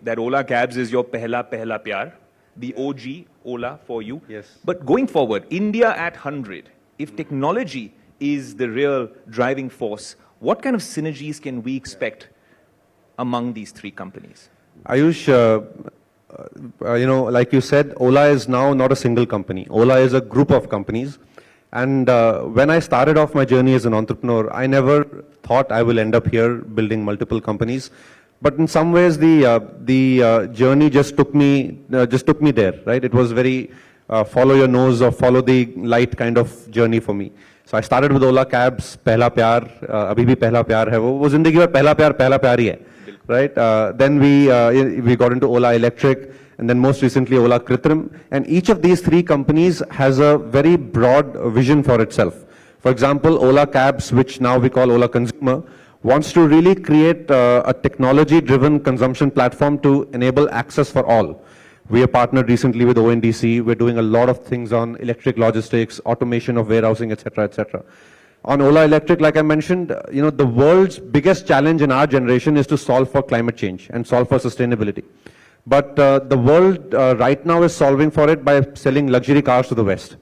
that Ola Cabs is your pehla pyar, the OG Ola for you. Yes. But going forward, India at 100, if technology is the real driving force, what kind of synergies can we expect among these three companies? Ayush, like you said, Ola is now not a single company. Ola is a group of companies. And when I started off my journey as an entrepreneur, I never thought I will end up here building multiple companies. But in some ways, the journey just took me there, right? It was very follow your nose or follow the light kind of journey for me. So I started with Ola Cabs, pehla pyar, abhi bhi pehla pyar hai. वो जिंदगी में pehla pyar ही है, right? Then we got into Ola Electric, and then most recently Ola Kritrim. And each of these three companies has a very broad vision for itself. For example, Ola Cabs, which now we call Ola Consumer, wants to really create a technology-driven consumption platform to enable access for all. We have partnered recently with ONDC. We're doing a lot of things on electric logistics, automation of warehousing, etc., etc. On Ola Electric, like I mentioned, the world's biggest challenge in our generation is to solve for climate change and solve for sustainability. But the world right now is solving for it by selling luxury cars to the West.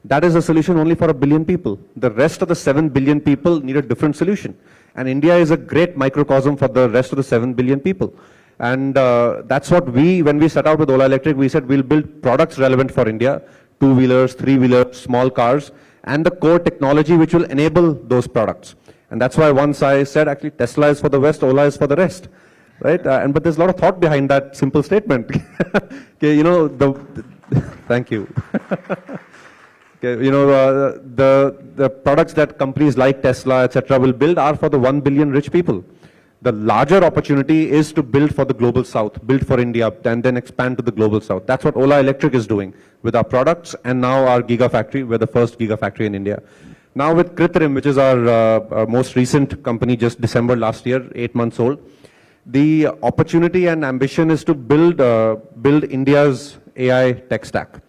That is a solution only for 1 billion people. The rest of the 7 billion people need a different solution. And India is a great microcosm for the rest of the 7 billion people. And that's what when we set out with Ola Electric, we said we'll build products relevant for India, two-wheelers, three-wheelers, small cars, and the core technology which will enable those products. And that's why once I said, actually, Tesla is for the West, Ola is for the rest. Right? But there's a lot of thought behind that simple statement. Okay, thank you. Okay, the products that companies like Tesla, etc., will build are for the 1 billion rich people. The larger opportunity is to build for the global south, build for India, and then expand to the global south. That's what Ola Electric is doing with our products, and now our gigafactory. We're the first gigafactory in India. Now with Kritrim, which is our most recent company, just December last year, 8 months old. The opportunity and ambition is to build India's AI tech stack.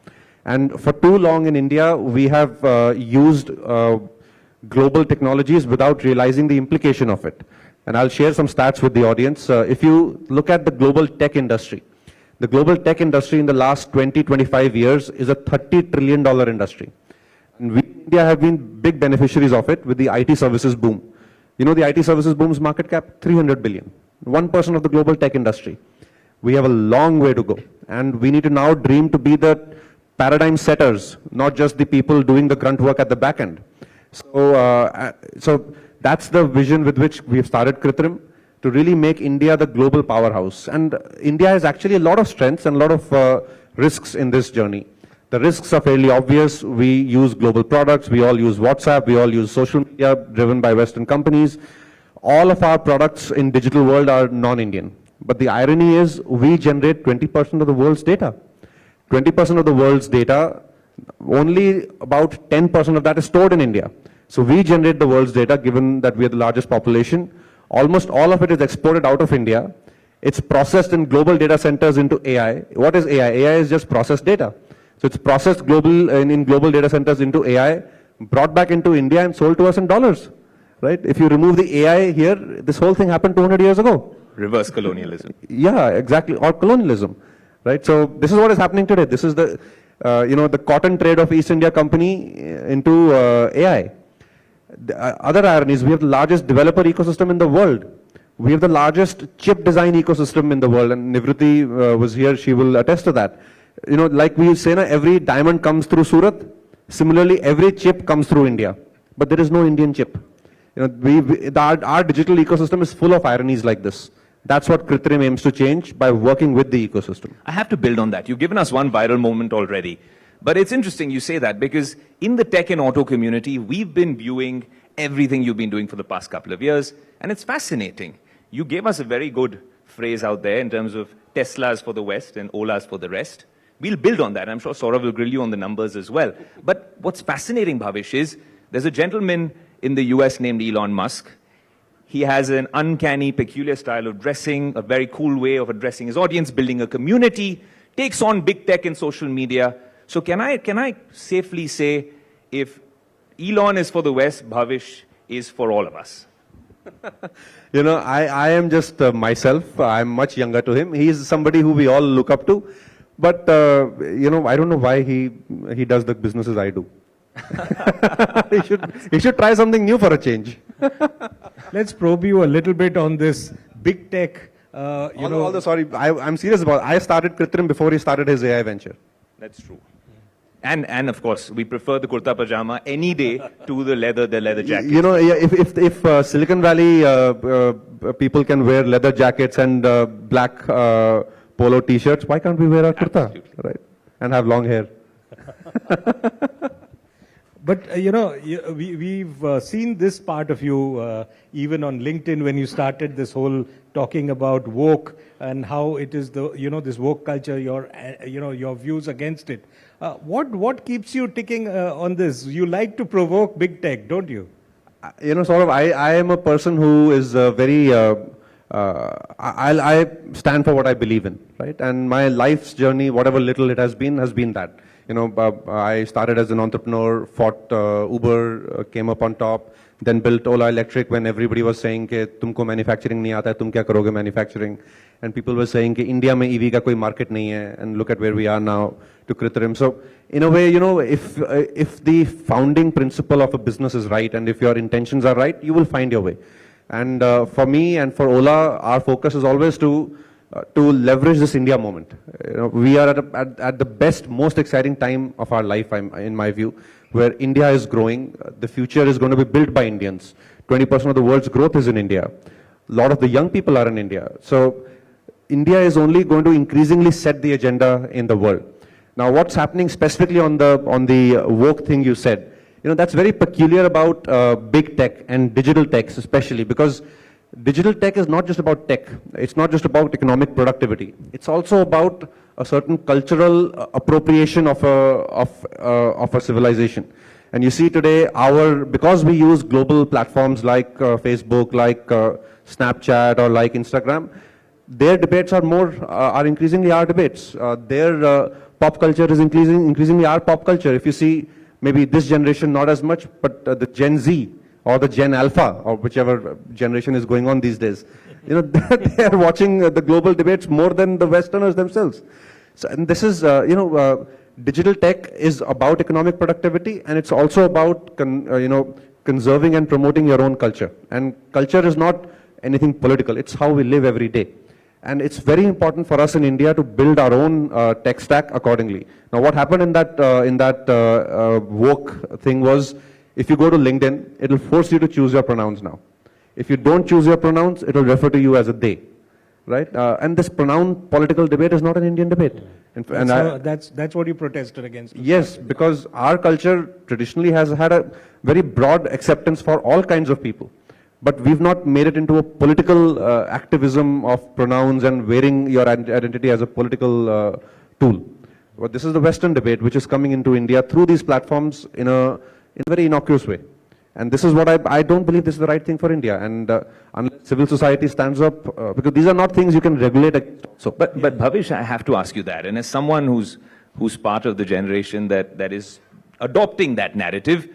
And for too long in India, we have used global technologies without realizing the implication of it. And I'll share some stats with the audience. If you look at the global tech industry in the last 20-25 years is a $30 trillion industry. And we in India have been big beneficiaries of it with the IT services boom. The IT services boom's market cap, 300 billion. 1% of the global tech industry. We have a long way to go. And we need to now dream to be the paradigm setters, not just the people doing the grunt work at the back end. So that's the vision with which we have started Kritrim, to really make India the global powerhouse. And India has actually a lot of strengths and a lot of risks in this journey. The risks are fairly obvious. We use global products. We all use WhatsApp. We all use social media driven by Western companies. All of our products in digital world are non-Indian. But the irony is we generate 20% of the world's data. 20% of the world's data, only about 10% of that is stored in India. So we generate the world's data, given that we are the largest population. Almost all of it is exported out of India. It's processed in global data centers into AI. What is AI? AI is just processed data. So it's processed in global data centers into AI, brought back into India and sold to us in dollars. Right? If you remove the AI here, this whole thing happened 200 years ago. Reverse colonialism. Yeah, exactly. Or colonialism. Right? So this is what is happening today. This is the, the cotton trade of East India Company into AI. The other ironies, we have the largest developer ecosystem in the world. We have the largest chip design ecosystem in the world. And Nivriti was here, she will attest to that. Like we say, every diamond comes through Surat. Similarly, every chip comes through India. But there is no Indian chip. Our digital ecosystem is full of ironies like this. That's what Kritrim aims to change by working with the ecosystem. I have to build on that. You've given us one viral moment already. But it's interesting you say that, because in the tech and auto community, we've been viewing everything you've been doing for the past couple of years, and it's fascinating. You gave us a very good phrase out there in terms of Teslas for the West and Olas for the rest. We'll build on that. I'm sure Saurav will grill you on the numbers as well. But what's fascinating, Bhavish, is there's a gentleman in the US named Elon Musk. He has an uncanny, peculiar style of dressing, a very cool way of addressing his audience, building a community, takes on big tech and social media. So can I safely say, if Elon is for the West, Bhavish is for all of us? You know, I am just myself. I'm much younger to him. He is somebody who we all look up to. But, you know, I don't know why he does the businesses I do. he should try something new for a change. Let's probe you a little bit on this big tech. Sorry, I'm serious about it. I started Kritrim before he started his AI venture. That's true. And of course, we prefer the kurta pajama any day to the leather jacket. You know, yeah, if Silicon Valley people can wear leather jackets and black polo t-shirts, why can't we wear a kurta, Absolutely. right? And have long hair. But, we've seen this part of you even on LinkedIn when you started this whole talking about woke and how it is this woke culture, your views against it. What keeps you ticking on this? You like to provoke big tech, don't you? You know, sort of, I am a person who is very, I stand for what I believe in, right? And my life's journey, whatever little it has been that. You know, I started as an entrepreneur, fought Uber, came up on top, then built Ola Electric when everybody was saying कि तुमको manufacturing नहीं आता है, तुम क्या करोगे manufacturing? And people were saying कि India में EV का कोई market नहीं है, and look at where we are now to Kritrim. So in a way, you know, if the founding principle of a business is right and if your intentions are right, you will find your way. And for me and for Ola, our focus is always to leverage this India moment. You know, we are at the best, most exciting time of our life, in my view, where India is growing. The future is going to be built by Indians. 20% of the world's growth is in India. A lot of the young people are in India. So India is only going to increasingly set the agenda in the world. Now, what's happening specifically on the woke thing you said, you know, that's very peculiar about big tech and digital techs especially, because digital tech is not just about tech. It's not just about economic productivity. It's also about a certain cultural appropriation of a civilization. And you see today, because we use global platforms like Facebook, like Snapchat, or like Instagram, their debates are increasingly our debates. Their pop culture is increasingly our pop culture. If you see, maybe this generation not as much, but the Gen Z, or the Gen Alpha, or whichever generation is going on these days. You know, they are watching the global debates more than the Westerners themselves. So, and this is, digital tech is about economic productivity, and it's also about, conserving and promoting your own culture. And culture is not anything political. It's how we live every day. And it's very important for us in India to build our own tech stack accordingly. Now, what happened in that woke thing was, if you go to LinkedIn, it'll force you to choose your pronouns now. If you don't choose your pronouns, it'll refer to you as a they, right? And this pronoun political debate is not an Indian debate. That's what you protested against. Yes, because our culture traditionally has had a very broad acceptance for all kinds of people. But we've not made it into a political activism of pronouns and wearing your identity as a political tool. But this is the Western debate which is coming into India through these platforms in a very innocuous way. And this is what I don't believe this is the right thing for India. And unless civil society stands up, because these are not things you can regulate. But Bhavish, I have to ask you that. And as someone who's part of the generation that is adopting that narrative,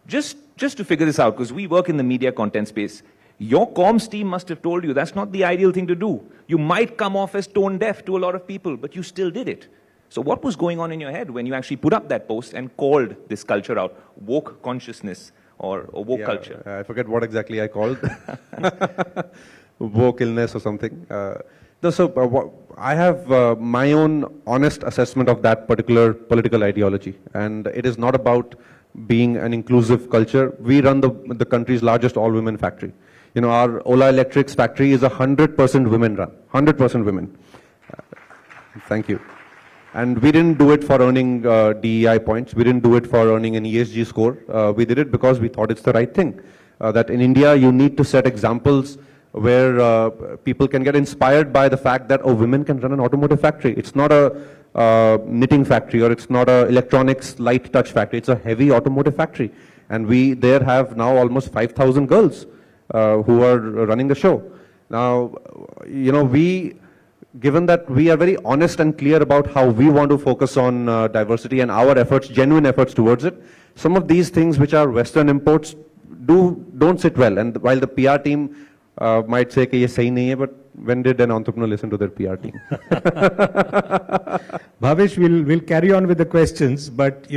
just to figure this out, because we work in the media content space, your comms team must have told you that's not the ideal thing to do. You might come off as tone deaf to a lot of people, but you still did it. So what was going on in your head when you actually put up that post and called this culture out, woke consciousness or woke culture? I forget what exactly I called. Woke illness or something. I have my own honest assessment of that particular political ideology. And it is not about being an inclusive culture. We run the country's largest all-women factory. You know, our Ola Electric's factory is 100% women run. 100% women. Thank you. And we didn't do it for earning DEI points. We didn't do it for earning an ESG score. We did it because we thought it's the right thing. That in India, you need to set examples where people can get inspired by the fact that, oh, women can run an automotive factory. It's not a knitting factory, or it's not a electronics light touch factory. It's a heavy automotive factory. And we there have now almost 5,000 girls who are running the show. Now, you know, given that we are very honest and clear about how we want to focus on diversity and our efforts, genuine efforts towards it, some of these things which are Western imports don't sit well. And while the PR team might say कि ये सही नहीं है, but when did an entrepreneur listen to their PR team? Bhavish, we'll carry on with the questions, but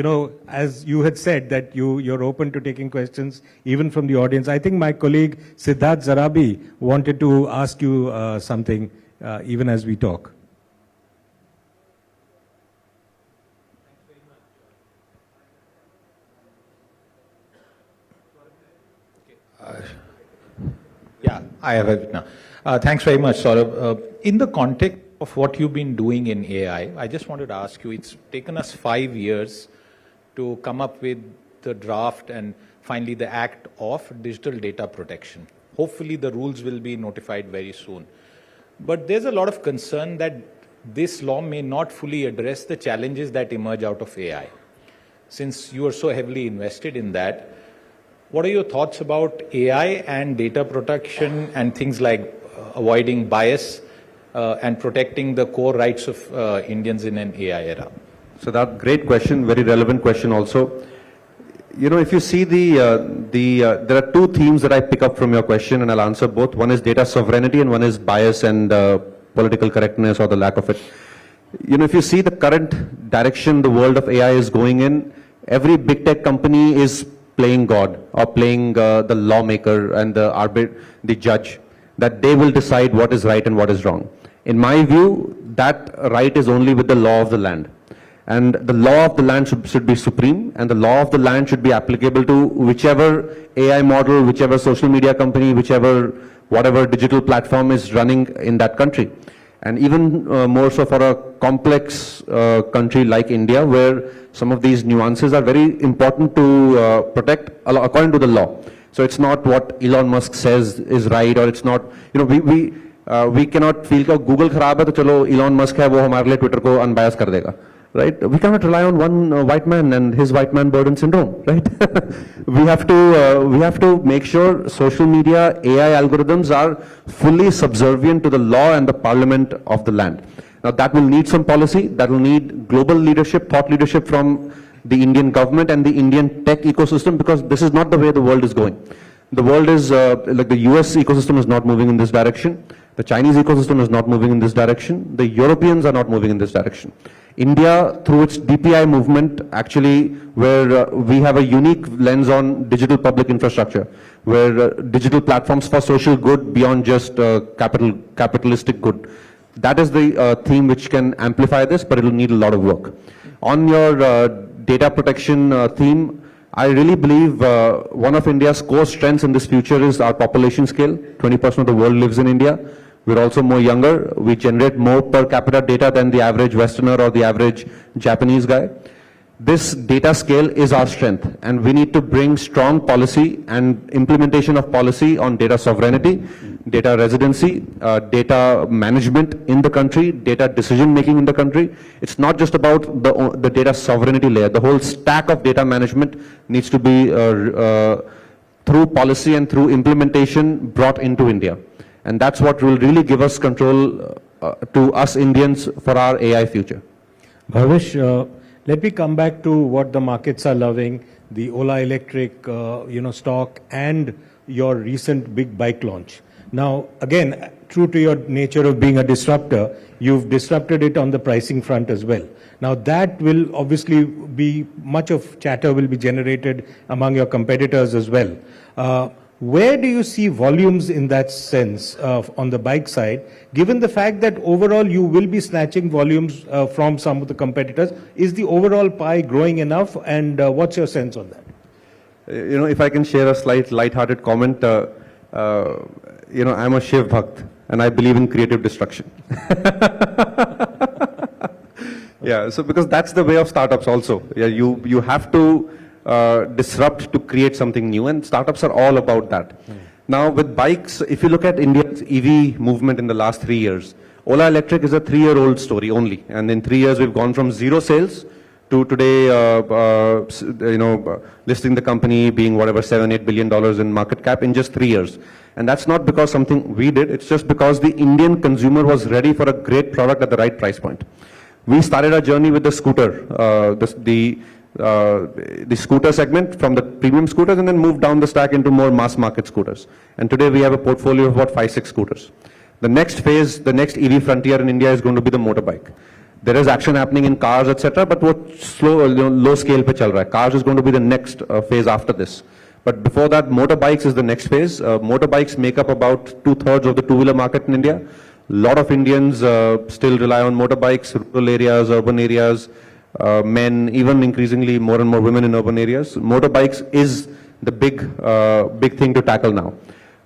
as you had said that you're open to taking questions even from the audience. I think my colleague Siddharth Zarabi wanted to ask you something even as we talk. Yeah, I have it now. Thanks very much, Saurabh. In the context of what you've been doing in AI, I just wanted to ask you, it's taken us 5 years to come up with the draft and finally the act of digital data protection. Hopefully the rules will be notified very soon. But there's a lot of concern that this law may not fully address the challenges that emerge out of AI. Since you are so heavily invested in that, what are your thoughts about AI and data protection and things like avoiding bias and protecting the core rights of Indians in an AI era? So that great question, very relevant question also. If you see there are two themes that I pick up from your question, and I'll answer both. One is data sovereignty and one is bias and political correctness or the lack of it. If you see the current direction the world of AI is going in, every big tech company is playing God or playing the lawmaker and the judge, that they will decide what is right and what is wrong. In my view, that right is only with the law of the land. And the law of the land should be supreme, and the law of the land should be applicable to whichever AI model, whichever social media company, whatever digital platform is running in that country. And even more so for a complex country like India, where some of these nuances are very important to protect according to the law. So it's not what Elon Musk says is right, or it's not, we cannot feel that Google खराब है तो चलो Elon Musk है वो हमारे लिए Twitter को unbiased कर देगा. Right? We cannot rely on one white man and his white man burden syndrome, right? we have to make sure social media AI algorithms are fully subservient to the law and the parliament of the land. Now that will need some policy, that will need global leadership, thought leadership from the Indian government and the Indian tech ecosystem, because this is not the way the world is going. The world is, like the US ecosystem is not moving in this direction. The Chinese ecosystem is not moving in this direction. The Europeans are not moving in this direction. India, through its DPI movement, actually, where we have a unique lens on digital public infrastructure, where digital platforms for social good beyond just capitalistic good. That is the theme which can amplify this, but it will need a lot of work. On your data protection theme, I really believe one of India's core strengths in this future is our population scale. 20% of the world lives in India. We're also more younger. We generate more per capita data than the average Westerner or the average Japanese guy. This data scale is our strength, and we need to bring strong policy and implementation of policy on data sovereignty, data residency, data management in the country, data decision making in the country. It's not just about the data sovereignty layer. The whole stack of data management needs to be through policy and through implementation brought into India. And that's what will really give us control to us Indians for our AI future. Bhavish, let me come back to what the markets are loving, the Ola Electric, stock, and your recent big bike launch. Now, again, true to your nature of being a disruptor, you've disrupted it on the pricing front as well. Now, that will obviously be, much of chatter will be generated among your competitors as well. Where do you see volumes in that sense on the bike side, given the fact that overall you will be snatching volumes from some of the competitors? Is the overall pie growing enough, and what's your sense on that? If I can share a slight light-hearted comment, I'm a Shiv Bhakt and I believe in creative destruction. Yeah, so because that's the way of startups also. Yeah, you have to disrupt to create something new, and startups are all about that. Now with bikes, if you look at India's EV movement in the last 3 years, Ola Electric is a 3-year-old story only, and in 3 years we've gone from 0 sales to today, listing the company being whatever $7-8 billion in market cap in just 3 years. And that's not because something we did, it's just because the Indian consumer was ready for a great product at the right price point. We started our journey with the scooter, the scooter segment from the premium scooters and then moved down the stack into more mass market scooters. And today we have a portfolio of about 5-6 scooters. The next phase, the next EV frontier in India is going to be the motorbike. There is action happening in cars, etc. But what slow, low scale pe chal raha hai. Cars is going to be the next phase after this. But before that, motorbikes is the next phase. Motorbikes make up about 2/3 of the two-wheeler market in India. A lot of Indians still rely on motorbikes, rural areas, urban areas, men, even increasingly more and more women in urban areas. Motorbikes is the big thing to tackle now.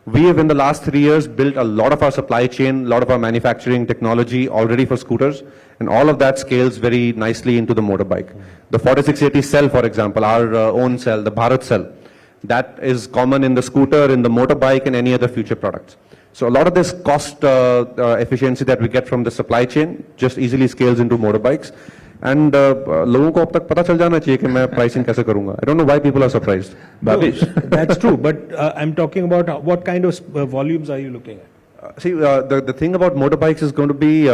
We have in the last 3 years built a lot of our supply chain, a lot of our manufacturing technology already for scooters, and all of that scales very nicely into the motorbike. The 4680 cell, for example, our own cell, the Bharat cell, that is common in the scooter, in the motorbike, and any other future products. So a lot of this cost efficiency that we get from the supply chain just easily scales into motorbikes. And लोगों को अब तक पता चल जाना चाहिए कि मैं pricing कैसे करूँगा. I don't know why people are surprised. Bhavish. That's true, but I'm talking about what kind of volumes are you looking at? See, the thing about motorbikes is going to be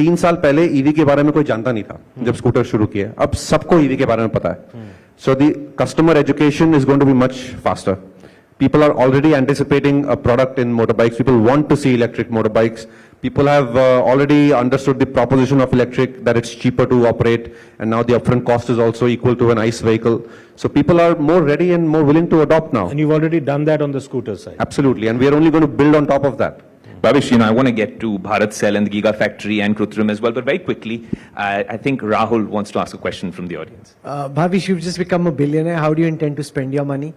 3 साल पहले EV के बारे में कोई जानता नहीं था जब स्कूटर शुरू किए. अब सबको EV के बारे में पता है. So the customer education is going to be much faster. People are already anticipating a product in motorbikes. People want to see electric motorbikes. People have already understood the proposition of electric, that it's cheaper to operate, and now the upfront cost is also equal to an ICE vehicle. So people are more ready and more willing to adopt now. And you've already done that on the scooter side. Absolutely, and we are only going to build on top of that. Bhavish, I want to get to Bharat Cell and the Gigafactory and Krutrim as well, but very quickly, I think Rahul wants to ask a question from the audience. Bhavish, you've just become a billionaire. How do you intend to spend your money?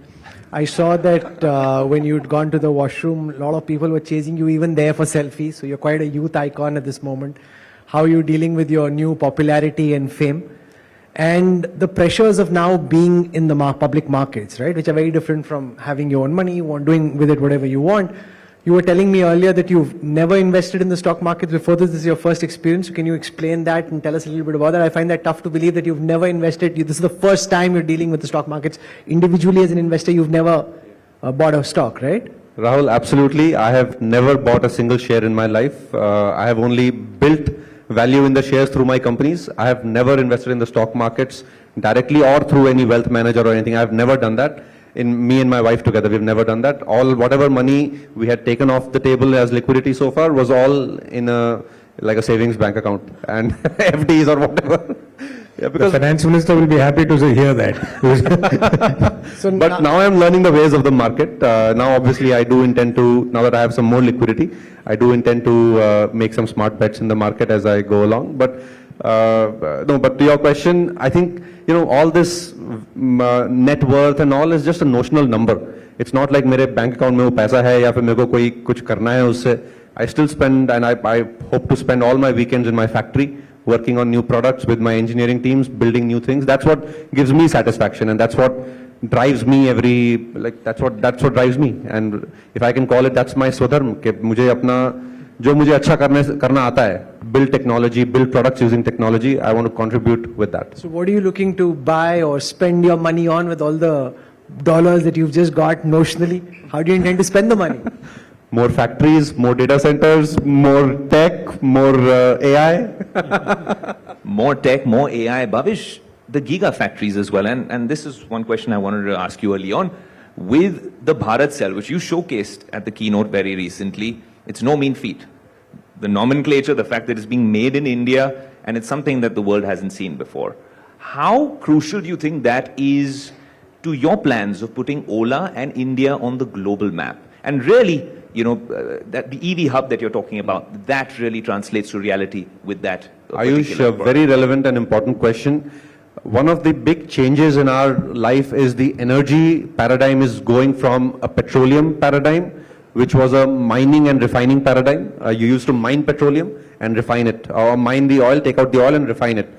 I saw that when you'd gone to the washroom, a lot of people were chasing you even there for selfies. So you're quite a youth icon at this moment. How are you dealing with your new popularity and fame? And the pressures of now being in the public markets, right? Which are very different from having your own money, doing with it whatever you want. You were telling me earlier that you've never invested in the stock markets before this. This is your first experience. So can you explain that and tell us a little bit about that? I find that tough to believe that you've never invested. This is the first time you're dealing with the stock markets. Individually as an investor, you've never bought a stock, right? Rahul, absolutely. I have never bought a single share in my life. I have only built value in the shares through my companies. I have never invested in the stock markets directly or through any wealth manager or anything. I have never done that. In me and my wife together, we've never done that. Whatever money we had taken off the table as liquidity so far was all in like a savings bank account and FDs or whatever. Yeah, because the finance minister will be happy to hear that. But now I'm learning the ways of the market. Now obviously I do intend to, now that I have some more liquidity, I do intend to make some smart bets in the market as I go along. But no, but to your question, I think, all this net worth and all is just a notional number. It's not like मेरे bank account में वो पैसा है या फिर मेरे को कोई कुछ करना है उससे. I still spend, and I hope to spend all my weekends in my factory working on new products with my engineering teams, building new things. That's what gives me satisfaction, and that's what drives me that's what drives me. And if I can call it, that's my swadharm, कि मुझे अपना जो मुझे अच्छा करना आता है, build technology, build products using technology, I want to contribute with that. So what are you looking to buy or spend your money on with all the dollars that you've just got notionally? How do you intend to spend the money? More factories, more data centers, more tech, more AI. More tech, more AI. Bhavish, the gigafactories as well, and this is one question I wanted to ask you early on. With the Bharat Cell, which you showcased at the keynote very recently, it's no mean feat. The nomenclature, the fact that it's being made in India, and it's something that the world hasn't seen before. How crucial do you think that is to your plans of putting Ola and India on the global map? And really, that the EV hub that you're talking about, that really translates to reality with that. Ayush, a very relevant and important question. One of the big changes in our life is the energy paradigm is going from a petroleum paradigm, which was a mining and refining paradigm. You used to mine petroleum and refine it, or mine the oil, take out the oil and refine it,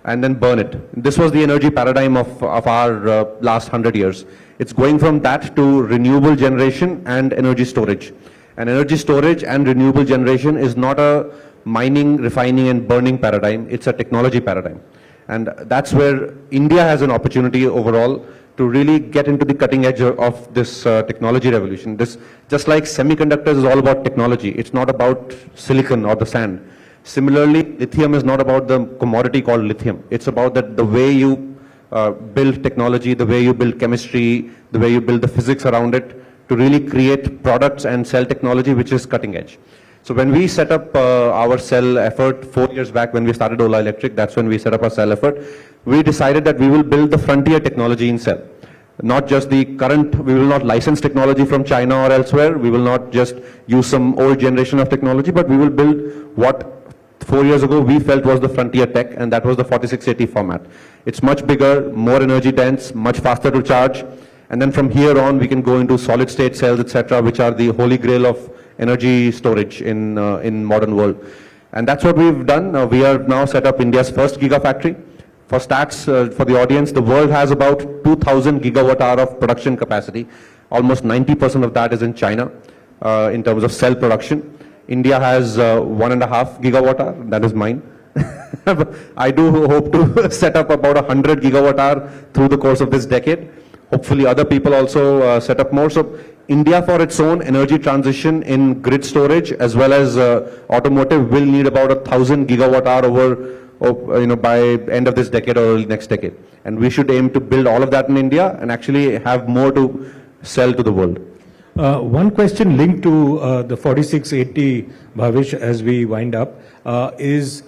and then burn it. This was the energy paradigm of our last 100 years. It's going from that to renewable generation and energy storage. And energy storage and renewable generation is not a mining, refining and burning paradigm, it's a technology paradigm. And that's where India has an opportunity overall to really get into the cutting edge of this technology revolution. This, just like semiconductors is all about technology, it's not about silicon or the sand. Similarly, lithium is not about the commodity called lithium. It's about the way you build technology, the way you build chemistry, the way you build the physics around it, to really create products and sell technology which is cutting edge. So when we set up our cell effort 4 years back, when we started Ola Electric, that's when we set up our cell effort, we decided that we will build the frontier technology in cell. Not just the current, we will not license technology from China or elsewhere, we will not just use some old generation of technology, but we will build what 4 years ago we felt was the frontier tech, and that was the 4680 format. It's much bigger, more energy dense, much faster to charge, and then from here on we can go into solid state cells, etc., which are the holy grail of energy storage in modern world. And that's what we've done. We are now set up India's first gigafactory. For stats, for the audience, the world has about 2,000 gigawatt hour of production capacity. Almost 90% of that is in China in terms of cell production. India has 1.5 gigawatt hour, that is mine. I do hope to set up about 100 gigawatt hour through the course of this decade. Hopefully other people also set up more. So India, for its own energy transition in grid storage as well as automotive, will need about 1,000 gigawatt hour over by end of this decade or early next decade. And we should aim to build all of that in India and actually have more to sell to the world. One question linked to the 4680, Bhavish, as we wind up, is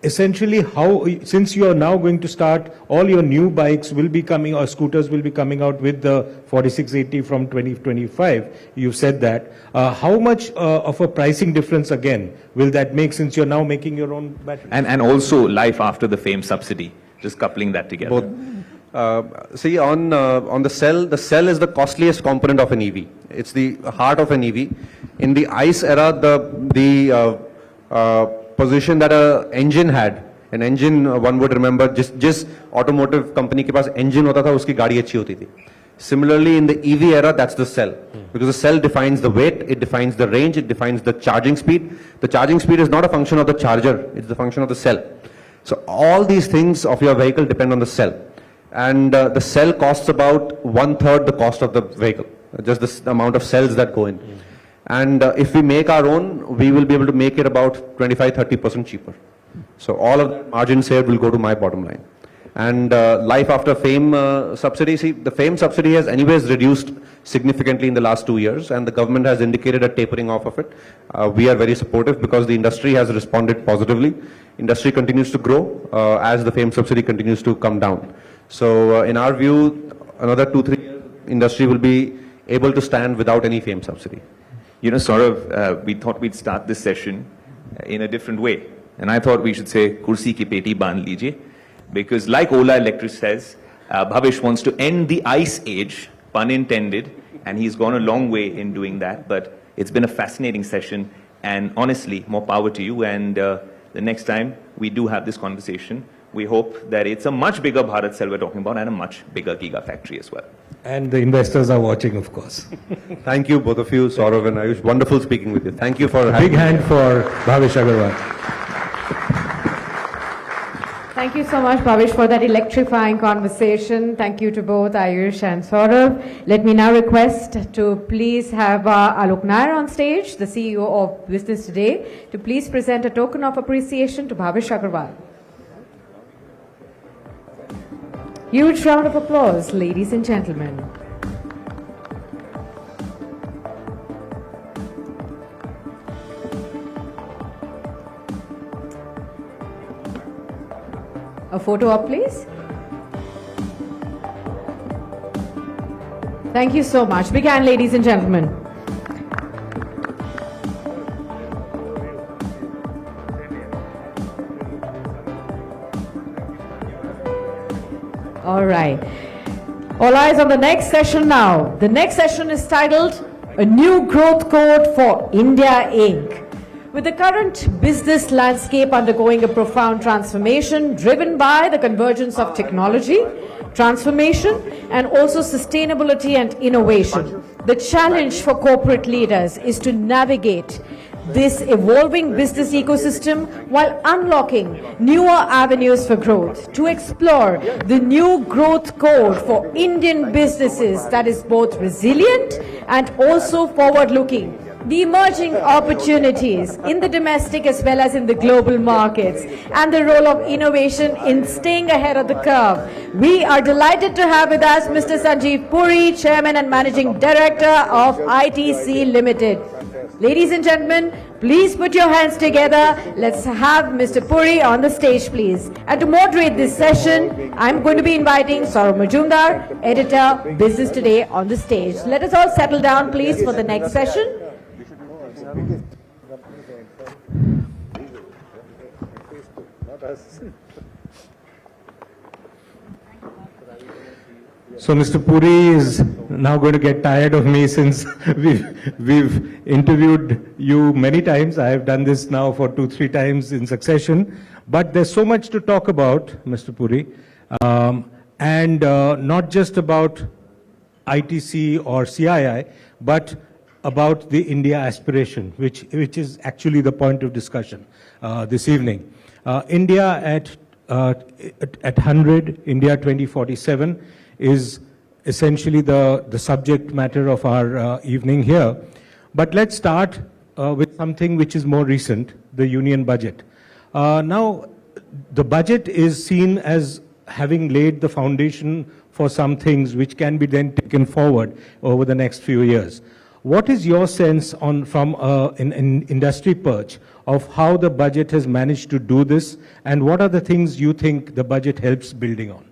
essentially how, since you are now going to start, all your new bikes will be coming, or scooters will be coming out with the 4680 from 2025, you said that. How much of a pricing difference again will that make, since you're now making your own battery? And also life after the FAME subsidy, just coupling that together. Both. See, on the cell is the costliest component of an EV. It's the heart of an EV. In the ICE era, the position that an engine, one would remember, just automotive company के पास engine होता था, उसकी गाड़ी अच्छी होती थी. Similarly, in the EV era, that's the cell. Because the cell defines the weight, it defines the range, it defines the charging speed. The charging speed is not a function of the charger, it's the function of the cell. So all these things of your vehicle depend on the cell. And the cell costs about 1/3 the cost of the vehicle, just the amount of cells that go in. And if we make our own, we will be able to make it about 25-30% cheaper. So all of that margin saved will go to my bottom line. And life after FAME subsidy, see, the FAME subsidy has anyways reduced significantly in the last 2 years, and the government has indicated a tapering off of it. We are very supportive because the industry has responded positively. Industry continues to grow as the FAME subsidy continues to come down. So in our view, another 2-3 years, industry will be able to stand without any FAME subsidy. You know, Saurav, we thought we'd start this session in a different way. And I thought we should say, Kursi ki peti baan lijiye. Because like Ola Electric says, Bhavish wants to end the ice age, pun intended, and he's gone a long way in doing that. But it's been a fascinating session, and honestly, more power to you. And the next time we do have this conversation, we hope that it's a much bigger Bharat cell we're talking about and a much bigger gigafactory as well. And the investors are watching, of course. Thank you, both of you, Saurav and Ayush. Wonderful speaking with you. Thank you for having me. Big hand for Bhavish Aggarwal. Thank you so much, Bhavish, for that electrifying conversation. Thank you to both Ayush and Saurav. Let me now request to please have Alok Nair on stage, the CEO of Business Today, to please present a token of appreciation to Bhavish Aggarwal. Huge round of applause, ladies and gentlemen. A photo up, please. Thank you so much. Big hand, ladies and gentlemen. All right. All eyes on the next session now. The next session is titled A New Growth Code for India Inc. With the current business landscape undergoing a profound transformation driven by the convergence of technology, transformation, and also sustainability and innovation, the challenge for corporate leaders is to navigate this evolving business ecosystem while unlocking newer avenues for growth, to explore the new growth code for Indian businesses that is both resilient and also forward-looking. the emerging opportunities in the domestic as well as in the global markets, and the role of innovation in staying ahead of the curve. We are delighted to have with us Mr. Sanjeev Puri, Chairman and Managing Director of ITC Limited. Ladies and gentlemen, please put your hands together. Let's have Mr. Puri on the stage, please. And to moderate this session, I'm going to be inviting Saurav Majumdar, Editor, Business Today, on the stage. Let us all settle down, please, for the next session. So Mr. Puri is now going to get tired of me since we've interviewed you many times. I have done this now for 2-3 times in succession. But there's so much to talk about, Mr. Puri, and not just about ITC or CII, but about the India aspiration, which is actually the point of discussion this evening. India at 100, India 2047 is essentially the subject matter of our evening here. But let's start with something which is more recent, the Union Budget. Now, the budget is seen as having laid the foundation for some things which can be then taken forward over the next few years. What is your sense from an industry perch of how the budget has managed to do this, and what are the things you think the budget helps building on?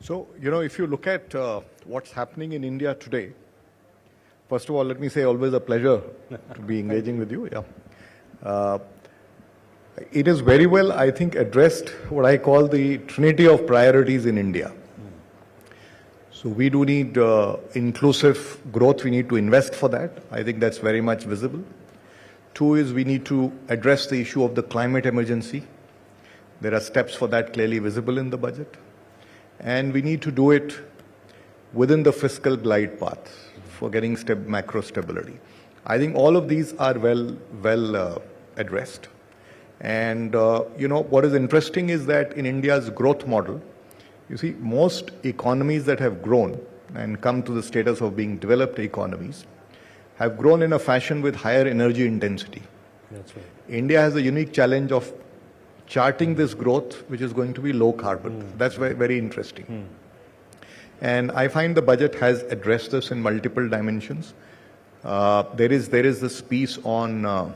So, if you look at what's happening in India today, first of all, let me say always a pleasure to be engaging with you. Yeah. It is very well, I think, addressed what I call the trinity of priorities in India. So we do need inclusive growth. We need to invest for that. I think that's very much visible. 2 is we need to address the issue of the climate emergency. There are steps for that clearly visible in the budget. And we need to do it within the fiscal glide path for getting macro stability. I think all of these are well addressed. And, what is interesting is that in India's growth model, you see, most economies that have grown and come to the status of being developed economies have grown in a fashion with higher energy intensity. That's right. India has a unique challenge of charting this growth, which is going to be low carbon. That's very, very interesting. And I find the budget has addressed this in multiple dimensions. There is this piece on,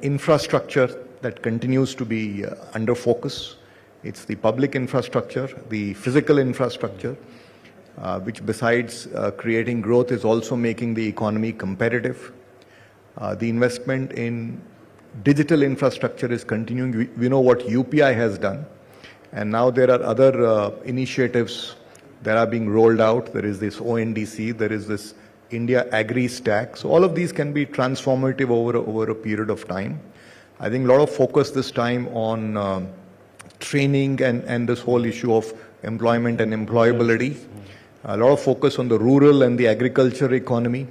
infrastructure that continues to be under focus. It's the public infrastructure, the physical infrastructure, which besides creating growth is also making the economy competitive. The investment in digital infrastructure is continuing. We know what UPI has done. And now there are other initiatives that are being rolled out. There is this ONDC, there is this India Agri Stack. So all of these can be transformative over a period of time. I think a lot of focus this time on training and this whole issue of employment and employability. A lot of focus on the rural and the agriculture economy.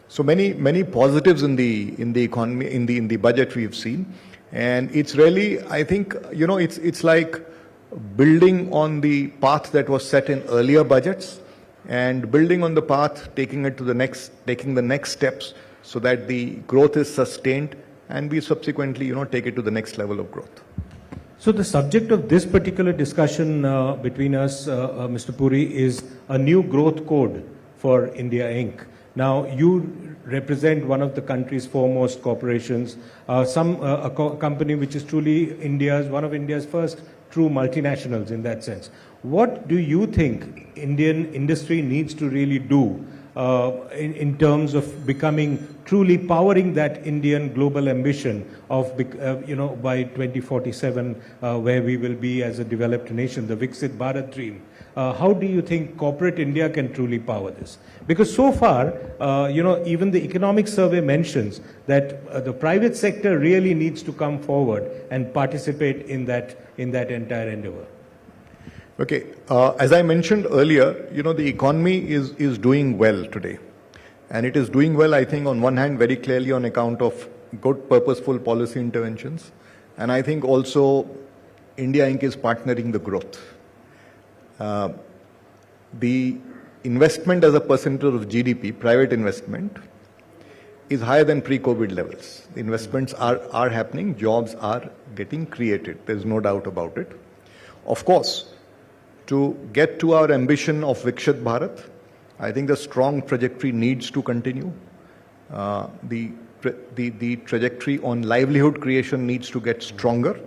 So many positives in the economy, in the budget we've seen. And it's really, I think, it's like building on the path that was set in earlier budgets and building on the path, taking the next steps so that the growth is sustained and we subsequently, take it to the next level of growth. So the subject of this particular discussion between us, Mr. Puri, is a new growth code for India Inc. Now, you represent one of the country's foremost corporations, a company which is truly one of India's first true multinationals in that sense. What do you think Indian industry needs to really do in terms of becoming truly powering that Indian global ambition of, by 2047, where we will be as a developed nation, the Viksit Bharat dream? How do you think corporate India can truly power this? Because so far, even the economic survey mentions that the private sector really needs to come forward and participate in that entire endeavor. Okay, as I mentioned earlier, the economy is doing well today. And it is doing well, I think, on one hand, very clearly on account of good, purposeful policy interventions. And I think also India Inc. is partnering the growth. The investment as a percentage of GDP, private investment, is higher than pre-COVID levels. The investments are happening, jobs are getting created. There's no doubt about it. Of course, to get to our ambition of Viksit Bharat, I think the strong trajectory needs to continue. The trajectory on livelihood creation needs to get stronger.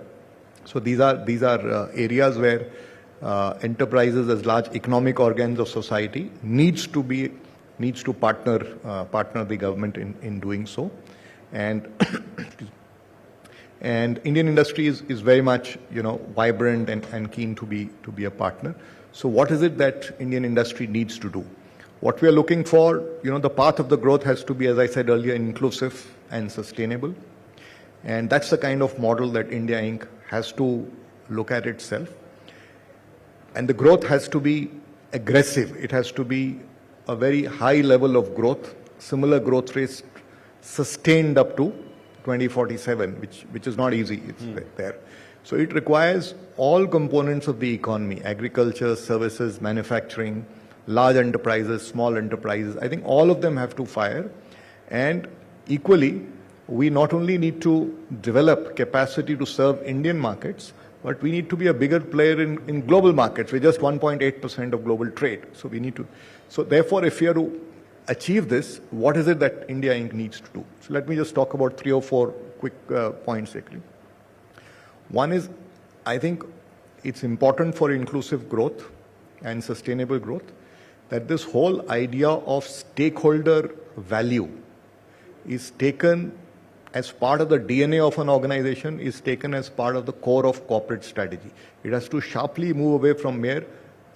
So these are areas where enterprises as large economic organs of society needs to partner the government in doing so, and and Indian industry is very much vibrant and keen to be a partner. So what is it that Indian industry needs to do? What we are looking for, the path of the growth has to be, as I said earlier, inclusive and sustainable, and that's the kind of model that India Inc. has to look at itself. And the growth has to be aggressive. It has to be a very high level of growth, similar growth rates sustained up to 2047, which is not easy. It's there. So it requires all components of the economy: agriculture, services, manufacturing, large enterprises, small enterprises. I think all of them have to fire. And equally, we not only need to develop capacity to serve Indian markets, but we need to be a bigger player in global markets. We're just 1.8% of global trade. So we need to. So therefore, if we are to achieve this, what is it that India Inc. needs to do? So let me just talk about 3 or 4 quick points quickly. One is, I think it's important for inclusive growth and sustainable growth that this whole idea of stakeholder value is taken as part of the DNA of an organization, is taken as part of the core of corporate strategy. It has to sharply move away from mere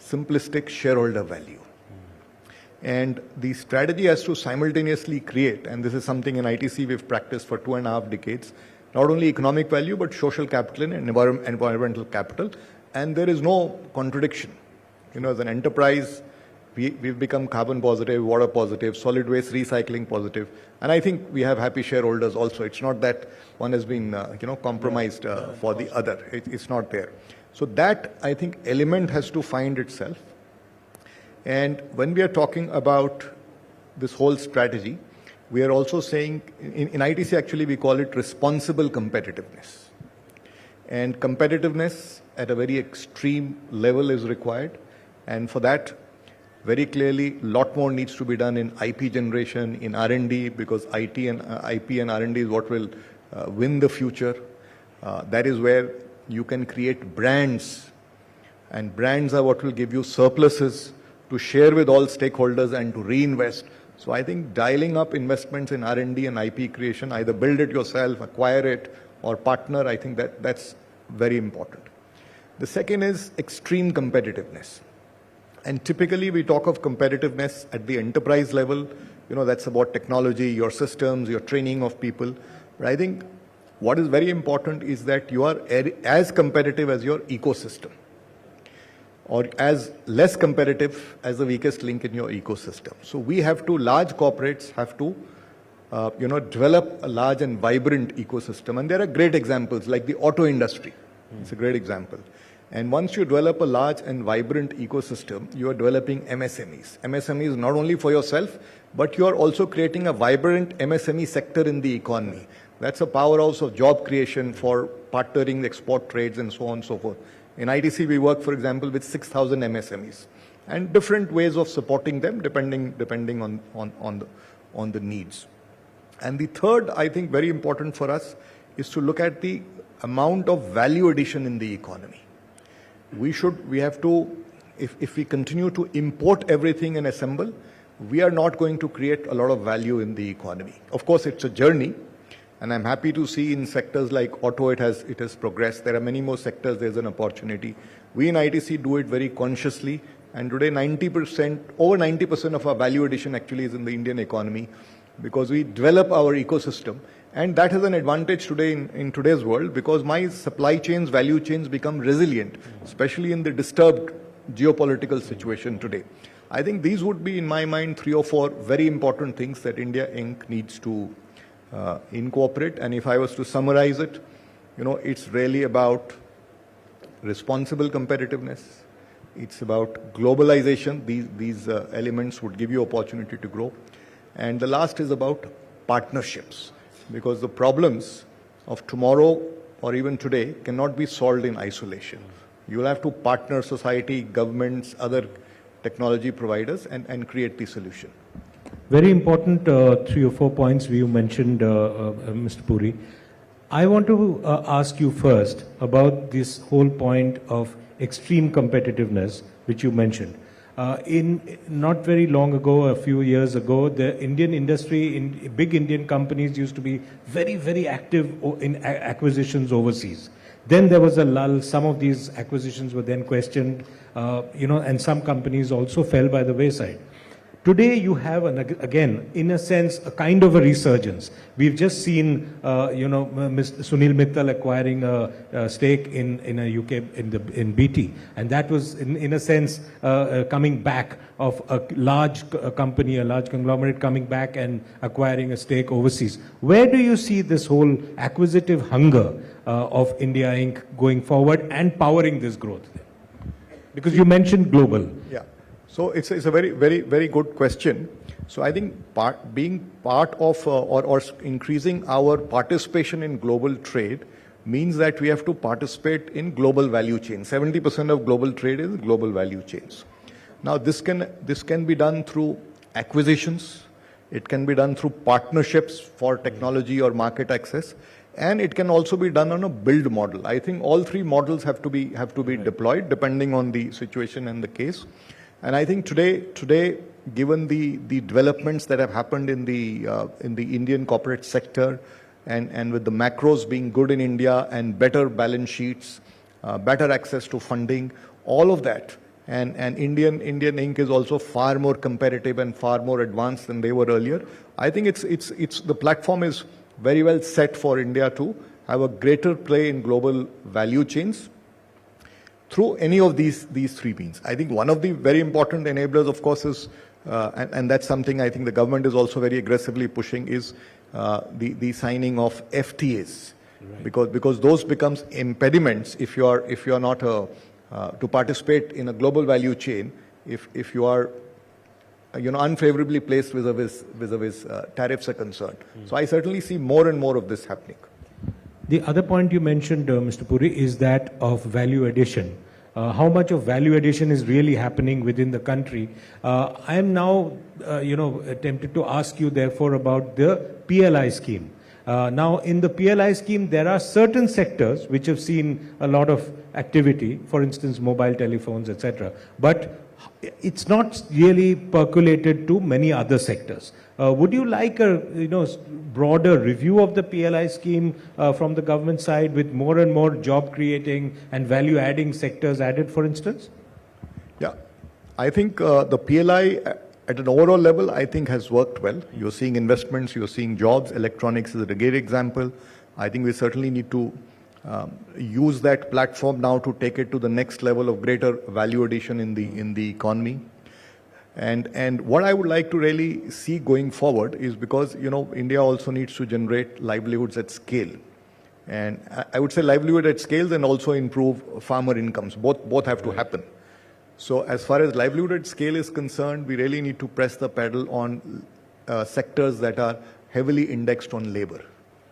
simplistic shareholder value. And the strategy has to simultaneously create, and this is something in ITC we've practiced for 2.5 decades, not only economic value, but social capital and environmental capital. And there is no contradiction. As an enterprise, we've become carbon positive, water positive, solid waste recycling positive. And I think we have happy shareholders also. It's not that one has been, compromised for the other. It's not there. So that, I think, element has to find itself. And when we are talking about this whole strategy, we are also saying, in ITC actually we call it responsible competitiveness. And competitiveness at a very extreme level is required. And for that, very clearly, a lot more needs to be done in IP generation, in R&D, because IP and R&D is what will win the future. That is where you can create brands, and brands are what will give you surpluses to share with all stakeholders and to reinvest. So I think dialing up investments in R&D and IP creation, either build it yourself, acquire it, or partner, I think that's very important. The second is extreme competitiveness. And typically we talk of competitiveness at the enterprise level. That's about technology, your systems, your training of people. But I think what is very important is that you are as competitive as your ecosystem, or as less competitive as the weakest link in your ecosystem. So large corporates have to, develop a large and vibrant ecosystem. And there are great examples like the auto industry. It's a great example. And once you develop a large and vibrant ecosystem, you are developing MSMEs. MSMEs not only for yourself, but you are also creating a vibrant MSME sector in the economy. That's a powerhouse of job creation for partnering export trades and so on and so forth. In ITC, we work, for example, with 6,000 MSMEs and different ways of supporting them depending on the needs. And the third, I think, very important for us is to look at the amount of value addition in the economy. We have to, if we continue to import everything and assemble, we are not going to create a lot of value in the economy. Of course, it's a journey, and I'm happy to see in sectors like auto, it has progressed. There are many more sectors, there's an opportunity. We in ITC do it very consciously, and today over 90% of our value addition actually is in the Indian economy, because we develop our ecosystem. And that has an advantage today in today's world, because my supply chains, value chains become resilient, especially in the disturbed geopolitical situation today. I think these would be, in my mind, 3 or 4 very important things that India Inc. needs to incorporate. And if I was to summarize it, it's really about responsible competitiveness. It's about globalization. These elements would give you opportunity to grow. And the last is about partnerships, because the problems of tomorrow or even today cannot be solved in isolation. You will have to partner society, governments, other technology providers and create the solution. Very important 3 or 4 points you mentioned, Mr. Puri. I want to ask you first about this whole point of extreme competitiveness, which you mentioned. In not very long ago, a few years ago, the Indian industry, big Indian companies used to be very, very active in acquisitions overseas. Then there was a lull. Some of these acquisitions were then questioned, and some companies also fell by the wayside. Today you have, again, in a sense, a kind of a resurgence. We've just seen, Mr. Sunil Mittal acquiring a stake in a UK, in BT. And that was, in a sense, coming back of a large company, a large conglomerate coming back and acquiring a stake overseas. Where do you see this whole acquisitive hunger of India Inc. going forward and powering this growth? Because you mentioned global. Yeah. So it's a very, very, very good question. So I think being part of or increasing our participation in global trade means that we have to participate in global value chains. 70% of global trade is global value chains. Now this can be done through acquisitions. It can be done through partnerships for technology or market access, and it can also be done on a build model. I think all three models have to be deployed depending on the situation and the case. And I think today, given the developments that have happened in the Indian corporate sector, and with the macros being good in India and better balance sheets, better access to funding, all of that, and Indian Inc. is also far more competitive and far more advanced than they were earlier. I think it's the platform is very well set for India to have a greater play in global value chains through any of these three means. I think one of the very important enablers, of course, is, and that's something I think the government is also very aggressively pushing, is the signing of FTAs, right. because those becomes impediments if you are not to participate in a global value chain, if you are unfavorably placed vis-a-vis tariffs are concerned. So I certainly see more and more of this happening. The other point you mentioned, Mr. Puri, is that of value addition. How much of value addition is really happening within the country? I am now, tempted to ask you, therefore, about the PLI scheme. Now, in the PLI scheme, there are certain sectors which have seen a lot of activity, for instance, mobile telephones, etc. But it's not really percolated to many other sectors. Would you like a broader review of the PLI scheme from the government side, with more and more job creating and value adding sectors added, for instance? Yeah, I think the PLI at an overall level, I think, has worked well. You're seeing investments, you're seeing jobs. Electronics is a great example. I think we certainly need to use that platform now to take it to the next level of greater value addition in the economy. And what I would like to really see going forward is, because India also needs to generate livelihoods at scale, and I would say livelihood at scale and also improve farmer incomes. Both have to happen. So as far as livelihood at scale is concerned, we really need to press the pedal on sectors that are heavily indexed on labor,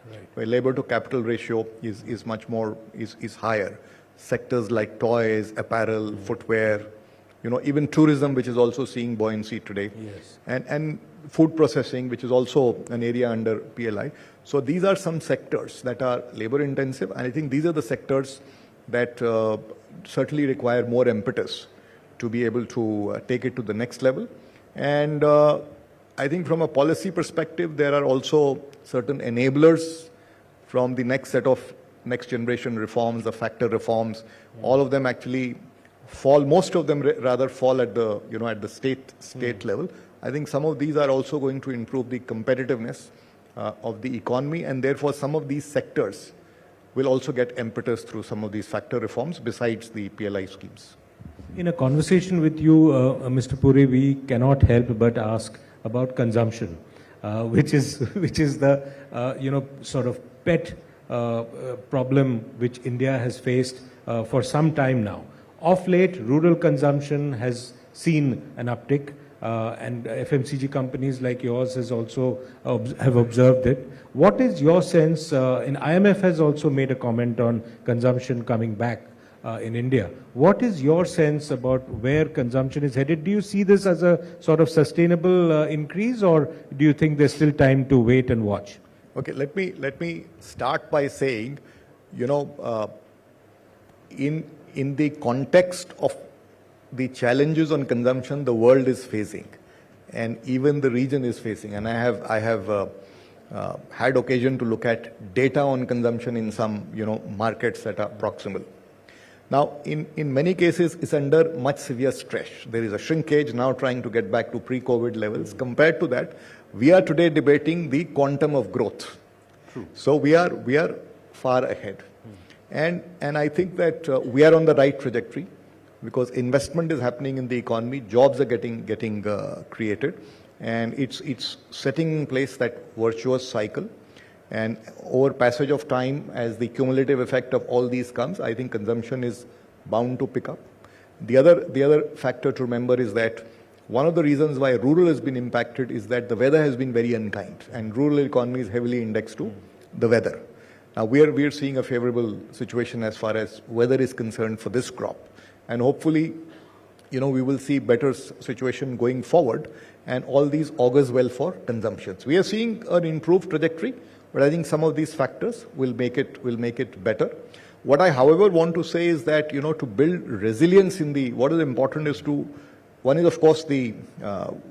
right, where labor to capital ratio is much more is higher. Sectors like toys, apparel, footwear, even tourism, which is also seeing buoyancy today, yes, and food processing, which is also an area under PLI. So these are some sectors that are labor intensive, and I think these are the sectors that certainly require more impetus to be able to take it to the next level. And I think from a policy perspective, there are also certain enablers from the next set of next generation reforms, the factor reforms. All of them actually most of them rather fall at the at the state level. I think some of these are also going to improve the competitiveness of the economy, and therefore some of these sectors will also get impetus through some of these factor reforms besides the PLI schemes. In a conversation with you, Mr. Puri, we cannot help but ask about consumption, which is the sort of pet problem which India has faced for some time now. Of late, rural consumption has seen an uptick. and FMCG companies like yours has also have observed it. What is your sense? And IMF has also made a comment on consumption coming back in India. What is your sense about where consumption is headed? Do you see this as a sort of sustainable increase, or do you think there's still time to wait and watch? Okay, let me start by saying, you know, in the context of the challenges on consumption the world is facing, and even the region is facing, and I have had occasion to look at data on consumption in some, you know, markets that are proximal. Now, in many cases, it's under much severe stress. There is a shrinkage now trying to get back to pre-COVID levels. Compared to that, we are today debating the quantum of growth. True. So we are far ahead. And I think that we are on the right trajectory because investment is happening in the economy, jobs are getting created, and it's setting in place that virtuous cycle. And over passage of time, as the cumulative effect of all these comes, I think consumption is bound to pick up. The other factor to remember is that one of the reasons why rural has been impacted is that the weather has been very unkind, and rural economy is heavily indexed to the weather. Now we are seeing a favorable situation as far as weather is concerned for this crop, and hopefully, you know, we will see better situation going forward, and all these augurs well for consumption. So we are seeing an improved trajectory, but I think some of these factors will make it better. What I, however, want to say is that, you know, to build resilience what is important is one is of course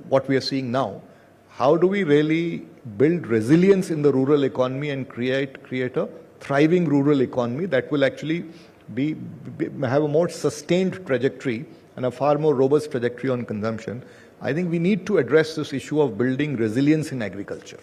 what we are seeing now. How do we really build resilience in the rural economy and create a thriving rural economy that will actually have a more sustained trajectory and a far more robust trajectory on consumption? I think we need to address this issue of building resilience in agriculture,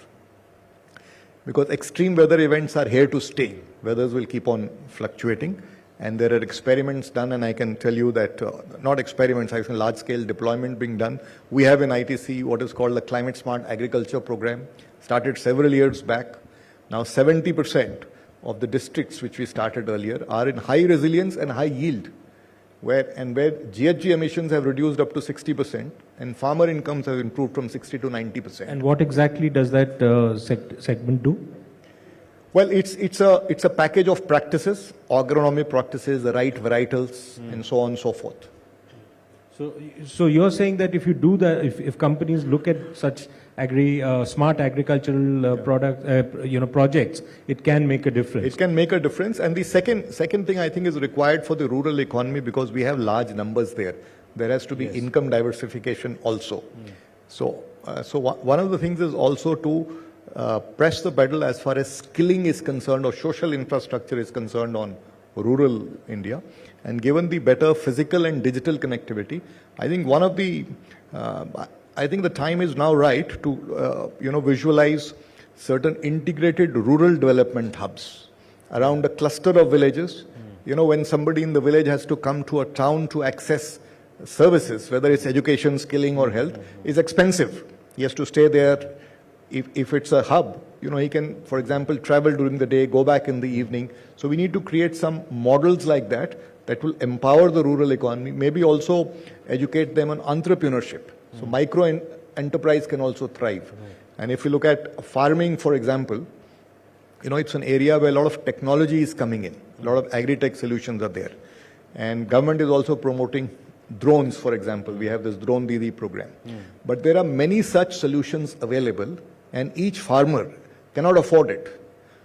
because extreme weather events are here to stay. Weathers will keep on fluctuating, and there are experiments done, and I can tell you that, not experiments, actually large-scale deployment being done. We have in ITC what is called the Climate Smart Agriculture Program, started several years back. Now 70% of the districts which we started earlier are in high resilience and high yield, where GHG emissions have reduced up to 60%, and farmer incomes have improved from 60 to 90%. And what exactly does that segment do? Well, it's a package of practices, agronomic practices, the right varietals, and so on and so forth. So you're saying that if you do that, if companies look at such smart agricultural projects, it can make a difference. It can make a difference. And the second thing I think is required for the rural economy, because we have large numbers there. There has to be income diversification also. So one of the things is also to press the pedal as far as skilling is concerned or social infrastructure is concerned on rural India. And given the better physical and digital connectivity, I think I think the time is now right to visualize certain integrated rural development hubs around a cluster of villages. You know, when somebody in the village has to come to a town to access services, whether it's education, skilling or health, is expensive. He has to stay there. If it's a hub, you know, he can, for example, travel during the day, go back in the evening. So we need to create some models like that will empower the rural economy, maybe also educate them on entrepreneurship. So micro enterprise can also thrive. And if you look at farming, for example, you know, it's an area where a lot of technology is coming in. A lot of agri-tech solutions are there. And government is also promoting drones, for example. We have this Drone Didi program. But there are many such solutions available, and each farmer cannot afford it.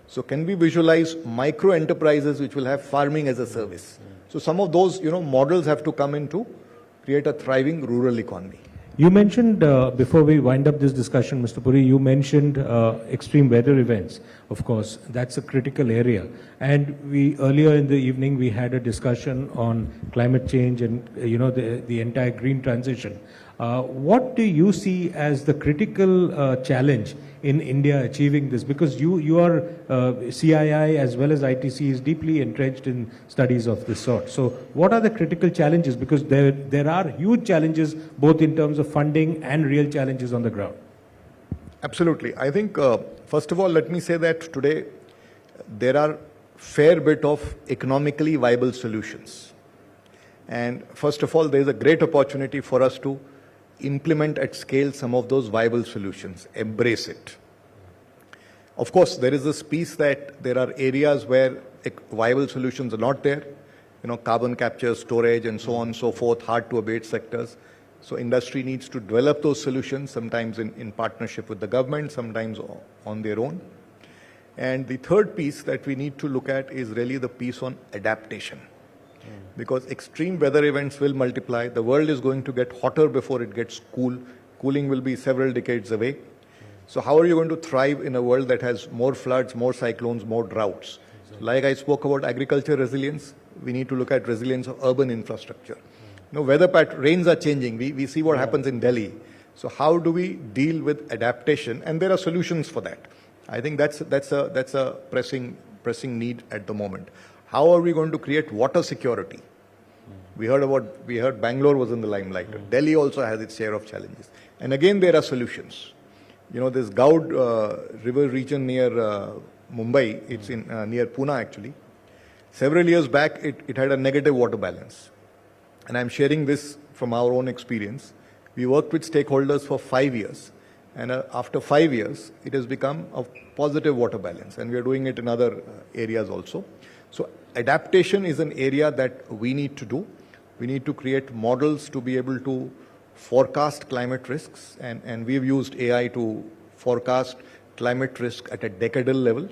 So can we visualize micro enterprises which will have farming as a service? So some of those, you know, models have to come in to create a thriving rural economy. You mentioned, before we wind up this discussion, Mr. Puri, you mentioned extreme weather events. Of course, that's a critical area. And earlier in the evening, we had a discussion on climate change and, you know, the entire green transition. What do you see as the critical challenge in India achieving this? Because you are CII as well as ITC is deeply entrenched in studies of this sort. So what are the critical challenges? Because there are huge challenges both in terms of funding and real challenges on the ground. Absolutely. I think, first of all, let me say that today there are fair bit of economically viable solutions. And first of all, there is a great opportunity for us to implement at scale some of those viable solutions, embrace it. Of course, there is this piece that there are areas where viable solutions are not there, carbon capture, storage, and so on and so forth, hard to abate sectors. So industry needs to develop those solutions, sometimes in partnership with the government, sometimes on their own. And the third piece that we need to look at is really the piece on adaptation. Because extreme weather events will multiply. The world is going to get hotter before it gets cool. Cooling will be several decades away. So how are you going to thrive in a world that has more floods, more cyclones, more droughts? Like I spoke about agriculture resilience, we need to look at resilience of urban infrastructure. Weather rains are changing. We see what happens in Delhi. So how do we deal with adaptation? And there are solutions for that. I think that's a pressing need at the moment. How are we going to create water security? We heard Bangalore was in the limelight. Delhi also has its share of challenges. And again, there are solutions. This Gaud river region near Mumbai, it's near Pune actually. Several years back, it had a negative water balance. And I'm sharing this from our own experience. We worked with stakeholders for 5 years. And after 5 years, it has become a positive water balance. And we are doing it in other areas also. So adaptation is an area that we need to do. We need to create models to be able to forecast climate risks. And we've used AI to forecast climate risk at a decadal level.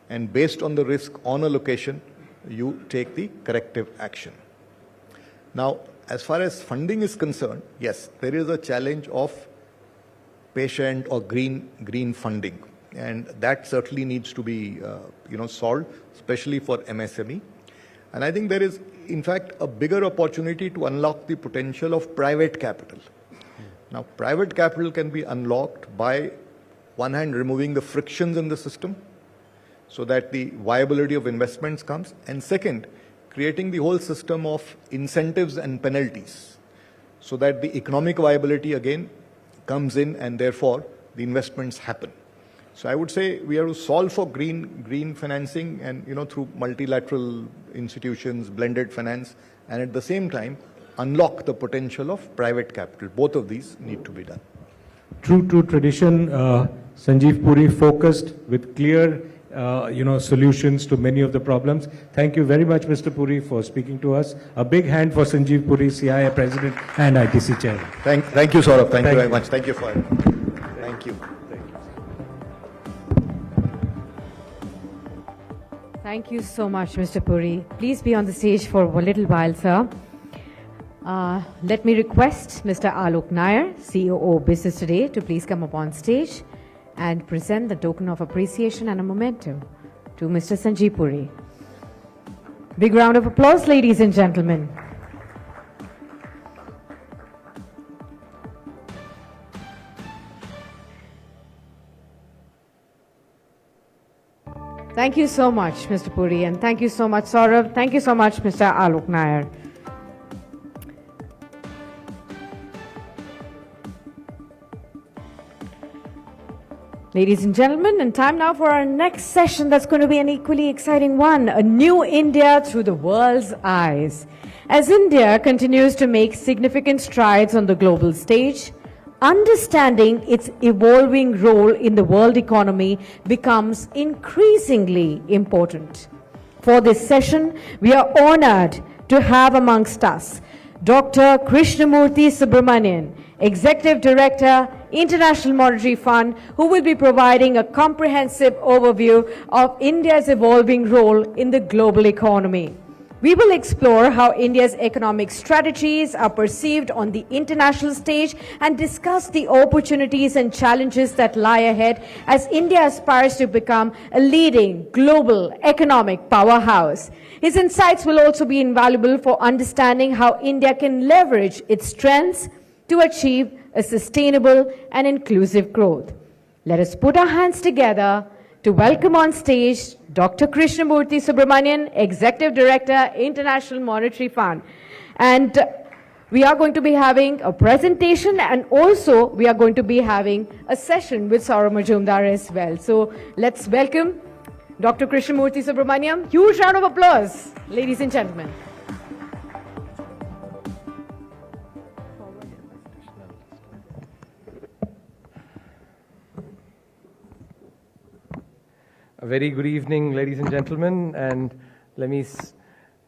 And based on the risk on a location, you take the corrective action. Now, as far as funding is concerned, yes, there is a challenge of patient or green funding. And that certainly needs to be solved, especially for MSME. And I think there is, in fact, a bigger opportunity to unlock the potential of private capital. Now, private capital can be unlocked by, one hand, removing the frictions in the system so that the viability of investments comes. And second, creating the whole system of incentives and penalties so that the economic viability again comes in and therefore the investments happen. So I would say we have to solve for green financing and through multilateral institutions, blended finance, and at the same time unlock the potential of private capital. Both of these need to be done. True to tradition, Sanjeev Puri focused with clear solutions to many of the problems. Thank you very much, Mr. Puri, for speaking to us. A big hand for Sanjeev Puri, CIA President and ITC Chairman. Thank you, Saurabh. Thank you very much. Thank you for it. Thank you. Thank you so much, Mr. Puri. Please be on the stage for a little while, sir. Let me request Mr. Alok Nair, COO Business Today, to please come up on stage and present the token of appreciation and a memento to Mr. Sanjeev Puri. Big round of applause, ladies and gentlemen. Thank you so much, Mr. Puri, and thank you so much, Saurabh. Thank you so much, Mr. Alok Nair. Ladies and gentlemen, and time now for our next session that's going to be an equally exciting one, a new India through the world's eyes. As India continues to make significant strides on the global stage, understanding its evolving role in the world economy becomes increasingly important. For this session, we are honored to have amongst us Dr. Krishnamurthy Subramanian, Executive Director, International Monetary Fund, who will be providing a comprehensive overview of India's evolving role in the global economy. We will explore how India's economic strategies are perceived on the international stage and discuss the opportunities and challenges that lie ahead as India aspires to become a leading global economic powerhouse. His insights will also be invaluable for understanding how India can leverage its strengths to achieve a sustainable and inclusive growth. Let us put our hands together to welcome on stage Dr. Krishnamurthy Subramanian, Executive Director, International Monetary Fund. And we are going to be having a presentation, and also we are going to be having a session with Saurabh Majumdar as well. So let's welcome Dr. Krishnamurthy Subramanian. Huge round of applause, ladies and gentlemen. A very good evening, ladies and gentlemen, and let me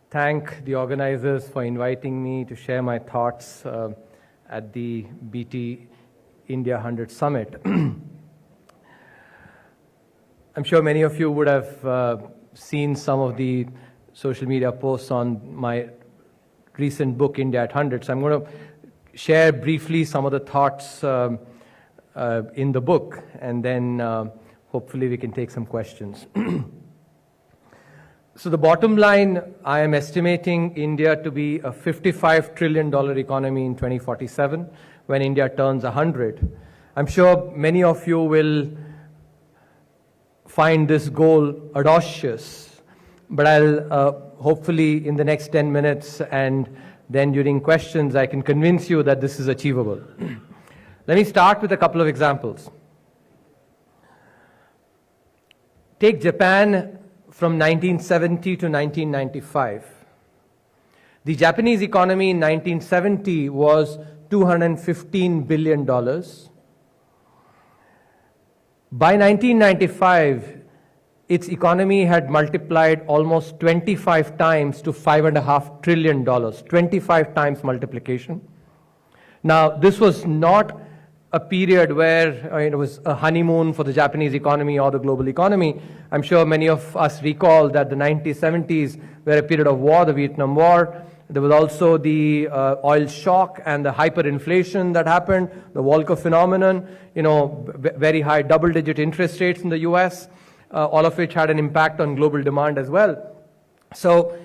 thank the organizers for inviting me to share my thoughts at the BT India 100 Summit. I'm sure many of you would have seen some of the social media posts on my recent book, India at 100. So I'm going to share briefly some of the thoughts in the book, and then hopefully we can take some questions. So the bottom line, I am estimating India to be a $55 trillion economy in 2047 when India turns 100. I'm sure many of you will find this goal audacious, but I'll hopefully in the next 10 minutes and then during questions I can convince you that this is achievable. Let me start with a couple of examples. Take Japan from 1970 to 1995. The Japanese economy in 1970 was $215 billion. By 1995, its economy had multiplied almost 25 times to $5.5 trillion, 25 times multiplication. Now, this was not a period where it was a honeymoon for the Japanese economy or the global economy. I'm sure many of us recall that the 70s were a period of war, the Vietnam War. There was also the oil shock and the hyperinflation that happened, the Volcker phenomenon, very high double-digit interest rates in the US, all of which had an impact on global demand as well. So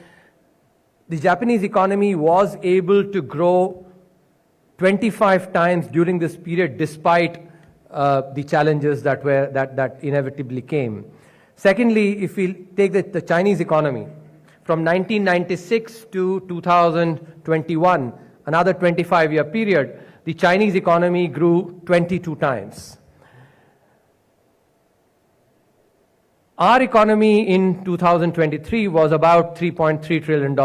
the Japanese economy was able to grow 25 times during this period despite the challenges that inevitably came. Secondly, if we take the Chinese economy, from 1996 to 2021, another 25-year period, the Chinese economy grew 22 times. Our economy in 2023 was about $3.3 trillion.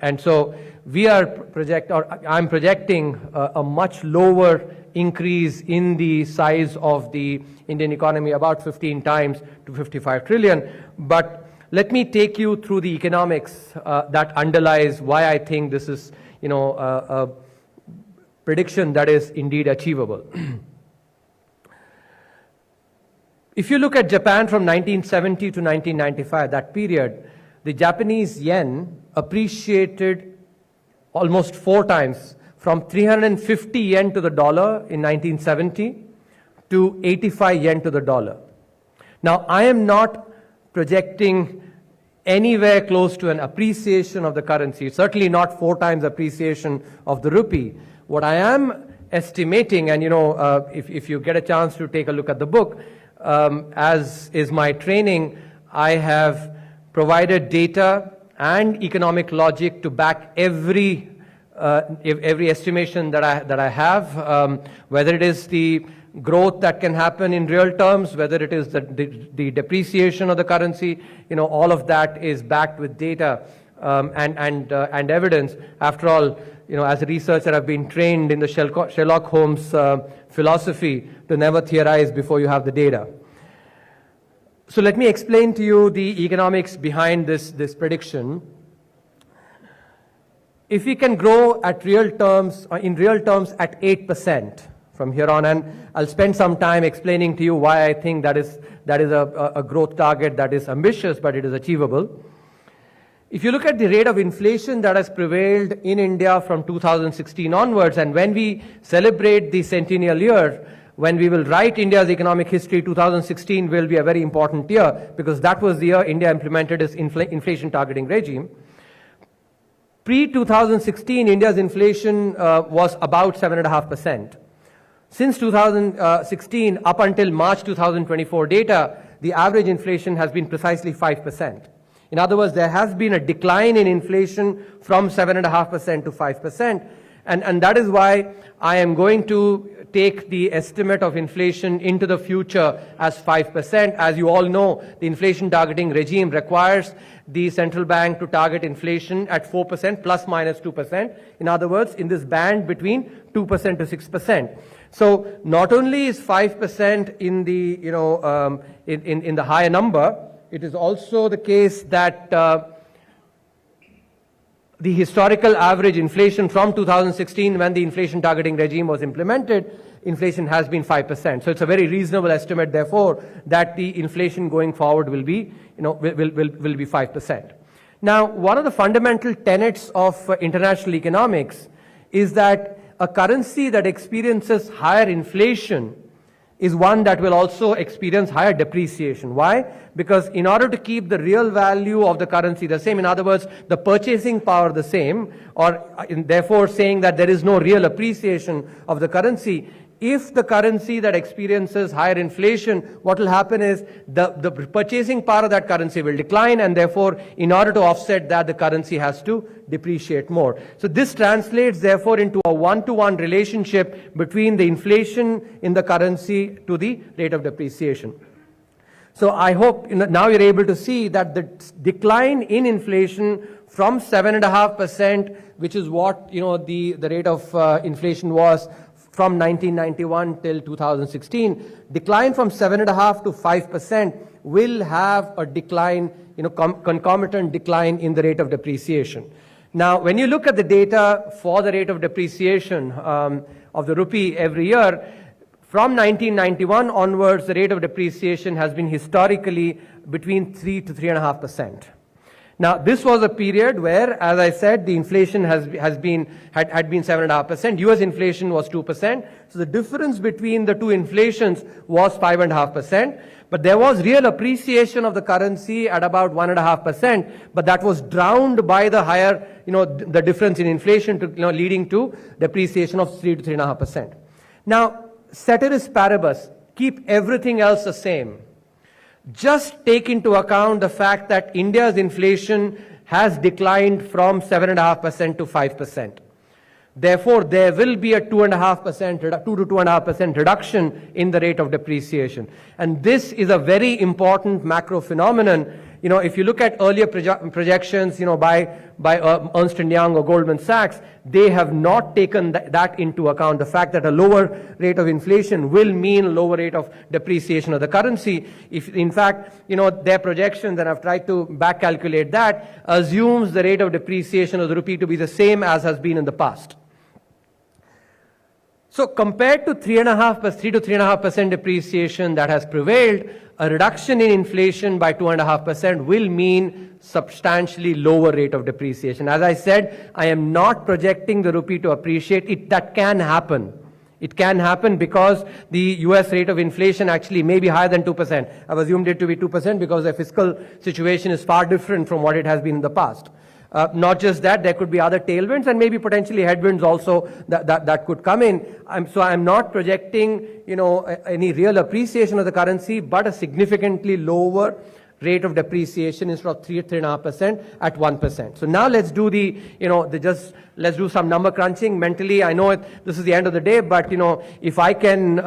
And so I'm projecting a much lower increase in the size of the Indian economy, about 15 times to 55 trillion. But let me take you through the economics that underlies why I think this is, a prediction that is indeed achievable. If you look at Japan from 1970 to 1995, that period, the Japanese yen appreciated almost 4 times, from 350 yen to the dollar in 1970 to 85 yen to the dollar. Now, I am not projecting anywhere close to an appreciation of the currency, certainly not 4 times appreciation of the rupee. What I am estimating, and if you get a chance to take a look at the book, as is my training, I have provided data and economic logic to back every estimation that I have, whether it is the growth that can happen in real terms, whether it is the depreciation of the currency, all of that is backed with data and evidence. After all, as a researcher, I've been trained in the Sherlock Holmes philosophy to never theorize before you have the data. So let me explain to you the economics behind this prediction. If we can grow at real terms, in real terms at 8% from here on, and I'll spend some time explaining to you why I think that is a growth target that is ambitious, but it is achievable. If you look at the rate of inflation that has prevailed in India from 2016 onwards, and when we celebrate the centennial year, when we will write India's economic history, 2016 will be a very important year, because that was the year India implemented its inflation targeting regime. Pre-2016, India's inflation was about 7.5%. Since 2016, up until March 2024 data, the average inflation has been precisely 5%. In other words, there has been a decline in inflation from 7.5% to 5%. And that is why I am going to take the estimate of inflation into the future as 5%. As you all know, the inflation targeting regime requires the central bank to target inflation at 4% plus minus 2%. In other words, in this band between 2% to 6%. So not only is 5% in the in the higher number, It is also the case that the historical average inflation from 2016, when the inflation targeting regime was implemented, inflation has been 5%. So it's a very reasonable estimate, therefore, that the inflation going forward will be, will be 5%. Now, one of the fundamental tenets of international economics is that a currency that experiences higher inflation is one that will also experience higher depreciation. Why? Because in order to keep the real value of the currency the same, in other words, the purchasing power the same, or therefore saying that there is no real appreciation of the currency, if the currency that experiences higher inflation, what will happen is the purchasing power of that currency will decline, and therefore, in order to offset that, the currency has to depreciate more. So this translates, therefore, into a one-to-one relationship between the inflation in the currency to the rate of depreciation. So I hope now you're able to see that the decline in inflation from 7.5%, which is what the rate of inflation was from 1991 till 2016, decline from 7.5% to 5% will have a decline, concomitant decline in the rate of depreciation. Now, when you look at the data for the rate of depreciation of the rupee every year, from 1991 onwards, the rate of depreciation has been historically between 3 to 3.5%. Now, this was a period where, as I said, the inflation had been 7.5%. US inflation was 2%. So the difference between the two inflations was 5.5%. But there was real appreciation of the currency at about 1.5%. But that was drowned by the higher, the difference in inflation, leading to depreciation of 3 to 3.5%. Now, ceteris paribus, keep everything else the same. Just take into account the fact that India's inflation has declined from 7.5% to 5%. Therefore, there will be a 2 to 2.5% reduction in the rate of depreciation. And this is a very important macro phenomenon. If you look at earlier projections, by Ernst & Young or Goldman Sachs, they have not taken that into account. The fact that a lower rate of inflation will mean a lower rate of depreciation of the currency. If, in fact, their projections, and I've tried to back calculate that, assumes the rate of depreciation of the rupee to be the same as has been in the past. So compared to 3 to 3.5% depreciation that has prevailed, a reduction in inflation by 2.5% will mean substantially lower rate of depreciation. As I said, I am not projecting the rupee to appreciate. That can happen. It can happen because the US rate of inflation actually may be higher than 2%. I've assumed it to be 2% because the fiscal situation is far different from what it has been in the past. Not just that, there could be other tailwinds and maybe potentially headwinds also that could come in. So I'm not projecting, any real appreciation of the currency, but a significantly lower rate of depreciation instead of 3.5% at 1%. So now let's do let's do some number crunching mentally. I know this is the end of the day, but if I can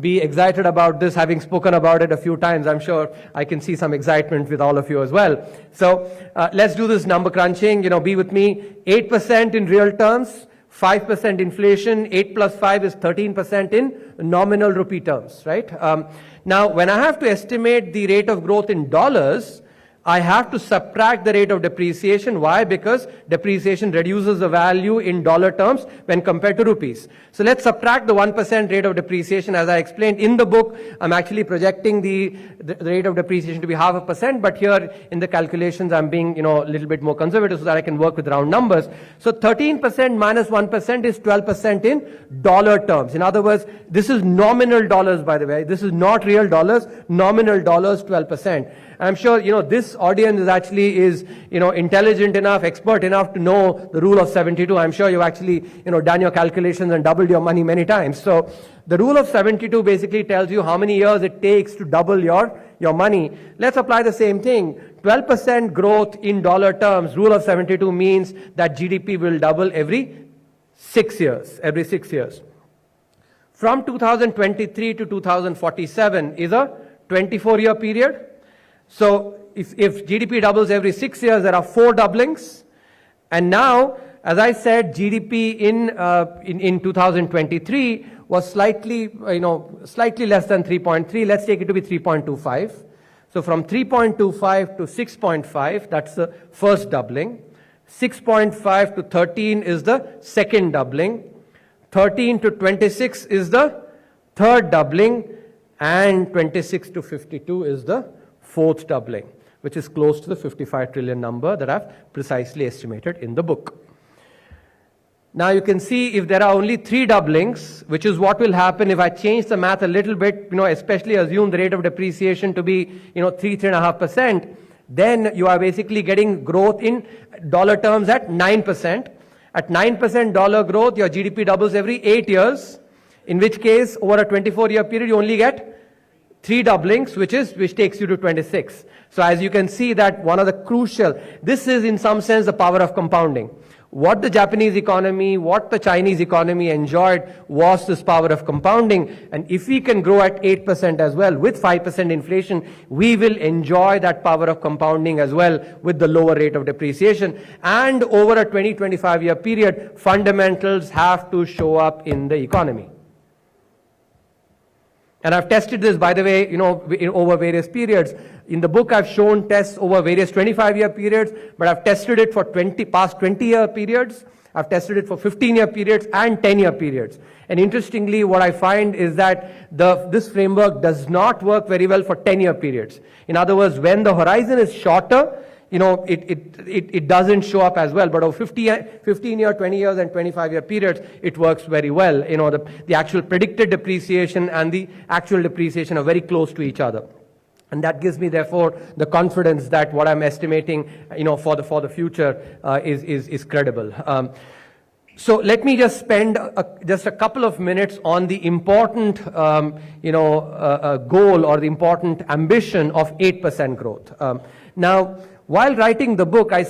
be excited about this, having spoken about it a few times, I'm sure I can see some excitement with all of you as well. So let's do this number crunching. Be with me. 8% in real terms, 5% inflation. 8 plus 5 is 13% in nominal rupee terms, right? Now, when I have to estimate the rate of growth in dollars, I have to subtract the rate of depreciation. Why? Because depreciation reduces the value in dollar terms when compared to rupees. So let's subtract the 1% rate of depreciation. As I explained in the book, I'm actually projecting the rate of depreciation to be 0.5%, but here in the calculations, I'm being, a little bit more conservative so that I can work with round numbers. So 13% minus 1% is 12% in dollar terms. In other words, this is nominal dollars, by the way. This is not real dollars. Nominal dollars, 12%. I'm sure, this audience is actually intelligent enough, expert enough to know the rule of 72. I'm sure you've actually, done your calculations and doubled your money many times. So the rule of 72 basically tells you how many years it takes to double your money. Let's apply the same thing. 12% growth in dollar terms, rule of 72 means that GDP will double every 6 years, From 2023 to 2047 is a 24-year period. So if GDP doubles every 6 years, there are 4 doublings. And now, as I said, GDP in 2023 was slightly less than 3.3. Let's take it to be 3.25. So from 3.25 to 6.5, that's the first doubling. 6.5 to 13 is the second doubling. 13 to 26 is the third doubling. And 26 to 52 is the fourth doubling, which is close to the 55 trillion number that I've precisely estimated in the book. Now you can see if there are only 3 doublings, which is what will happen if I change the math a little bit, especially assume the rate of depreciation to be, 3.5%, then you are basically getting growth in dollar terms at 9%. At 9% dollar growth, your GDP doubles every 8 years, in which case over a 24-year period, you only get 3 doublings, which takes you to 26. So as you can see that one of the crucial, this is in some sense the power of compounding. What the Japanese economy, what the Chinese economy enjoyed was this power of compounding. And if we can grow at 8% as well with 5% inflation, we will enjoy that power of compounding as well with the lower rate of depreciation. And over a 20-25 year period, fundamentals have to show up in the economy. And I've tested this, by the way, over various periods. In the book, I've shown tests over various 25-year periods, but I've tested it for past 20-year periods. I've tested it for 15-year periods and 10-year periods. And interestingly, what I find is that this framework does not work very well for 10-year periods. In other words, when the horizon is shorter, it doesn't show up as well. But over 15-year, 20 years, and 25-year periods, it works very well. The actual predicted depreciation and the actual depreciation are very close to each other. And that gives me, therefore, the confidence that what I'm estimating, for the future is credible. So let me just spend just a couple of minutes on the important, goal or the important ambition of 8% growth. Now, while writing the book, I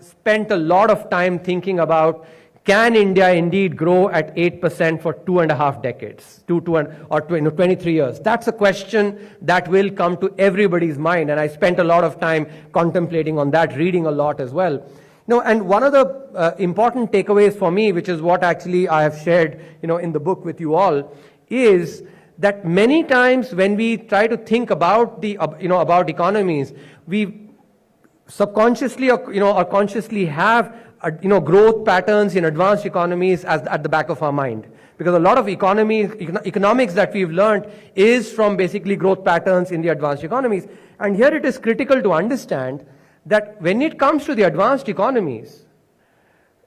spent a lot of time thinking about, can India indeed grow at 8% for 2.5 decades, 23 years? That's a question that will come to everybody's mind, and I spent a lot of time contemplating on that, reading a lot as well. And one of the important takeaways for me, which is what actually I have shared, in the book with you all, is that many times when we try to think about about economies, we subconsciously or consciously have growth patterns in advanced economies at the back of our mind, because a lot of economics that we've learned is from basically growth patterns in the advanced economies. And here it is critical to understand that when it comes to the advanced economies,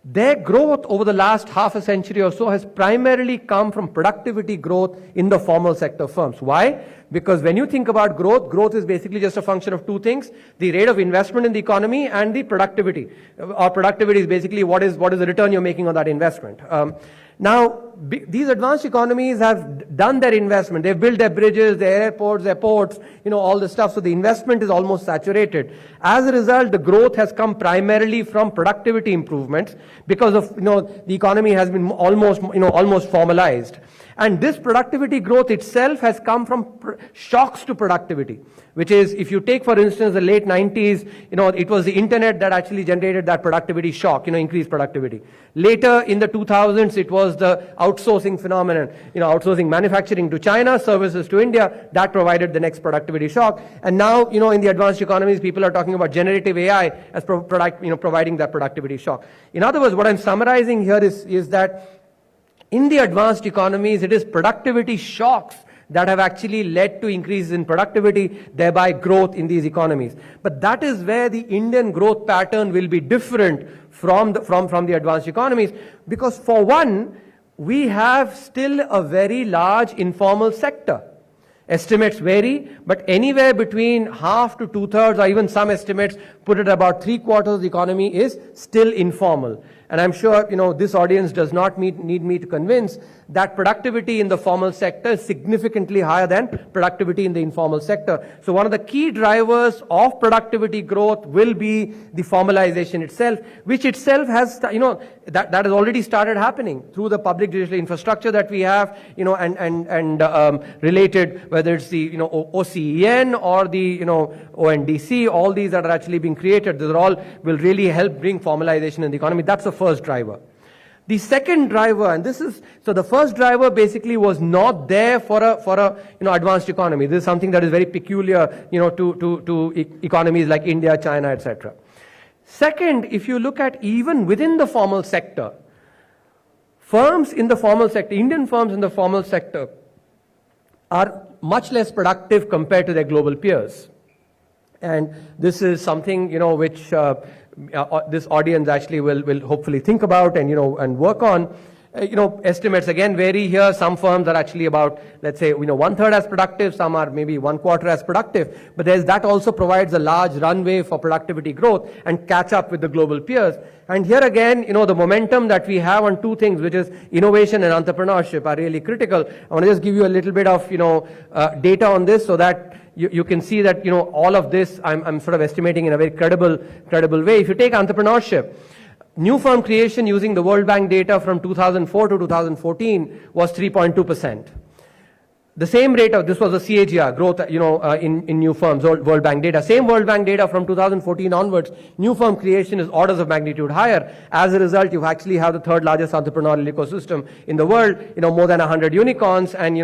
their growth over the last half a century or so has primarily come from productivity growth in the formal sector firms. Why? Because when you think about growth, growth is basically just a function of 2 things: the rate of investment in the economy and the productivity. Or productivity is basically what is the return you're making on that investment. Now, these advanced economies have done their investment. They've built their bridges, their airports, their ports, all the stuff. So the investment is almost saturated. As a result, the growth has come primarily from productivity improvements because of, the economy has been almost formalized. And this productivity growth itself has come from shocks to productivity, which is, if you take, for instance, the late 90s, it was the internet that actually generated that productivity shock, increased productivity. Later in the 2000s, it was the outsourcing phenomenon, outsourcing manufacturing to China, services to India, that provided the next productivity shock. And now, in the advanced economies, people are talking about generative AI as providing that productivity shock. In other words, what I'm summarizing here is that in the advanced economies, it is productivity shocks that have actually led to increases in productivity, thereby growth in these economies. But that is where the Indian growth pattern will be different from the advanced economies, because for one, we have still a very large informal sector. Estimates vary, but anywhere between half to 2/3, or even some estimates put it about 3/4 of the economy is still informal. And I'm sure, this audience does not need me to convince that productivity in the formal sector is significantly higher than productivity in the informal sector. So one of the key drivers of productivity growth will be the formalization itself, which itself has, that has already started happening through the public digital infrastructure that we have, and related, whether it's the, OCEN or the, ONDC, all these that are actually being created, these are all will really help bring formalization in the economy. That's the first driver. The second driver, and this is, so the first driver basically was not there for a advanced economy. This is something that is very peculiar, to economies like India, China, etc. Second, if you look at even within the formal sector, firms in the formal sector, Indian firms in the formal sector are much less productive compared to their global peers. And this is something, which this audience actually will hopefully think about and, and work on. Estimates again vary here. Some firms are actually about, let's say, 1/3 as productive. Some are maybe 1/4 as productive. But that also provides a large runway for productivity growth and catch up with the global peers. And here again, the momentum that we have on two things, which is innovation and entrepreneurship, are really critical. I want to just give you a little bit of, data on this so that you can see that, all of this I'm sort of estimating in a very credible way. If you take entrepreneurship, new firm creation using the World Bank data from 2004 to 2014 was 3.2%. The same rate of, this was a CAGR growth, in new firms, World Bank data. Same World Bank data from 2014 onwards, new firm creation is orders of magnitude higher. As a result, you actually have the third largest entrepreneurial ecosystem in the world, more than 100 unicorns, and,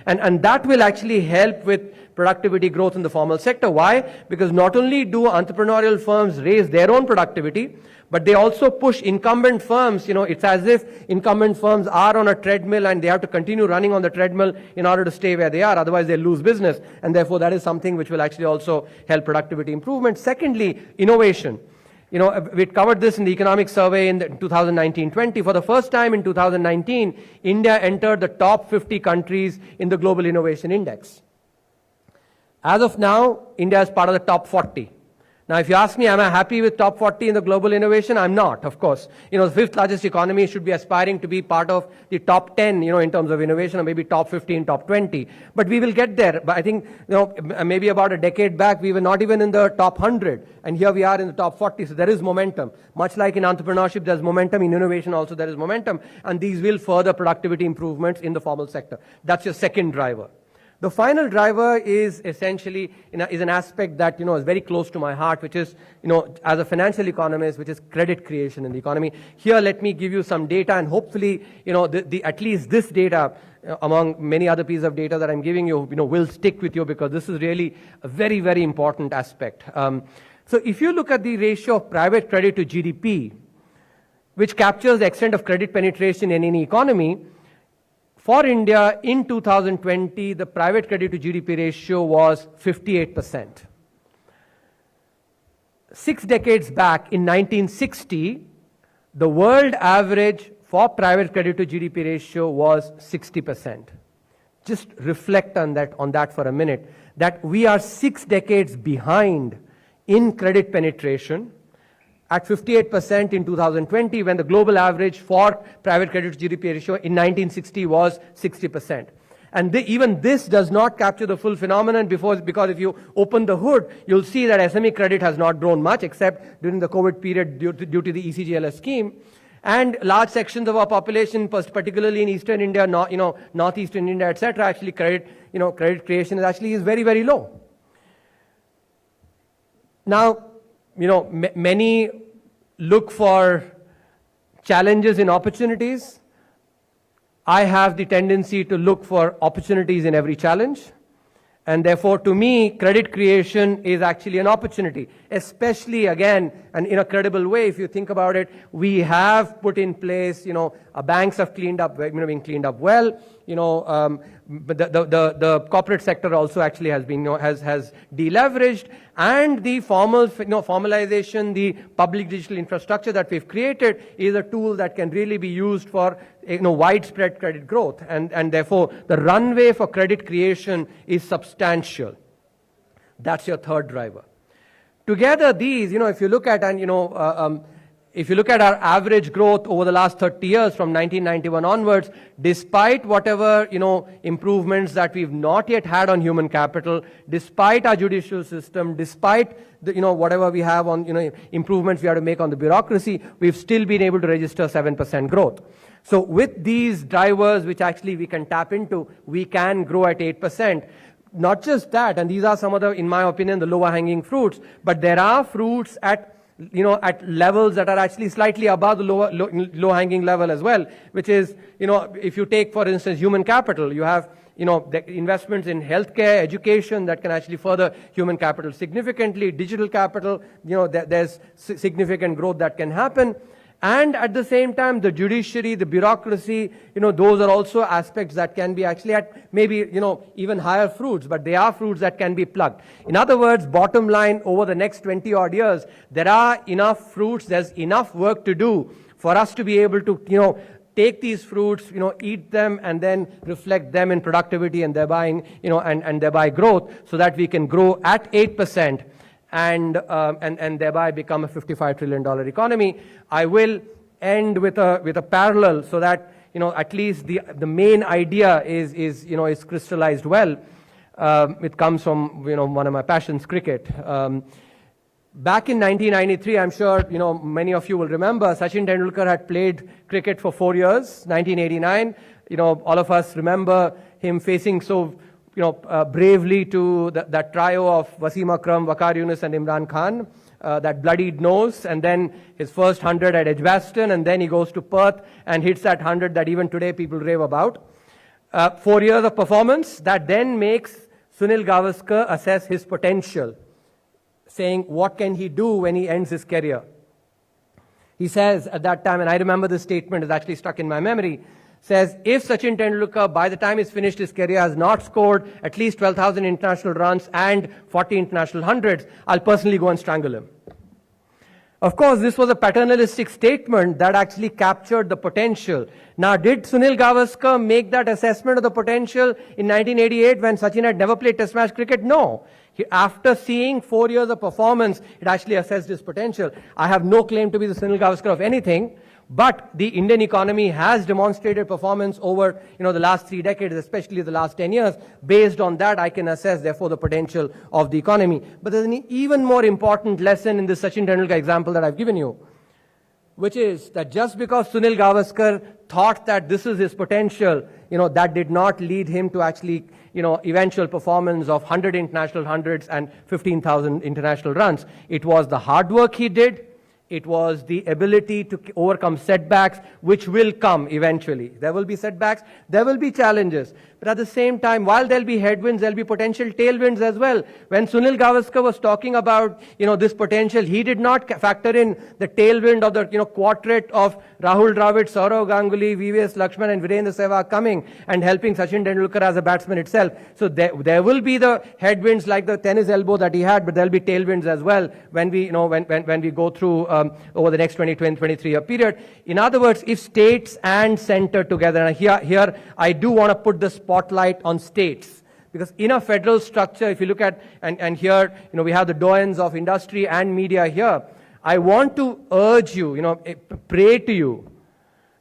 and that will actually help with productivity growth in the formal sector. Why? Because not only do entrepreneurial firms raise their own productivity, but they also push incumbent firms. It's as if incumbent firms are on a treadmill and they have to continue running on the treadmill in order to stay where they are. Otherwise, they lose business. And therefore, that is something which will actually also help productivity improvement. Secondly, innovation. We covered this in the economic survey in 2019-20. For the first time in 2019, India entered the top 50 countries in the Global Innovation Index. As of now, India is part of the top 40. Now, if you ask me, am I happy with top 40 in the global innovation? I'm not, of course. The fifth largest economy should be aspiring to be part of the top 10, in terms of innovation, or maybe top 15, top 20. But we will get there. But I think, maybe about a decade back, we were not even in the top 100. And here we are in the top 40. So there is momentum. Much like in entrepreneurship, there's momentum. In innovation also, there is momentum. And these will further productivity improvements in the formal sector. That's your second driver. The final driver is essentially, is an aspect that, is very close to my heart, which is, as a financial economist, which is credit creation in the economy. Here, let me give you some data, and hopefully, at least this data, among many other pieces of data that I'm giving you, will stick with you, because this is really a very, very important aspect. So if you look at the ratio of private credit to GDP, which captures the extent of credit penetration in any economy, for India, in 2020, the private credit to GDP ratio was 58%. 6 decades back, in 1960, the world average for private credit to GDP ratio was 60%. Just reflect on that for a minute, that we are 6 decades behind in credit penetration, at 58% in 2020, when the global average for private credit to GDP ratio in 1960 was 60%. And even this does not capture the full phenomenon, because if you open the hood, you'll see that SME credit has not grown much, except during the COVID period due to the ECGLS scheme. And large sections of our population, particularly in Eastern India, Northeastern India, etc., actually credit creation is very, very low. Now, many look for challenges in opportunities. I have the tendency to look for opportunities in every challenge. And therefore, to me, credit creation is actually an opportunity, especially, again, and in a credible way. If you think about it, we have put in place, our banks have cleaned up, been cleaned up well. But the corporate sector also actually has been, has deleveraged, and the formalization, the public digital infrastructure that we've created is a tool that can really be used for, widespread credit growth, and therefore the runway for credit creation is substantial. That's your third driver. Together, these, if you look at, if you look at our average growth over the last 30 years from 1991 onwards, despite whatever, improvements that we've not yet had on human capital, despite our judicial system, despite the, whatever we have on, improvements we have to make on the bureaucracy, we've still been able to register 7% growth. So with these drivers, which actually we can tap into, we can grow at 8%. Not just that, and these are some of the, in my opinion, the lower hanging fruits, but there are fruits at at levels that are actually slightly above the low-hanging level as well, which is, if you take, for instance, human capital, you have, the investments in healthcare, education that can actually further human capital significantly, digital capital, there's significant growth that can happen. And at the same time, the judiciary, the bureaucracy, those are also aspects that can be actually at maybe, even higher fruits, but they are fruits that can be plucked. In other words, bottom line, over the next 20 odd years, there are enough fruits, there's enough work to do for us to be able to, take these fruits, eat them and then reflect them in productivity and thereby, and thereby growth, so that we can grow at 8%. And thereby become a $55 trillion economy. I will end with a parallel so that, at least the main idea is crystallized well. It comes from, one of my passions, cricket. Back in 1993, I'm sure, many of you will remember, Sachin Tendulkar had played cricket for 4 years, 1989. All of us remember him facing bravely to that trio of Wasim Akram, Waqar Yunus and Imran Khan, that bloodied nose, and then his first 100 at Edgbaston, and then he goes to Perth and hits that 100 that even today people rave about. 4 years of performance, that then makes Sunil Gavaskar assess his potential, saying what can he do when he ends his career. He says at that time, and I remember this statement is actually stuck in my memory, says, if Sachin Tendulkar, by the time he's finished his career, has not scored at least 12,000 international runs and 40 international hundreds, I'll personally go and strangle him. Of course, this was a paternalistic statement that actually captured the potential. Now, did Sunil Gavaskar make that assessment of the potential in 1988 when Sachin had never played Test match cricket? No. After seeing 4 years of performance, it actually assessed his potential. I have no claim to be the Sunil Gavaskar of anything, but the Indian economy has demonstrated performance over, the last 3 decades, especially the last 10 years. Based on that, I can assess, therefore, the potential of the economy. But there's an even more important lesson in this Sachin Tendulkar example that I've given you, which is that just because Sunil Gavaskar thought that this is his potential, that did not lead him to actually, eventual performance of 100 international hundreds and 15,000 international runs. It was the hard work he did. It was the ability to overcome setbacks, which will come eventually. There will be setbacks, there will be challenges. But at the same time, while there'll be headwinds, there'll be potential tailwinds as well. When Sunil Gavaskar was talking about, this potential, he did not factor in the tailwind of the, quartet of Rahul Dravid, Saurav Ganguly, VVS Lakshman and Virendra Sehwag coming and helping Sachin Tendulkar as a batsman itself. So there will be the headwinds like the tennis elbow that he had, but there'll be tailwinds as well when we, when we go through over the next 23-year period. In other words, if states and center together, and here I do want to put the spotlight on states, because in a federal structure, if you look at, and here, we have the doyens of industry and media here, I want to urge you, pray to you,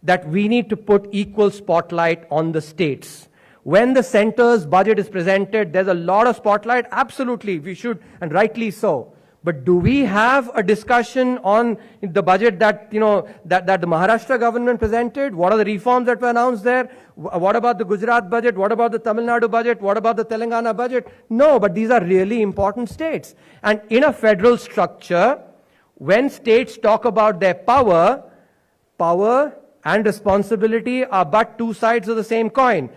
that we need to put equal spotlight on the states. When the center's budget is presented, there's a lot of spotlight. Absolutely, we should, and rightly so. But do we have a discussion on the budget that, that the Maharashtra government presented? What are the reforms that were announced there? What about the Gujarat budget? What about the Tamil Nadu budget? What about the Telangana budget? No, but these are really important states. And in a federal structure, when states talk about their power and responsibility are but two sides of the same coin.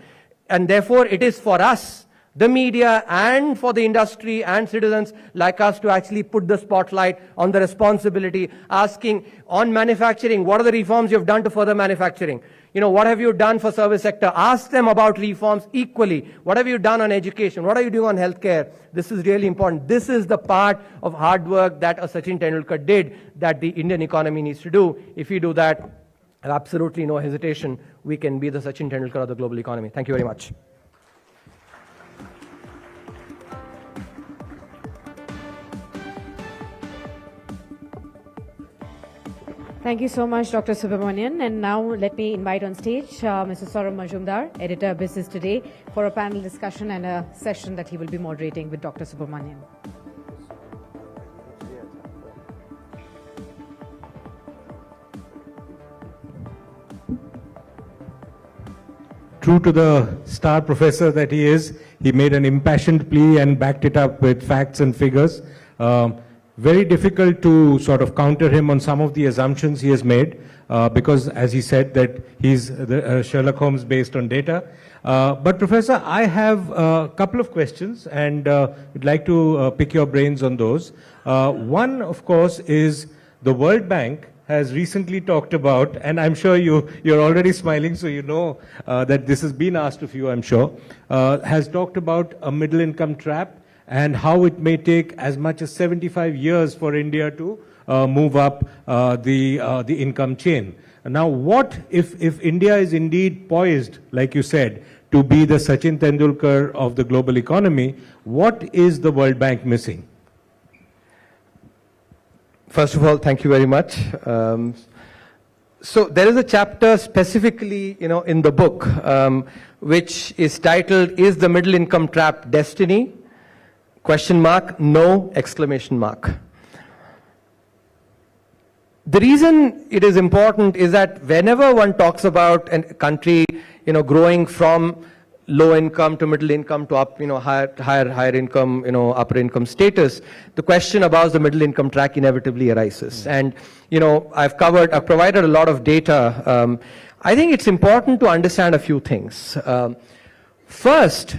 And therefore, it is for us, the media, and for the industry and citizens like us to actually put the spotlight on the responsibility, asking on manufacturing, what are the reforms you've done to further manufacturing? What have you done for service sector? Ask them about reforms equally. What have you done on education? What are you doing on healthcare? This is really important. This is the part of hard work that a Sachin Tendulkar did that the Indian economy needs to do. If we do that, absolutely no hesitation, we can be the Sachin Tendulkar of the global economy. Thank you very much. Thank you so much, Dr. Subramanian. And now let me invite on stage Mr. Saurabh Majumdar, Editor, Business Today, for a panel discussion and a session that he will be moderating with Dr. Subramanian. True to the star professor that he is, he made an impassioned plea and backed it up with facts and figures. very difficult to sort of counter him on some of the assumptions he has made, because as he said that he's the Sherlock Holmes based on data. But Professor, I have a couple of questions and would like to pick your brains on those. One, of course, is the World Bank has recently talked about, and I'm sure you're already smiling, so you know that this has been asked of you, I'm sure, has talked about a middle income trap and how it may take as much as 75 years for India to move up the income chain. Now, what if India is indeed poised, like you said, to be the Sachin Tendulkar of the global economy, what is the World Bank missing? First of all, thank you very much. So there is a chapter specifically, in the book, which is titled, "Is the Middle Income Trap Destiny? ? No! ! The reason it is important is that whenever one talks about a country, growing from low income to middle income to up, higher income, upper income status, the question about the middle income track inevitably arises. And, I've provided a lot of data. I think it's important to understand a few things. First,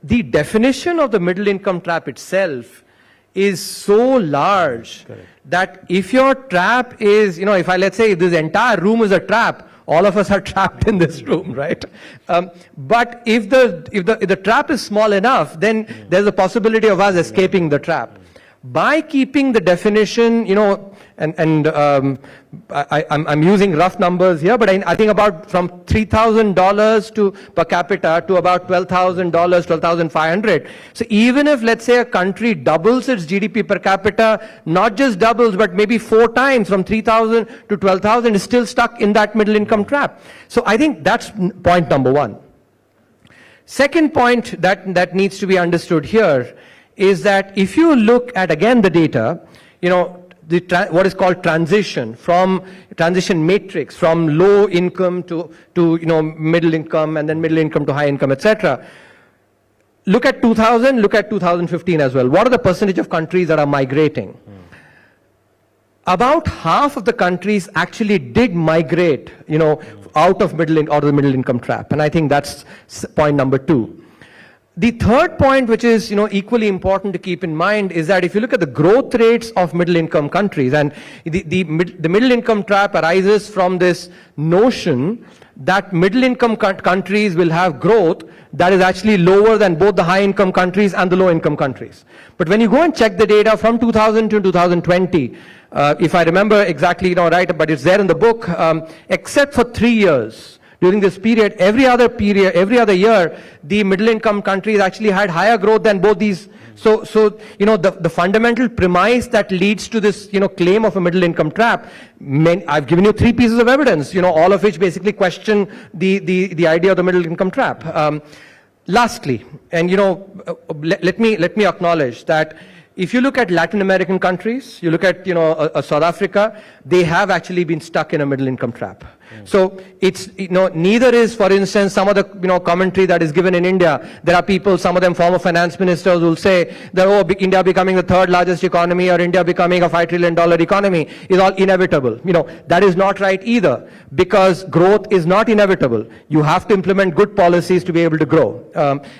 the definition of the middle income trap itself is so large that if your trap is, let's say this entire room is a trap, all of us are trapped in this room, right? But if the trap is small enough, then there's a possibility of us escaping the trap. By keeping the definition, I'm using rough numbers here, but I think about from $3,000 per capita to about $12,000, $12,500. So even if, let's say, a country doubles its GDP per capita, not just doubles, but maybe 4 times from 3,000 to 12,000, is still stuck in that middle income trap. So I think that's point number one. Second point that needs to be understood here is that if you look at, again, the data, what is called transition matrix from low income to middle income, and then middle income to high income, etc. Look at 2000, look at 2015 as well. What are the percentage of countries that are migrating? About half of the countries actually did migrate, out of the middle income trap, and I think that's point number 2. The third point, which is equally important to keep in mind, is that if you look at the growth rates of middle income countries, and the middle income trap arises from this notion that middle income countries will have growth that is actually lower than both the high income countries and the low income countries. But when you go and check the data from 2000 to 2020, if I remember exactly, right, but it's there in the book, except for 3 years. During this period, every other year, the middle income countries actually had higher growth than both these. So the fundamental premise that leads to this, claim of a middle income trap, I've given you 3 pieces of evidence, all of which basically question the idea of the middle income trap. Lastly, and let me acknowledge that if you look at Latin American countries, you look at South Africa, they have actually been stuck in a middle income trap. So it's neither is, for instance, some of the commentary that is given in India. There are people, some of them former finance ministers, will say that India becoming the 3rd largest economy or India becoming a $5 trillion economy is all inevitable. That is not right either, because growth is not inevitable. You have to implement good policies to be able to grow.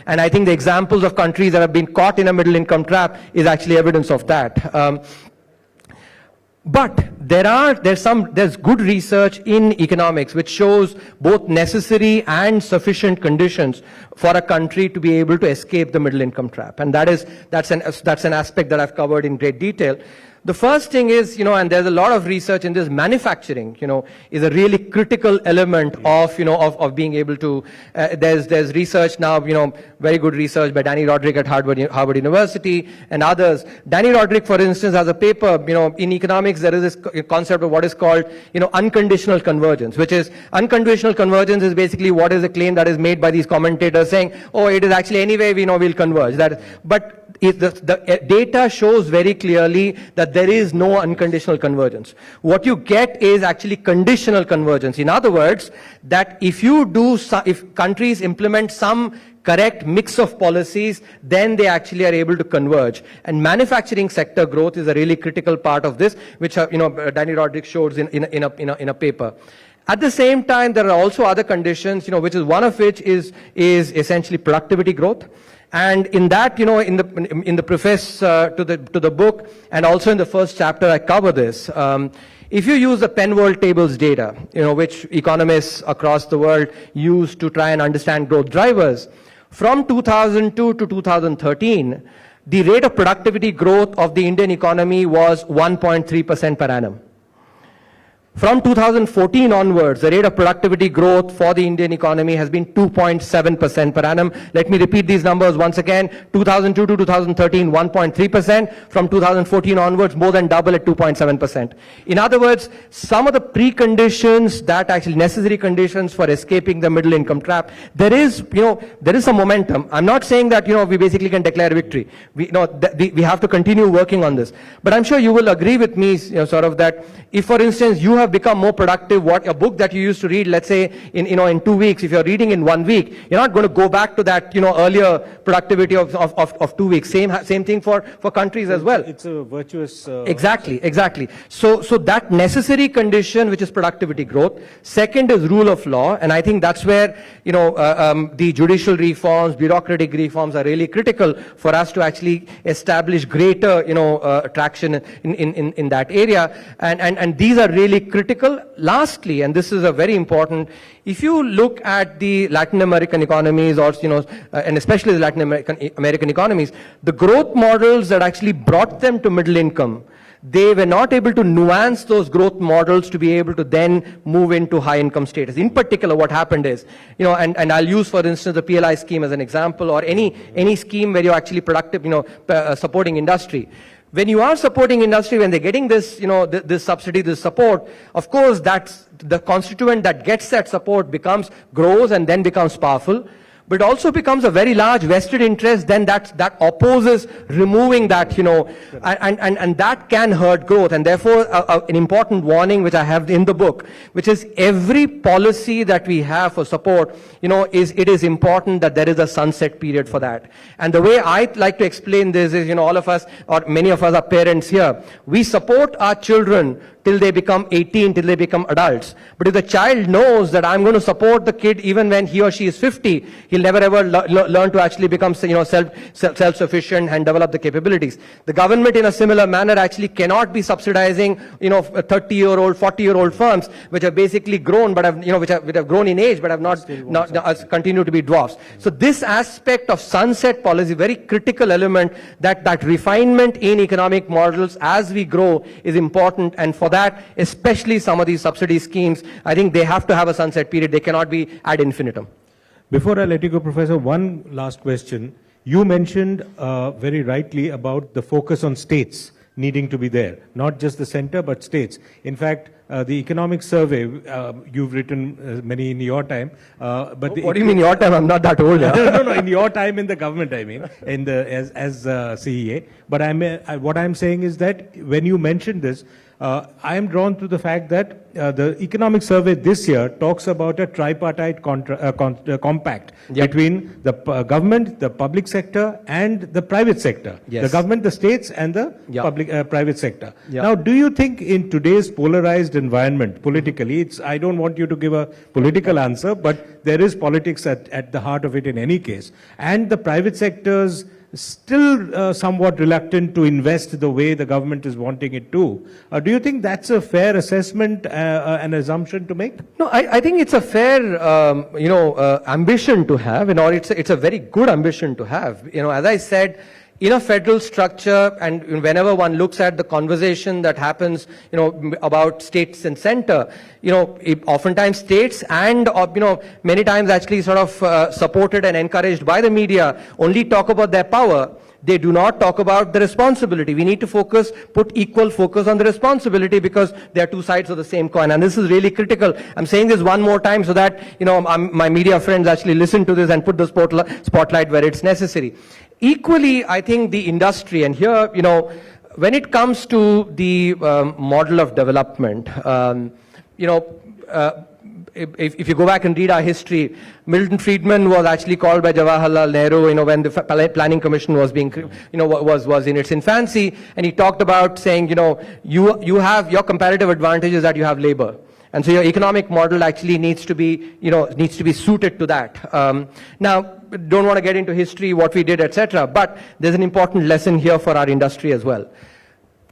And I think the examples of countries that have been caught in a middle income trap is actually evidence of that. But there's good research in economics which shows both necessary and sufficient conditions for a country to be able to escape the middle income trap, and that's an aspect that I've covered in great detail. The first thing is, and there's a lot of research in this, manufacturing, is a really critical element of being able to, there's research now, very good research by Danny Roderick at Harvard University and others. Danny Roderick, for instance, has a paper, in economics, there is this concept of what is called, unconditional convergence, which is, unconditional convergence is basically what is a claim that is made by these commentators saying, oh, it is actually anyway, we'll converge. But the data shows very clearly that there is no unconditional convergence. What you get is actually conditional convergence. In other words, that if countries implement some correct mix of policies, then they actually are able to converge. And manufacturing sector growth is a really critical part of this, which Danny Roderick shows in a paper. At the same time, there are also other conditions, which is one of which is essentially productivity growth. And in that, in the preface to the book, and also in the first chapter, I cover this. If you use the Penn World Tables data, which economists across the world use to try and understand growth drivers, from 2002 to 2013, the rate of productivity growth of the Indian economy was 1.3% per annum. From 2014 onwards, the rate of productivity growth for the Indian economy has been 2.7% per annum. Let me repeat these numbers once again. 2002 to 2013, 1.3%. From 2014 onwards, more than double at 2.7%. In other words, some of the preconditions that actually necessary conditions for escaping the middle income trap, there is some momentum. I'm not saying that, we basically can declare victory. We have to continue working on this. But I'm sure you will agree with me, that if, for instance, you have become more productive, a book that you used to read, let's say in 2 weeks, if you're reading in 1 week, you're not going to go back to that earlier productivity of 2 weeks. Same thing for countries as well. It's a virtuous exactly. So that necessary condition, which is productivity growth. Second is rule of law, and I think that's where the judicial reforms, bureaucratic reforms are really critical for us to actually establish greater traction in that area, and these are really critical. Lastly, and this is a very important, if you look at the Latin American economies, or and especially the Latin American economies, the growth models that actually brought them to middle income, they were not able to nuance those growth models to be able to then move into high income status. In particular, what happened is, and I'll use, for instance, the PLI scheme as an example, or any scheme where you're actually productive, supporting industry. When you are supporting industry, when they're getting this, this subsidy, this support, of course, that's the constituent that gets that support grows and then becomes powerful. But also becomes a very large vested interest, then that opposes removing that, and that can hurt growth. And therefore, an important warning which I have in the book, which is every policy that we have for support, it is important that there is a sunset period for that. And the way I like to explain this is, all of us, or many of us are parents here, we support our children till they become 18, till they become adults. But if the child knows that I'm going to support the kid even when he or she is 50, he'll never ever learn to actually become self-sufficient and develop the capabilities. The government, in a similar manner, actually cannot be subsidizing 30-year-old, 40-year-old firms which have basically grown, but have which have grown in age, but have not continued to be dwarfs. So this aspect of sunset policy, very critical element, that refinement in economic models as we grow is important, and for that, especially some of these subsidy schemes, I think they have to have a sunset period. They cannot be ad infinitum. Before I let you go, Professor, one last question. You mentioned very rightly about the focus on states needing to be there, not just the center, but states. In fact, the economic survey, you've written many in your time. But what do you mean your time? I'm not that old. No, in your time in the government, I mean, as CEA. But what I'm saying is that when you mentioned this, I am drawn to the fact that the economic survey this year talks about a tripartite compact between the government, the public sector, and the private sector. Yes. The government, the states, and the private sector. Now, do you think in today's polarized environment, politically, I don't want you to give a political answer, but there is politics at the heart of it in any case, and the private sector's still somewhat reluctant to invest the way the government is wanting it to. Do you think that's a fair assessment, an assumption to make? No, I think it's a fair, ambition to have, or it's a very good ambition to have. As I said, in a federal structure, and whenever one looks at the conversation that happens, about states and center, oftentimes states and, many times actually sort of supported and encouraged by the media only talk about their power. They do not talk about the responsibility. We need to put equal focus on the responsibility, because they are two sides of the same coin. And this is really critical. I'm saying this one more time so that, my media friends actually listen to this and put the spotlight where it's necessary. Equally, I think the industry, and here, when it comes to the model of development, if you go back and read our history, Milton Friedman was actually called by Jawaharlal Nehru, when the Planning Commission was being, was in its infancy, and he talked about saying, you have your comparative advantage is that you have labor. And so your economic model actually needs to be, needs to be suited to that. Now, don't want to get into history, what we did, etc. But there's an important lesson here for our industry as well.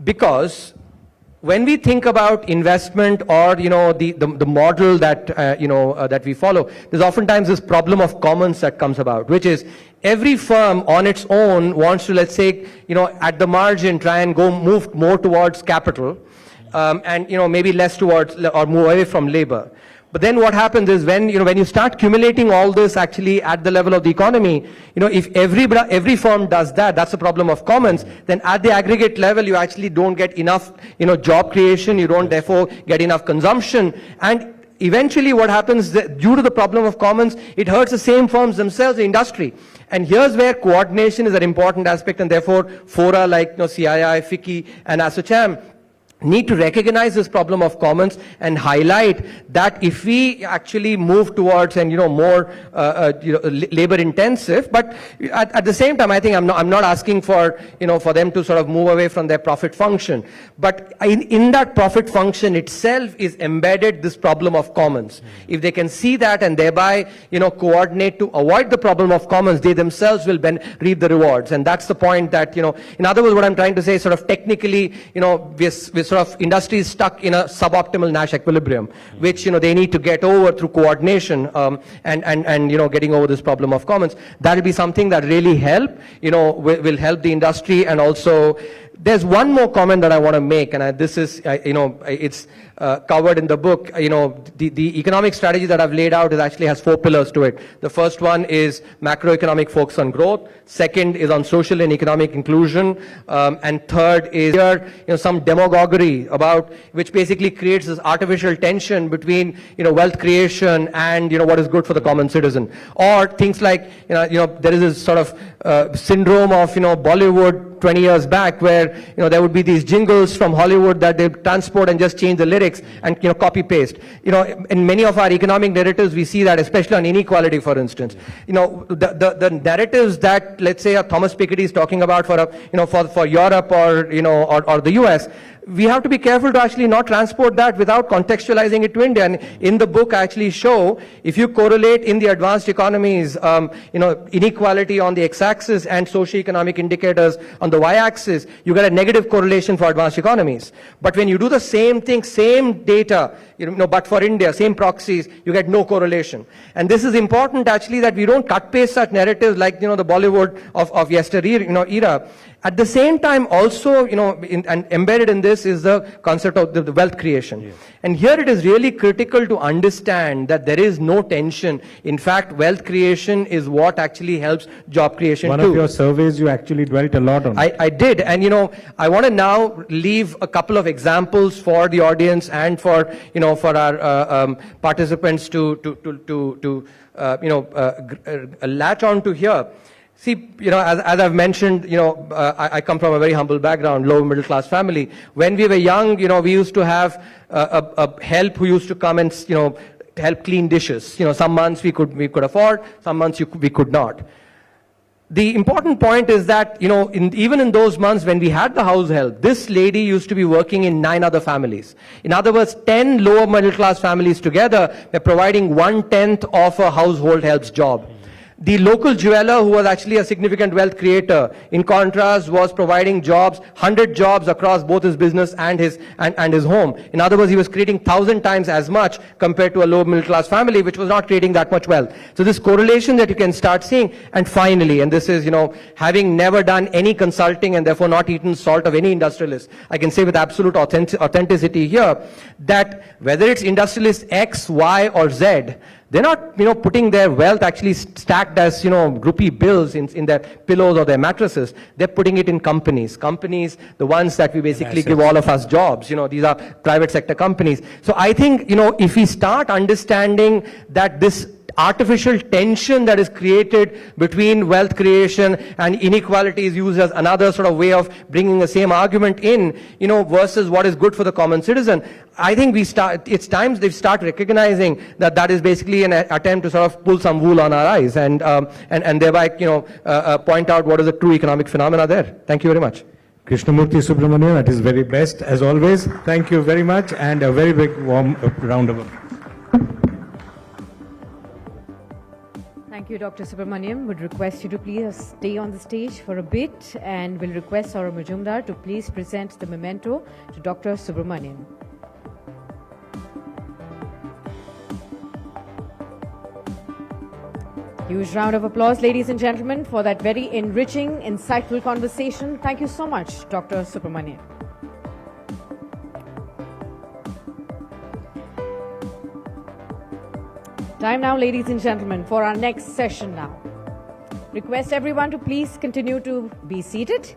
Because when we think about investment or, the model that, that we follow, there's oftentimes this problem of commons that comes about, which is every firm on its own wants to, let's say, at the margin, try and move more towards capital. And maybe less towards or move away from labor. But then what happens is when you start accumulating all this actually at the level of the economy, if every firm does that, that's a problem of commons, then at the aggregate level you actually don't get enough job creation, you don't therefore get enough consumption, and eventually what happens due to the problem of commons, it hurts the same firms themselves, the industry. And here's where coordination is an important aspect, and therefore fora like CII, FICCI and ASSOCHAM need to recognize this problem of commons and highlight that if we actually move towards and more labor intensive, but at the same time I think I'm not asking for for them to sort of move away from their profit function, but in that profit function itself is embedded this problem of commons. If they can see that and thereby coordinate to avoid the problem of commons, they themselves will reap the rewards. And that's the point that in other words, what I'm trying to say, sort of technically we're sort of industry is stuck in a suboptimal Nash equilibrium, which they need to get over through coordination and getting over this problem of commons. That will be something that really will help the industry. And also there's one more comment that I want to make, and this is it's covered in the book. The economic strategy that I've laid out actually has 4 pillars to it. The first one is macroeconomic focus on growth. Second is on social and economic inclusion, and third is some demagoguery about which basically creates this artificial tension between wealth creation and what is good for the common citizen, or things like there is this sort of syndrome of Bollywood 20 years back where there would be these jingles from Hollywood that they transport and just change the lyrics and copy paste. In many of our economic narratives we see that, especially on inequality, for instance. The narratives that, let's say, Thomas Piketty is talking about for Europe or or the US, we have to be careful to actually not transport that without contextualizing it to India. And in the book I actually show, if you correlate in the advanced economies, inequality on the x-axis and socioeconomic indicators on the y-axis, you get a negative correlation for advanced economies. But when you do the same thing, same data, but for India, same proxies, you get no correlation. And this is important actually, that we don't cut paste such narratives like, the Bollywood of yesteryear, era. At the same time also, and embedded in this is the concept of the wealth creation. Yes. And here it is really critical to understand that there is no tension. In fact, wealth creation is what actually helps job creation too. One of your surveys you actually dwelt a lot on. I did, and I want to now leave a couple of examples for the audience and for for our participants to latch on to here. See, as I've mentioned, I come from a very humble background, low middle class family. When we were young, we used to have a help who used to come and, help clean dishes. Some months we could afford, some months we could not. The important point is that, even in those months when we had the house help, this lady used to be working in 9 other families. In other words, 10 lower middle class families together were providing 1/10 of a household help's job. The local jeweler, who was actually a significant wealth creator, in contrast, was providing jobs, 100 jobs across both his business and his home. In other words, he was creating 1,000 times as much compared to a low middle class family, which was not creating that much wealth. So this correlation that you can start seeing, and finally, and this is, having never done any consulting and therefore not eaten salt of any industrialist, I can say with absolute authenticity here, that whether it's industrialist X, Y, or Z, they're not, putting their wealth actually stacked as, rupee bills in their pillows or their mattresses. They're putting it in companies. Companies, the ones that we basically give all of us jobs. These are private sector companies. So I think, if we start understanding that this artificial tension that is created between wealth creation and inequality is used as another sort of way of bringing the same argument in, versus what is good for the common citizen. I think it's time they start recognizing that that is basically an attempt to sort of pull some wool on our eyes and thereby, point out what is the true economic phenomena there. Thank you very much. Krishnamurthy Subramanian at his very best, as always. Thank you very much, and a very big warm round of applause. Thank you, Dr. Subramaniam. Would request you to please stay on the stage for a bit, and will request Saurabh Majumdar to please present the memento to Dr. Subramaniam. Huge round of applause, ladies and gentlemen, for that very enriching, insightful conversation. Thank you so much, Dr. Subramaniam. Time now, ladies and gentlemen, for our next session now. Request everyone to please continue to be seated.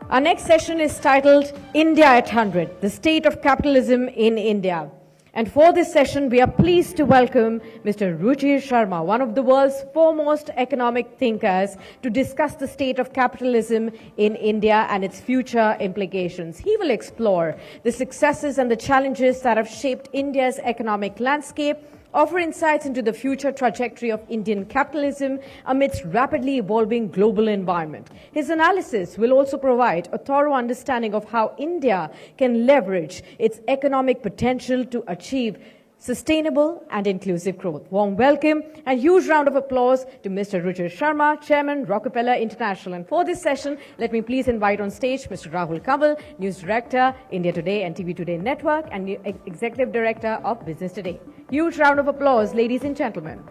Our next session is titled India at 100, the state of capitalism in India. And for this session, we are pleased to welcome Mr. Ruchir Sharma, one of the world's foremost economic thinkers, to discuss the state of capitalism in India and its future implications. He will explore the successes and the challenges that have shaped India's economic landscape, offer insights into the future trajectory of Indian capitalism amidst rapidly evolving global environment. His analysis will also provide a thorough understanding of how India can leverage its economic potential to achieve sustainable and inclusive growth. Warm welcome and huge round of applause to Mr. Ruchir Sharma, Chairman, Rockefeller International. And for this session, let me please invite on stage Mr. Rahul Kanwal, News Director, India Today and TV Today Network, and Executive Director of Business Today. Huge round of applause, ladies and gentlemen.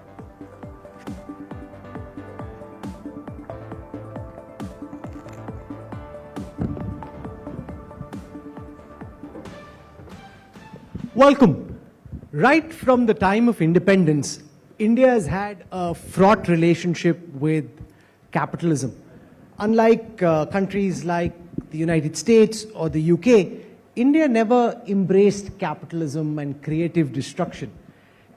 Welcome. Right from the time of independence, India has had a fraught relationship with capitalism. Unlike countries like the United States or the UK, India never embraced capitalism and creative destruction.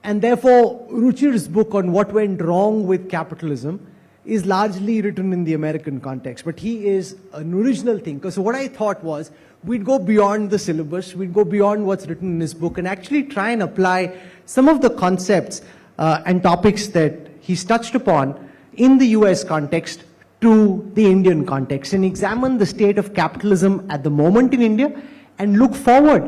And therefore, Ruchir's book on what went wrong with capitalism is largely written in the American context. But he is an original thinker. So what I thought was, we'd go beyond the syllabus, we'd go beyond what's written in his book and actually try and apply some of the concepts and topics that he's touched upon in the US context to the Indian context and examine the state of capitalism at the moment in India and look forward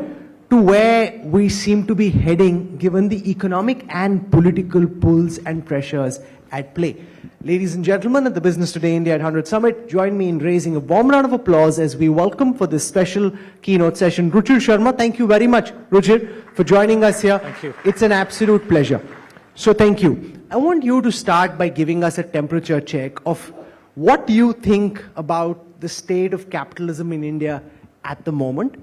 to where we seem to be heading given the economic and political pulls and pressures at play. Ladies and gentlemen, at the Business Today India at 100 Summit, join me in raising a warm round of applause as we welcome for this special keynote session Ruchir Sharma. Thank you very much, Ruchir, for joining us here. Thank you. It's an absolute pleasure. So thank you. I want you to start by giving us a temperature check of what you think about the state of capitalism in India at the moment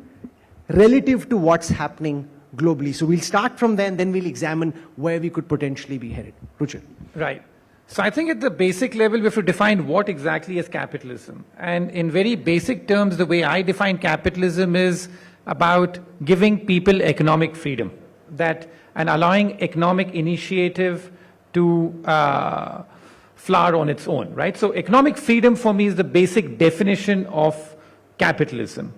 relative to what's happening globally. So we'll start from there and then we'll examine where we could potentially be headed. Ruchir. Right. So I think at the basic level, we have to define what exactly is capitalism. And in very basic terms, the way I define capitalism is about giving people economic freedom, and allowing economic initiative to flower on its own, right? So economic freedom for me is the basic definition of capitalism.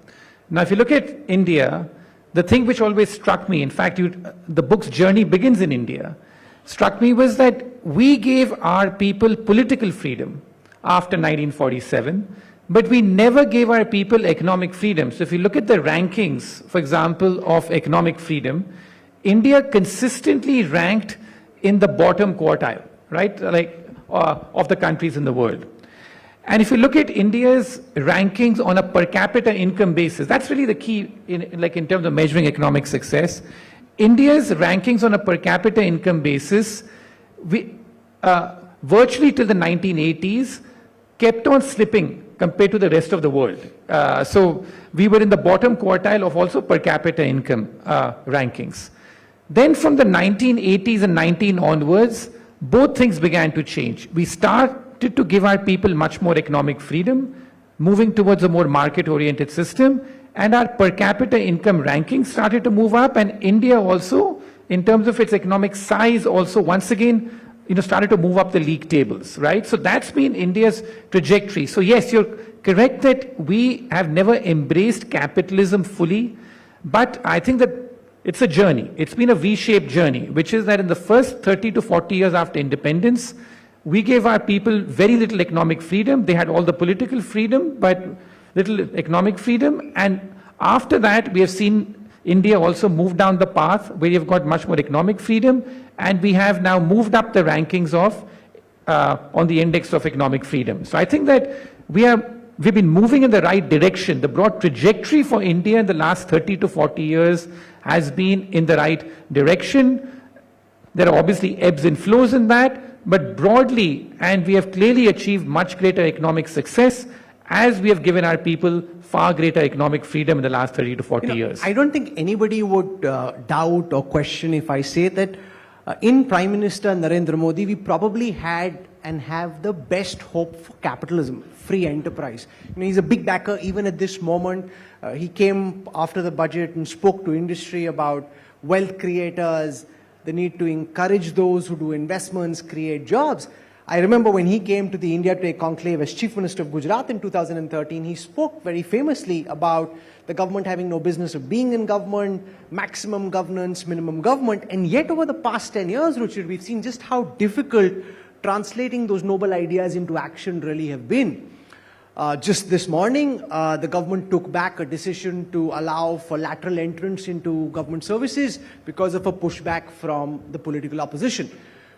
Now, if you look at India, the thing which always struck me, in fact, the book's journey begins in India, struck me was that we gave our people political freedom after 1947, but we never gave our people economic freedom. So if you look at the rankings, for example, of economic freedom, India consistently ranked in the bottom quartile, right, of the countries in the world. And if you look at India's rankings on a per capita income basis, that's really the key in terms of measuring economic success. India's rankings on a per capita income basis, virtually till the 1980s, kept on slipping compared to the rest of the world. So we were in the bottom quartile of also per capita income rankings. Then from the 1980s and 19 onwards, both things began to change. We started to give our people much more economic freedom, moving towards a more market-oriented system, and our per capita income rankings started to move up, and India also in terms of its economic size also once again, started to move up the league tables, right? So that's been India's trajectory. So yes, you're correct that we have never embraced capitalism fully, but I think that it's a journey. It's been a V-shaped journey, which is that in the first 30 to 40 years after independence, we gave our people very little economic freedom. They had all the political freedom, but little economic freedom. And after that, we have seen India also move down the path where you've got much more economic freedom, and we have now moved up the rankings of on the index of economic freedom. So I think that we've been moving in the right direction. The broad trajectory for India in the last 30 to 40 years has been in the right direction. There are obviously ebbs and flows in that, but broadly, and we have clearly achieved much greater economic success as we have given our people far greater economic freedom in the last 30 to 40 years. I don't think anybody would doubt or question if I say that in Prime Minister Narendra Modi, we probably had and have the best hope for capitalism, free enterprise. He's a big backer even at this moment. He came after the budget and spoke to industry about wealth creators, the need to encourage those who do investments, create jobs. I remember when he came to the India Today conclave as Chief Minister of Gujarat in 2013, he spoke very famously about the government having no business of being in government, maximum governance, minimum government. And yet over the past 10 years, Ruchir, we've seen just how difficult translating those noble ideas into action really have been. Just this morning, the government took back a decision to allow for lateral entrance into government services because of a pushback from the political opposition.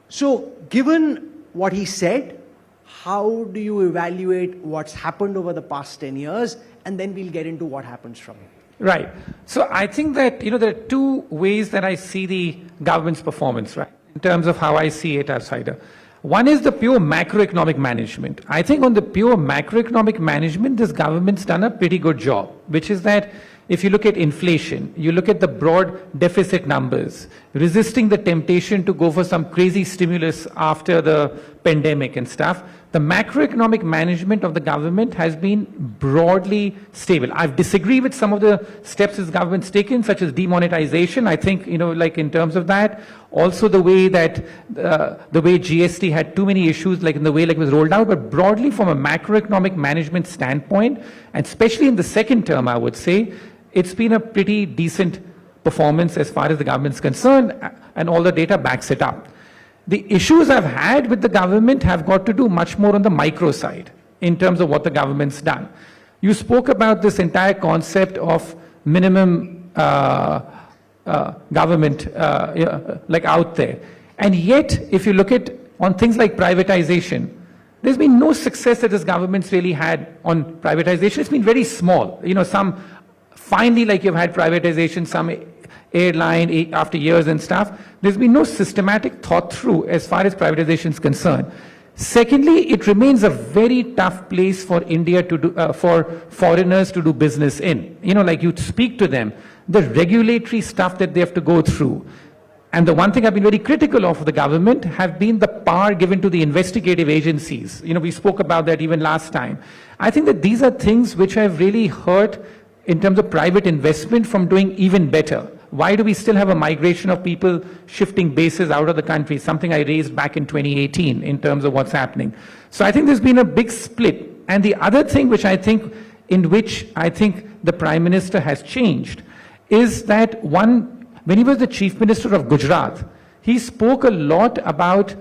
So given what he said, how do you evaluate what's happened over the past 10 years? And then we'll get into what happens from here. Right. So I think that, there are two ways that I see the government's performance, right, in terms of how I see it outsider. One is the pure macroeconomic management. I think on the pure macroeconomic management, this government's done a pretty good job, which is that if you look at inflation, you look at the broad deficit numbers, resisting the temptation to go for some crazy stimulus after the pandemic and stuff, the macroeconomic management of the government has been broadly stable. I've disagreed with some of the steps this government's taken, such as demonetization. I think, like in terms of that, also the way that, the way GST had too many issues, like in the way like it was rolled out, but broadly from a macroeconomic management standpoint, and especially in the second term, I would say, it's been a pretty decent performance as far as the government's concerned, and all the data backs it up. The issues I've had with the government have got to do much more on the micro side in terms of what the government's done. You spoke about this entire concept of minimum government like out there. And yet, if you look at on things like privatization, there's been no success that this government's really had on privatization. It's been very small. Some finally, like you've had privatization, some airline after years and stuff. There's been no systematic thought through as far as privatization is concerned. Secondly, it remains a very tough place for India to do, for foreigners to do business in. Like you speak to them, the regulatory stuff that they have to go through. And the one thing I've been very critical of the government have been the power given to the investigative agencies. We spoke about that even last time. I think that these are things which have really hurt in terms of private investment from doing even better. Why do we still have a migration of people shifting bases out of the country? Something I raised back in 2018 in terms of what's happening. So I think there's been a big split. And the other thing which I think the Prime Minister has changed is that when he was the Chief Minister of Gujarat, he spoke a lot about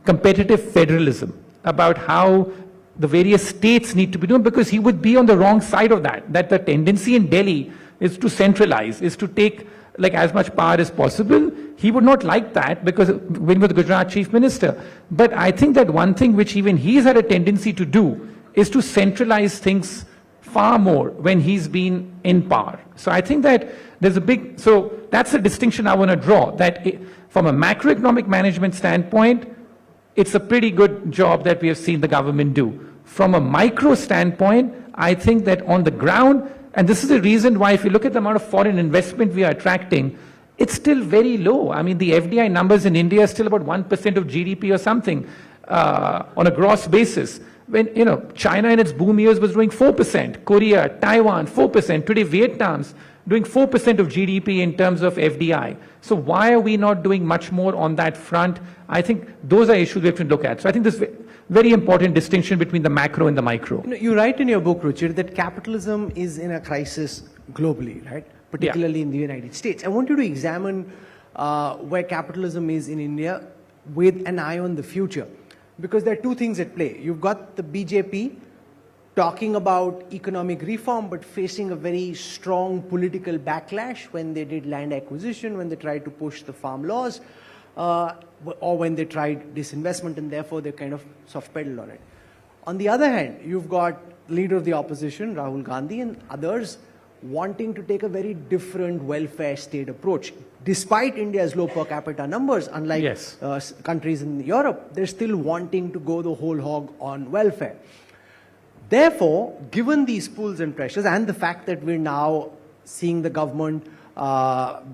competitive federalism, about how the various states need to be doing, because he would be on the wrong side of that the tendency in Delhi is to centralize, is to take like as much power as possible. He would not like that because when he was the Gujarat Chief Minister. But I think that one thing which even he's had a tendency to do is to centralize things far more when he's been in power. So I think that there's so that's the distinction I want to draw, that from a macroeconomic management standpoint, it's a pretty good job that we have seen the government do. From a micro standpoint, I think that on the ground, and this is the reason why if you look at the amount of foreign investment we are attracting, it's still very low. I mean, the FDI numbers in India are still about 1% of GDP or something on a gross basis. When, China in its boom years was doing 4%, Korea, Taiwan, 4%. Today, Vietnam's doing 4% of GDP in terms of FDI. So why are we not doing much more on that front? I think those are issues we have to look at. So I think this very important distinction between the macro and the micro. You write in your book, Ruchir, that capitalism is in a crisis globally, right? Particularly in the United States. I want you to examine where capitalism is in India with an eye on the future. Because there are two things at play. You've got the BJP talking about economic reform, but facing a very strong political backlash when they did land acquisition, when they tried to push the farm laws, or when they tried disinvestment, and therefore they kind of soft-pedaled on it. On the other hand, you've got leader of the opposition, Rahul Gandhi, and others wanting to take a very different welfare state approach. Despite India's low per capita numbers, unlike countries in Europe, they're still wanting to go the whole hog on welfare. Therefore, given these pulls and pressures and the fact that we're now seeing the government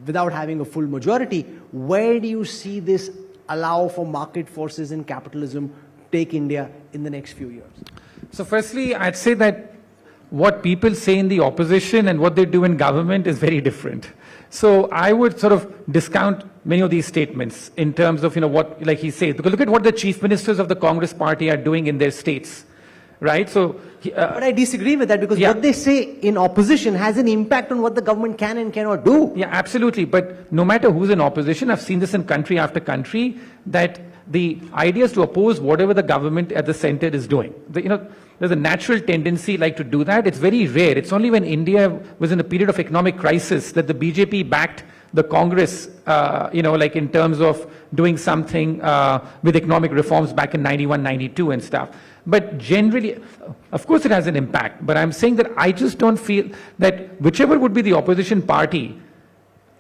without having a full majority, where do you see this allow for market forces and capitalism take India in the next few years? So firstly, I'd say that what people say in the opposition and what they do in government is very different. So I would sort of discount many of these statements in terms of, what, like he said, because look at what the chief ministers of the Congress party are doing in their states. Right? So, but I disagree with that, because what they say in opposition has an impact on what the government can and cannot do. Yeah, absolutely. But no matter who's in opposition, I've seen this in country after country, that the idea is to oppose whatever the government at the center is doing. There's a natural tendency to do that. It's very rare. It's only when India was in a period of economic crisis that the BJP backed the Congress, in terms of doing something with economic reforms back in 91, 92 and stuff. But generally, of course it has an impact, but I'm saying that I just don't feel that whichever would be the opposition party,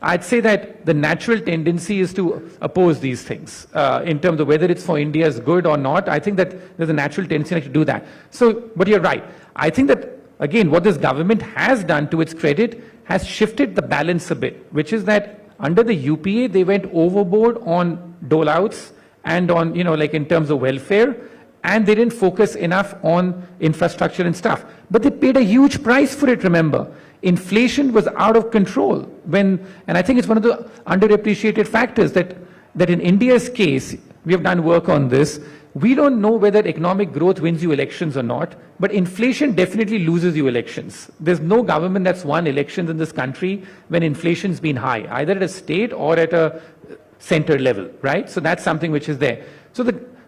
I'd say that the natural tendency is to oppose these things in terms of whether it's for India's good or not. I think that there's a natural tendency to do that. So, but you're right. I think that, again, what this government has done, to its credit, has shifted the balance a bit, which is that under the UPA, they went overboard on dole-outs and on, in terms of welfare, and they didn't focus enough on infrastructure and stuff. But they paid a huge price for it, remember. Inflation was out of control and I think it's one of the underappreciated factors that in India's case, we have done work on this. We don't know whether economic growth wins you elections or not, but inflation definitely loses you elections. There's no government that's won elections in this country when inflation's been high, either at a state or at a center level, right? So that's something which is there.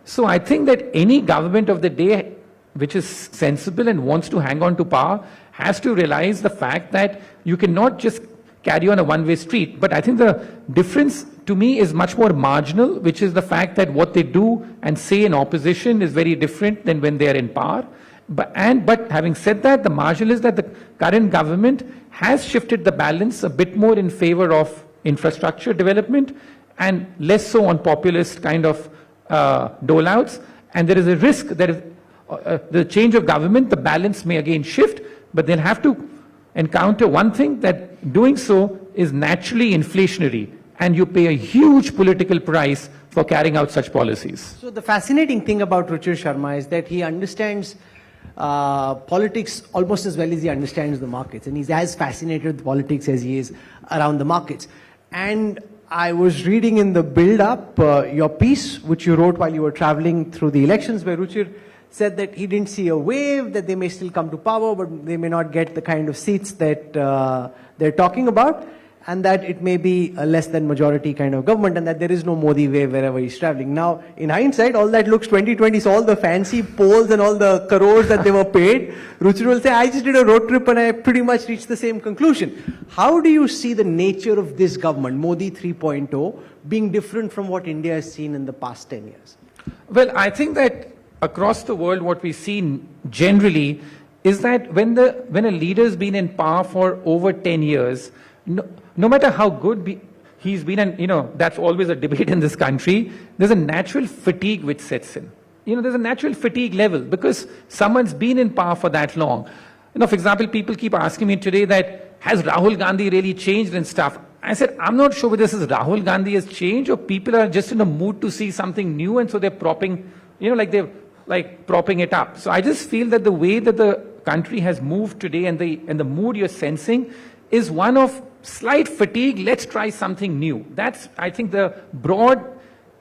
So I think that any government of the day which is sensible and wants to hang on to power has to realize the fact that you cannot just carry on a one-way street. But I think the difference to me is much more marginal, which is the fact that what they do and say in opposition is very different than when they are in power. But having said that, the marginal is that the current government has shifted the balance a bit more in favor of infrastructure development and less so on populist kind of dole-outs. And there is a risk that if the change of government, the balance may again shift, but they'll have to encounter one thing, that doing so is naturally inflationary, and you pay a huge political price for carrying out such policies. So the fascinating thing about Ruchir Sharma is that he understands politics almost as well as he understands the markets, and he's as fascinated with politics as he is around the markets. And I was reading in the build-up your piece, which you wrote while you were traveling through the elections, where Ruchir said that he didn't see a wave, that they may still come to power, but they may not get the kind of seats that they're talking about, and that it may be a less than majority kind of government, and that there is no Modi wave wherever he's traveling. Now, in hindsight, all that looks 2020, so all the fancy polls and all the crores that they were paid, Ruchir will say, I just did a road trip and I pretty much reached the same conclusion. How do you see the nature of this government, Modi 3.0, being different from what India has seen in the past 10 years? Well, I think that across the world, what we've seen generally is that when a leader's been in power for over 10 years, no matter how good he's been, and that's always a debate in this country, there's a natural fatigue which sets in. There's a natural fatigue level because someone's been in power for that long. For example, people keep asking me today that, has Rahul Gandhi really changed and stuff? I said, I'm not sure whether this is Rahul Gandhi has changed or people are just in a mood to see something new, and so they're propping, propping it up. So I just feel that the way that the country has moved today and the mood you're sensing is one of slight fatigue. Let's try something new. That's, I think, the broad,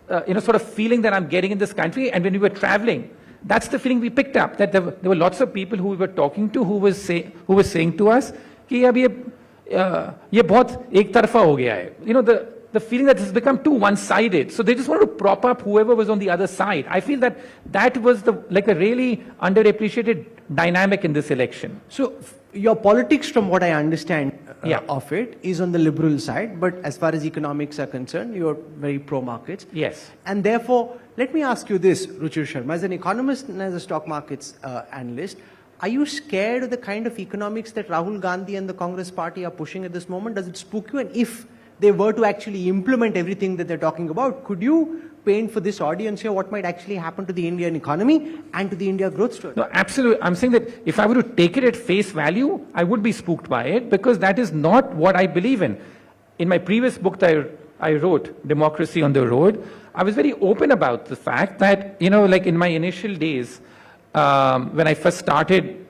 sort of feeling that I'm getting in this country. And when we were traveling, that's the feeling we picked up, that there were lots of people who we were talking to who were saying to us, कि अब ये बहुत एक तरफा हो गया है. The feeling that it's become too one-sided. So they just wanted to prop up whoever was on the other side. I feel that was like a really underappreciated dynamic in this election. So your politics, from what I understand Yeah. of it, is on the liberal side, but as far as economics are concerned, you're very pro-markets. Yes. And therefore, let me ask you this, Ruchir Sharma, as an economist and as a stock markets analyst, are you scared of the kind of economics that Rahul Gandhi and the Congress party are pushing at this moment? Does it spook you? And if they were to actually implement everything that they're talking about, could you paint for this audience here what might actually happen to the Indian economy and to the India growth story? No, absolutely. I'm saying that if I were to take it at face value, I would be spooked by it, because that is not what I believe in. In my previous book that I wrote, Democracy on the Road, I was very open about the fact that, like in my initial days, when I first started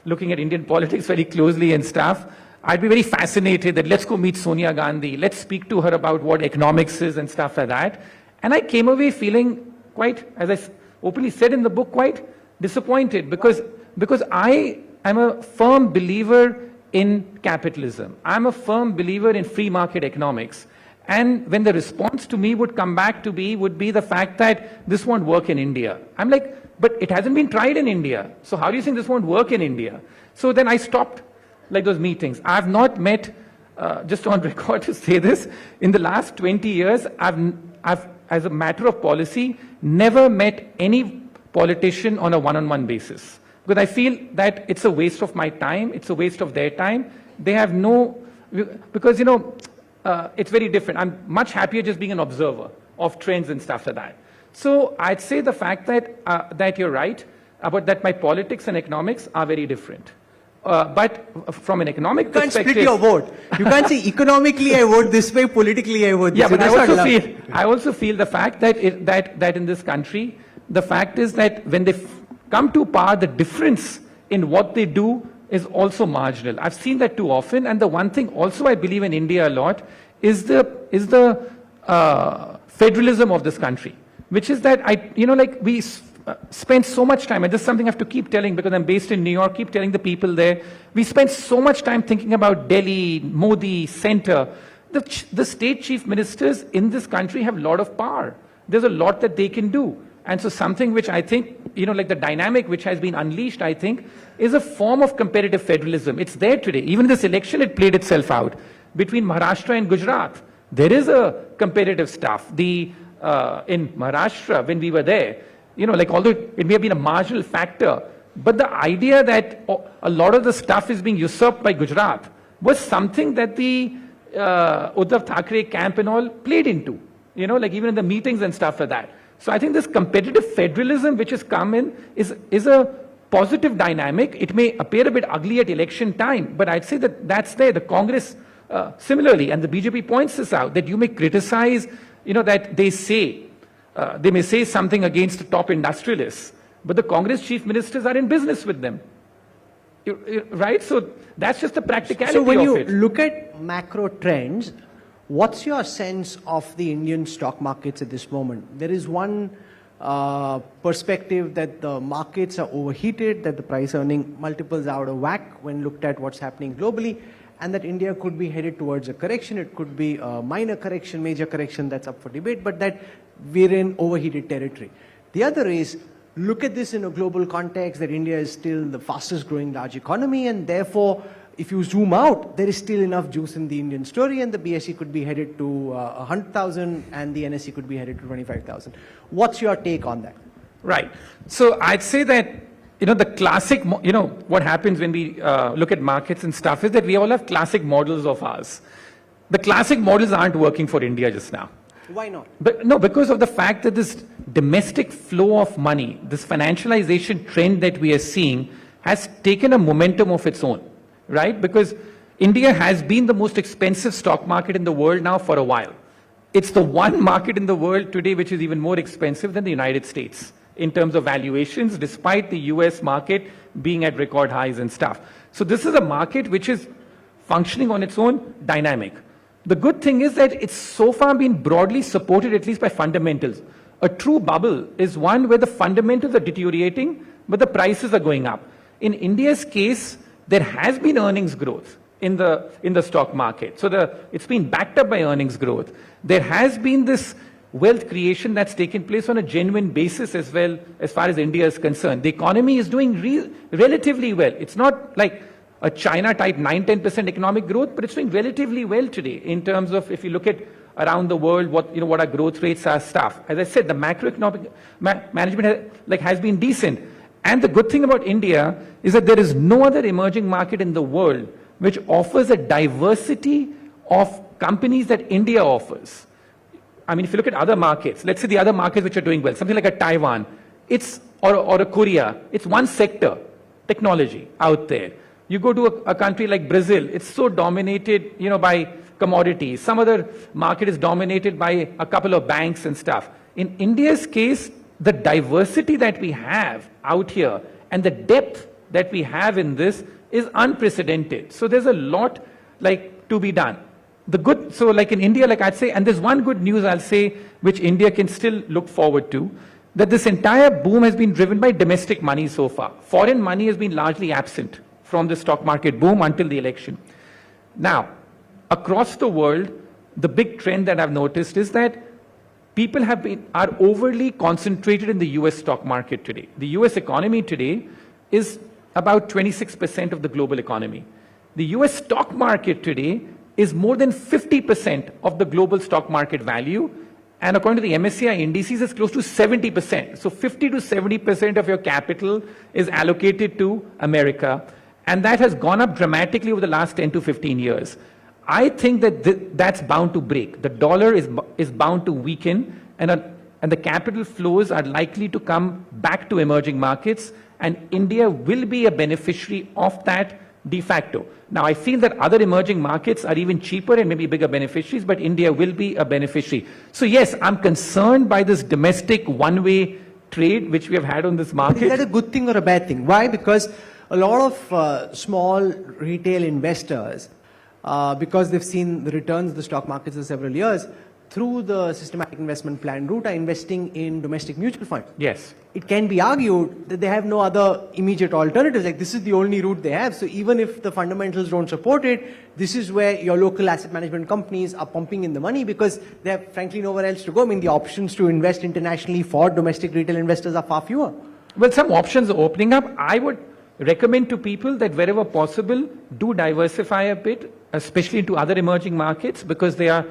looking at Indian politics very closely and stuff, I'd be very fascinated that let's go meet Sonia Gandhi, let's speak to her about what economics is and stuff like that. And I came away feeling quite, as I openly said in the book, quite disappointed, because I am a firm believer in capitalism. I'm a firm believer in free market economics. And when the response to me would come back to be, would be the fact that this won't work in India. I'm like, but it hasn't been tried in India. So how do you think this won't work in India? So then I stopped like those meetings. I've not met, just on record to say this, in the last 20 years, I've, as a matter of policy, never met any politician on a one-on-one basis. Because I feel that it's a waste of my time, it's a waste of their time. They have no, because, it's very different. I'm much happier just being an observer of trends and stuff like that. So I'd say the fact that, that you're right, about that my politics and economics are very different. But from an economic You can't perspective, split your vote. You can't say economically I vote this way, politically I vote this yeah, way. but That's I also feel the fact that that in this country, the fact is that when they come to power, the difference in what they do is also marginal. I've seen that too often. And the one thing also I believe in India a lot is the federalism of this country, which is that we spend so much time, and this is something I have to keep telling because I'm based in New York, keep telling the people there, we spend so much time thinking about Delhi, Modi, center. The state chief ministers in this country have a lot of power. There's a lot that they can do. And so something which I think, like the dynamic which has been unleashed, I think, is a form of competitive federalism. It's there today. Even in this election, it played itself out. Between Maharashtra and Gujarat, there is a competitive stuff. In Maharashtra, when we were there, although it may have been a marginal factor, but the idea that a lot of the stuff is being usurped by Gujarat was something that the Uddhav Thackeray camp and all played into, even in the meetings and stuff like that. So I think this competitive federalism which has come in is a positive dynamic. It may appear a bit ugly at election time, but I'd say that that's there. The Congress similarly, and the BJP points this out, that you may criticize, that they may say something against the top industrialists, but the Congress chief ministers are in business with them. Right? So that's just the practicality of it. So when you look at macro trends, what's your sense of the Indian stock markets at this moment? There is one perspective that the markets are overheated, that the price earning multiples are out of whack when looked at what's happening globally, and that India could be headed towards a correction. It could be a minor correction, major correction, that's up for debate, but that we're in overheated territory. The other is, look at this in a global context, that India is still the fastest growing large economy, and therefore, if you zoom out, there is still enough juice in the Indian story, and the BSE could be headed to 100,000 and the NSE could be headed to 25,000. What's your take on that? Right. So I'd say that, the classic, what happens when we look at markets and stuff is that we all have classic models of ours. The classic models aren't working for India just now. Why not? But no, because of the fact that this domestic flow of money, this financialization trend that we are seeing has taken a momentum of its own, right? Because India has been the most expensive stock market in the world now for a while. It's the one market in the world today which is even more expensive than the United States in terms of valuations, despite the US market being at record highs and stuff. So this is a market which is functioning on its own, dynamic. The good thing is that it's so far been broadly supported, at least by fundamentals. A true bubble is one where the fundamentals are deteriorating, but the prices are going up. In India's case, there has been earnings growth in the stock market. So it's been backed up by earnings growth. There has been this wealth creation that's taken place on a genuine basis as well, as far as India is concerned. The economy is doing relatively well. It's not like a China type 9-10% economic growth, but it's doing relatively well today in terms of, if you look at around the world, what our growth rates are, stuff. As I said, the macroeconomic management has been decent. And the good thing about India is that there is no other emerging market in the world which offers a diversity of companies that India offers. I mean, if you look at other markets, let's say the other markets which are doing well, something like a Taiwan, or a Korea, it's one sector, technology out there. You go to a country like Brazil, it's so dominated, by commodities. Some other market is dominated by a couple of banks and stuff. In India's case, the diversity that we have out here and the depth that we have in this is unprecedented. So there's a lot to be done. So in India, I'd say, and there's one good news I'll say, which India can still look forward to, that this entire boom has been driven by domestic money so far. Foreign money has been largely absent from the stock market boom until the election. Now, across the world, the big trend that I've noticed is that people are overly concentrated in the US stock market today. The US economy today is about 26% of the global economy. The US stock market today is more than 50% of the global stock market value. And according to the MSCI indices, it's close to 70%. So 50 to 70% of your capital is allocated to America. And that has gone up dramatically over the last 10 to 15 years. I think that that's bound to break. The dollar is bound to weaken, and the capital flows are likely to come back to emerging markets, and India will be a beneficiary of that de facto. Now, I feel that other emerging markets are even cheaper and maybe bigger beneficiaries, but India will be a beneficiary. So yes, I'm concerned by this domestic one-way trade which we have had on this market. Is that a good thing or a bad thing? Why? Because a lot of small retail investors, because they've seen the returns of the stock markets for several years, through the systematic investment plan route, are investing in domestic mutual funds. Yes. It can be argued that they have no other immediate alternatives. Like, this is the only route they have. So even if the fundamentals don't support it, this is where your local asset management companies are pumping in the money, because they have frankly nowhere else to go. I mean, the options to invest internationally for domestic retail investors are far fewer. Well, some options are opening up. I would recommend to people that wherever possible, do diversify a bit, especially into other emerging markets, because they are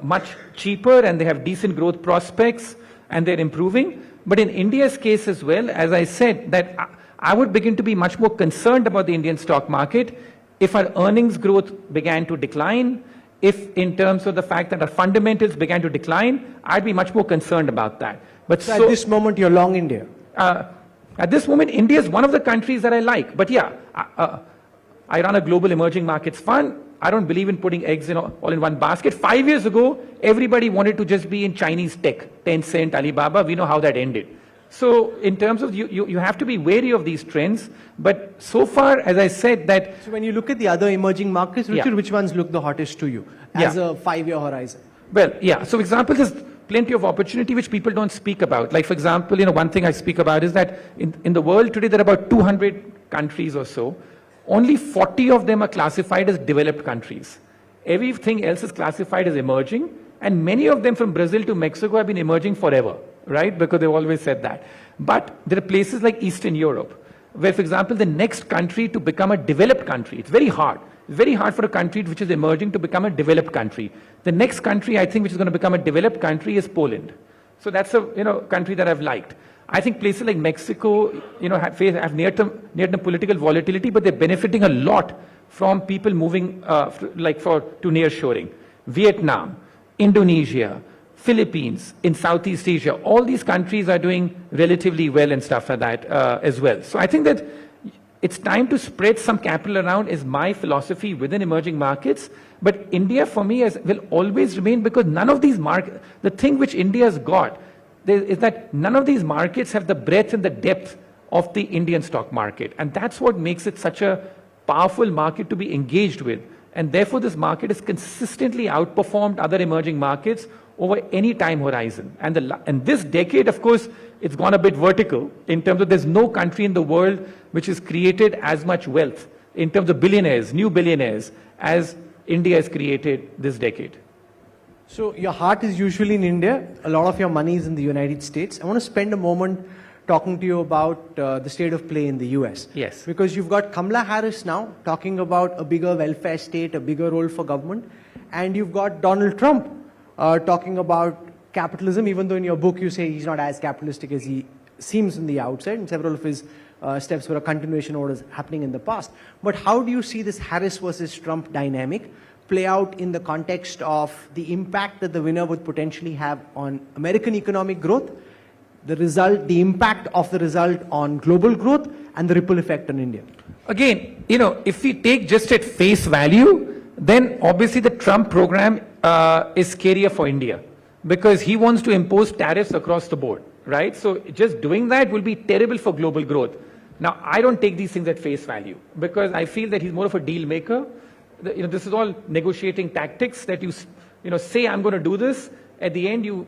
much cheaper and they have decent growth prospects and they're improving. But in India's case as well, as I said, that I would begin to be much more concerned about the Indian stock market if our earnings growth began to decline, if in terms of the fact that our fundamentals began to decline, I'd be much more concerned about that. But so at this moment, you're long India? At this moment, India is one of the countries that I like. But yeah, I run a global emerging markets fund. I don't believe in putting eggs all in one basket. 5 years ago, everybody wanted to just be in Chinese tech, Tencent, Alibaba. We know how that ended. So in terms of, you have to be wary of these trends. But so far, as I said, that... So when you look at the other emerging markets, Richard, which ones look the hottest to you as a 5-year horizon? Well, yeah. So example, there's plenty of opportunity which people don't speak about. Like, for example, one thing I speak about is that in the world today, there are about 200 countries or so. Only 40 of them are classified as developed countries. Everything else is classified as emerging, and many of them from Brazil to Mexico have been emerging forever, right? Because they've always said that. But there are places like Eastern Europe, where, for example, the next country to become a developed country, it's very hard. It's very hard for a country which is emerging to become a developed country. The next country, I think, which is going to become a developed country is Poland. So that's a country that I've liked. I think places like Mexico, have near-term political volatility, but they're benefiting a lot from people moving, to nearshoring. Vietnam, Indonesia, Philippines, in Southeast Asia, all these countries are doing relatively well and stuff like that as well. So I think that it's time to spread some capital around is my philosophy within emerging markets. But India, for me, will always remain, because none of these markets, the thing which India's got, is that none of these markets have the breadth and the depth of the Indian stock market. And that's what makes it such a powerful market to be engaged with. And therefore, this market has consistently outperformed other emerging markets over any time horizon. And this decade, of course, it's gone a bit vertical in terms of there's no country in the world which has created as much wealth in terms of billionaires, new billionaires, as India has created this decade. So your heart is usually in India. A lot of your money is in the United States. I want to spend a moment talking to you about the state of play in the US. Yes. Because you've got Kamala Harris now talking about a bigger welfare state, a bigger role for government. And you've got Donald Trump talking about capitalism, even though in your book you say he's not as capitalistic as he seems in the outside, and several of his steps were a continuation of what was happening in the past. But how do you see this Harris versus Trump dynamic play out in the context of the impact that the winner would potentially have on American economic growth, the impact of the result on global growth, and the ripple effect on India? Again, if we take just at face value, then obviously the Trump program is scarier for India because he wants to impose tariffs across the board, right? So just doing that will be terrible for global growth. Now, I don't take these things at face value because I feel that he's more of a deal maker. This is all negotiating tactics that you say, I'm going to do this. At the end, you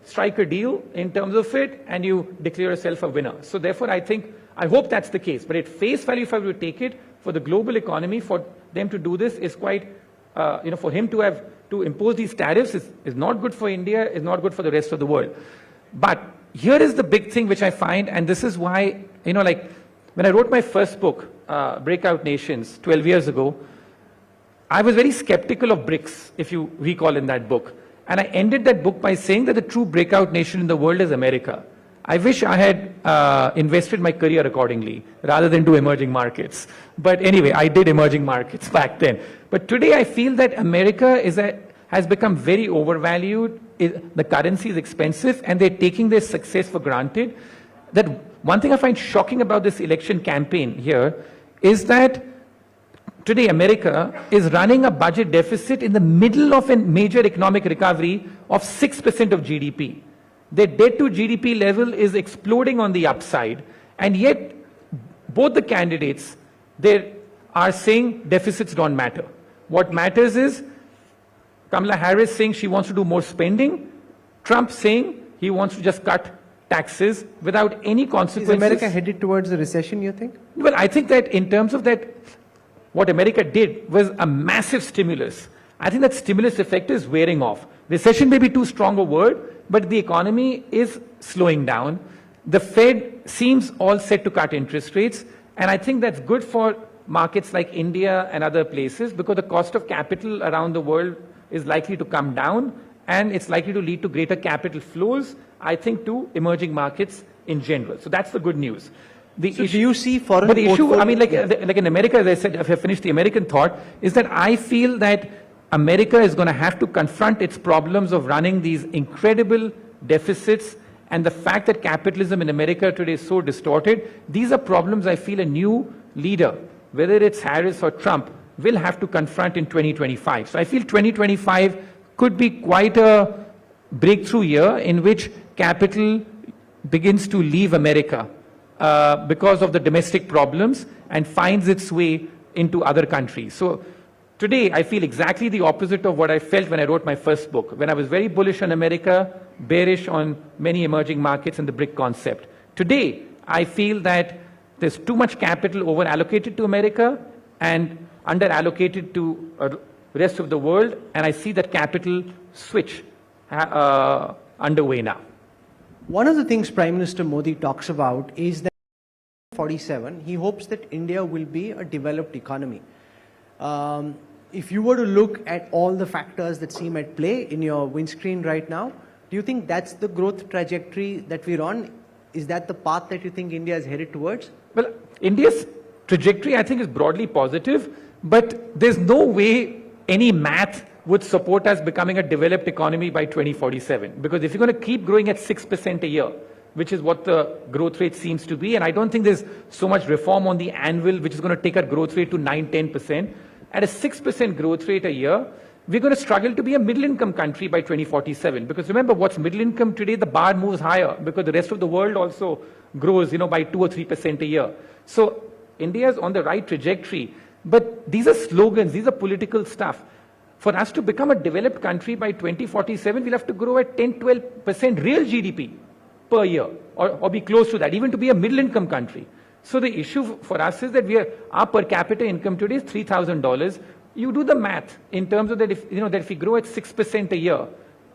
strike a deal in terms of it and you declare yourself a winner. So therefore, I hope that's the case. But at face value, if I were to take it, for the global economy, for them to do this is quite, for him to impose these tariffs is not good for India, is not good for the rest of the world. But here is the big thing which I find, and this is why, like when I wrote my first book, Breakout Nations, 12 years ago, I was very skeptical of BRICS, if you recall in that book. And I ended that book by saying that the true breakout nation in the world is America. I wish I had invested my career accordingly, rather than do emerging markets. But anyway, I did emerging markets back then. But today I feel that America has become very overvalued. The currency is expensive, and they're taking their success for granted. That one thing I find shocking about this election campaign here is that today, America is running a budget deficit in the middle of a major economic recovery of 6% of GDP. Their debt to GDP level is exploding on the upside, and yet both the candidates, they are saying deficits don't matter. What matters is Kamala Harris saying she wants to do more spending, Trump saying he wants to just cut taxes without any consequences. Is America headed towards a recession, you think? Well, I think that in terms of that, what America did was a massive stimulus. I think that stimulus effect is wearing off. Recession may be too strong a word, but the economy is slowing down. The Fed seems all set to cut interest rates, and I think that's good for markets like India and other places because the cost of capital around the world is likely to come down, and it's likely to lead to greater capital flows, I think, to emerging markets in general. So that's the good news. Do you see foreign But the issue, I mean, like portfolio- in America, as I said, if I finish the American thought, is that I feel that America is going to have to confront its problems of running these incredible deficits, and the fact that capitalism in America today is so distorted. These are problems I feel a new leader, whether it's Harris or Trump, will have to confront in 2025. So I feel 2025 could be quite a breakthrough year in which capital begins to leave America because of the domestic problems and finds its way into other countries. So today, I feel exactly the opposite of what I felt when I wrote my first book, when I was very bullish on America, bearish on many emerging markets and the BRIC concept. Today, I feel that there's too much capital over allocated to America and under allocated to the rest of the world, and I see that capital switch underway now. One of the things Prime Minister Modi talks about is that 47, he hopes that India will be a developed economy. If you were to look at all the factors that seem at play in your windscreen right now, do you think that's the growth trajectory that we're on? Is that the path that you think India is headed towards? Well, India's trajectory, I think, is broadly positive, but there's no way any math would support us becoming a developed economy by 2047. Because if you're going to keep growing at 6% a year, which is what the growth rate seems to be, and I don't think there's so much reform on the anvil, which is going to take our growth rate to 9-10%. At a 6% growth rate a year, we're going to struggle to be a middle-income country by 2047. Because remember, what's middle income today? The bar moves higher because the rest of the world also grows, by 2 or 3% a year. So India is on the right trajectory. But these are slogans, these are political stuff. For us to become a developed country by 2047, we'll have to grow at 10-12% real GDP per year, or be close to that, even to be a middle-income country. So the issue for us is that our per capita income today is $3,000. You do the math in terms of that if we grow at 6% a year,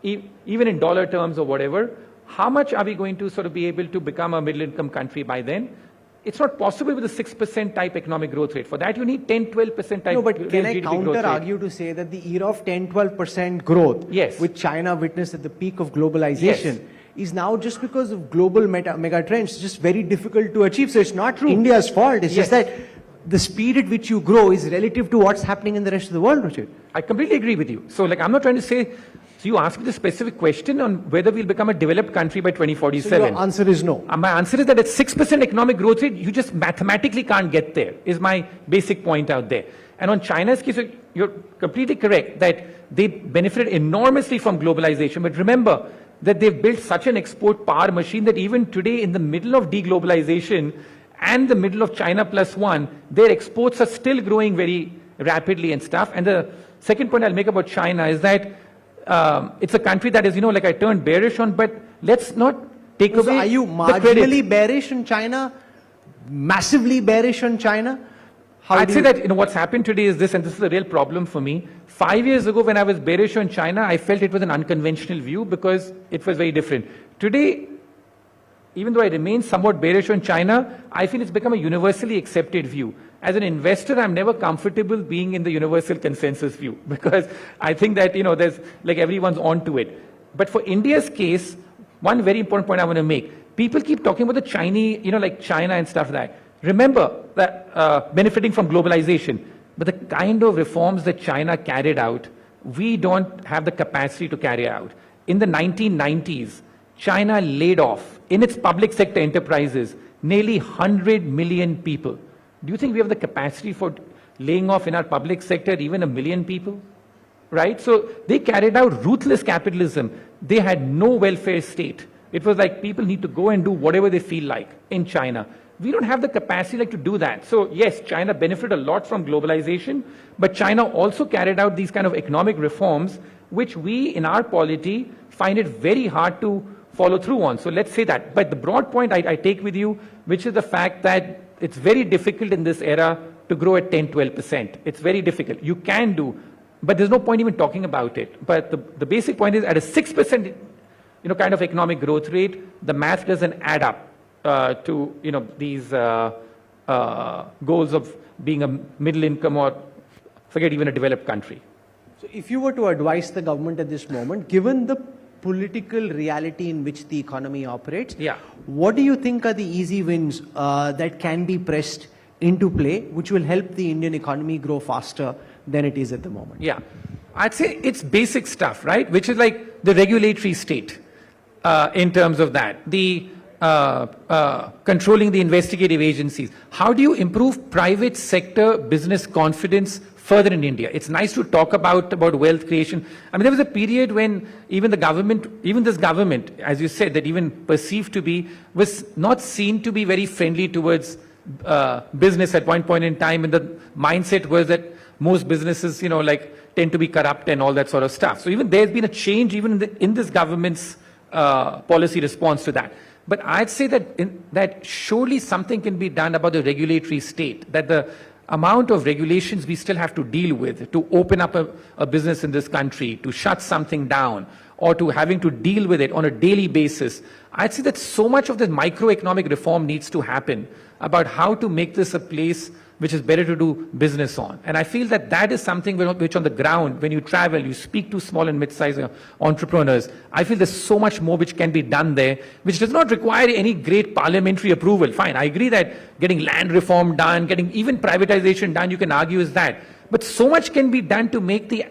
even in dollar terms or whatever, how much are we going to sort of be able to become a middle-income country by then? It's not possible with a 6% type economic growth rate. For that, you need 10-12% type. No, but can I GDP counter argue to say that the era of 10-12% growth, yes, which China witnessed at the peak of globalization, yes, is now just because of global mega trends, just very difficult to achieve. So it's not true India's fault. It's yes, just that the speed at which you grow is relative to what's happening in the rest of the world, Richard. I completely agree with you. So, I'm not trying to say. So you asked me the specific question on whether we'll become a developed country by 2047. So your answer is no. My answer is that at 6% economic growth rate, you just mathematically can't get there, is my basic point out there. And on China's case, you're completely correct that they benefited enormously from globalization. But remember that they've built such an export power machine that even today, in the middle of deglobalization and the middle of China +1, their exports are still growing very rapidly and stuff. And the second point I'll make about China is that it's a country that is, I turned bearish on, but let's not take away. Are you marginally bearish on China? Massively bearish on China? I'd say that what's happened today is this, and this is a real problem for me. 5 years ago, when I was bearish on China, I felt it was an unconventional view because it was very different. Today, even though I remain somewhat bearish on China, I feel it's become a universally accepted view. As an investor, I'm never comfortable being in the universal consensus view because I think that, there's everyone's onto it. But for India's case, one very important point I want to make. People keep talking about the Chinese, China and stuff like that. Remember that benefiting from globalization, but the kind of reforms that China carried out, we don't have the capacity to carry out. In the 1990s, China laid off in its public sector enterprises nearly 100 million people. Do you think we have the capacity for laying off in our public sector even 1 million people? Right? So they carried out ruthless capitalism. They had no welfare state. It was like people need to go and do whatever they feel like in China. We don't have the capacity to do that. So yes, China benefited a lot from globalization, but China also carried out these kind of economic reforms, which we in our polity find it very hard to follow through on. So let's say that. But the broad point I take with you, which is the fact that it's very difficult in this era to grow at 10-12%. It's very difficult. You can do, but there's no point even talking about it. But the basic point is at a 6% kind of economic growth rate, the math doesn't add up to these goals of being a middle income or forget even a developed country. So if you were to advise the government at this moment, given the political reality in which the economy operates, what do you think are the easy wins that can be pressed into play, which will help the Indian economy grow faster than it is at the moment? Yeah, I'd say it's basic stuff, right? Which is like the regulatory state in terms of that. The controlling the investigative agencies. How do you improve private sector business confidence further in India? It's nice to talk about wealth creation. I mean, there was a period when even the government, even this government, as you said, that even perceived to be, was not seen to be very friendly towards business at one point in time. And the mindset was that most businesses, tend to be corrupt and all that sort of stuff. So even there's been a change even in this government's policy response to that. But I'd say that surely something can be done about the regulatory state, that the amount of regulations we still have to deal with to open up a business in this country, to shut something down, or to having to deal with it on a daily basis. I'd say that so much of the microeconomic reform needs to happen about how to make this a place which is better to do business on. And I feel that that is something which on the ground, when you travel, you speak to small and mid-sized entrepreneurs, I feel there's so much more which can be done there, which does not require any great parliamentary approval. Fine, I agree that getting land reform done, getting even privatization done, you can argue is that. But so much can be done to make the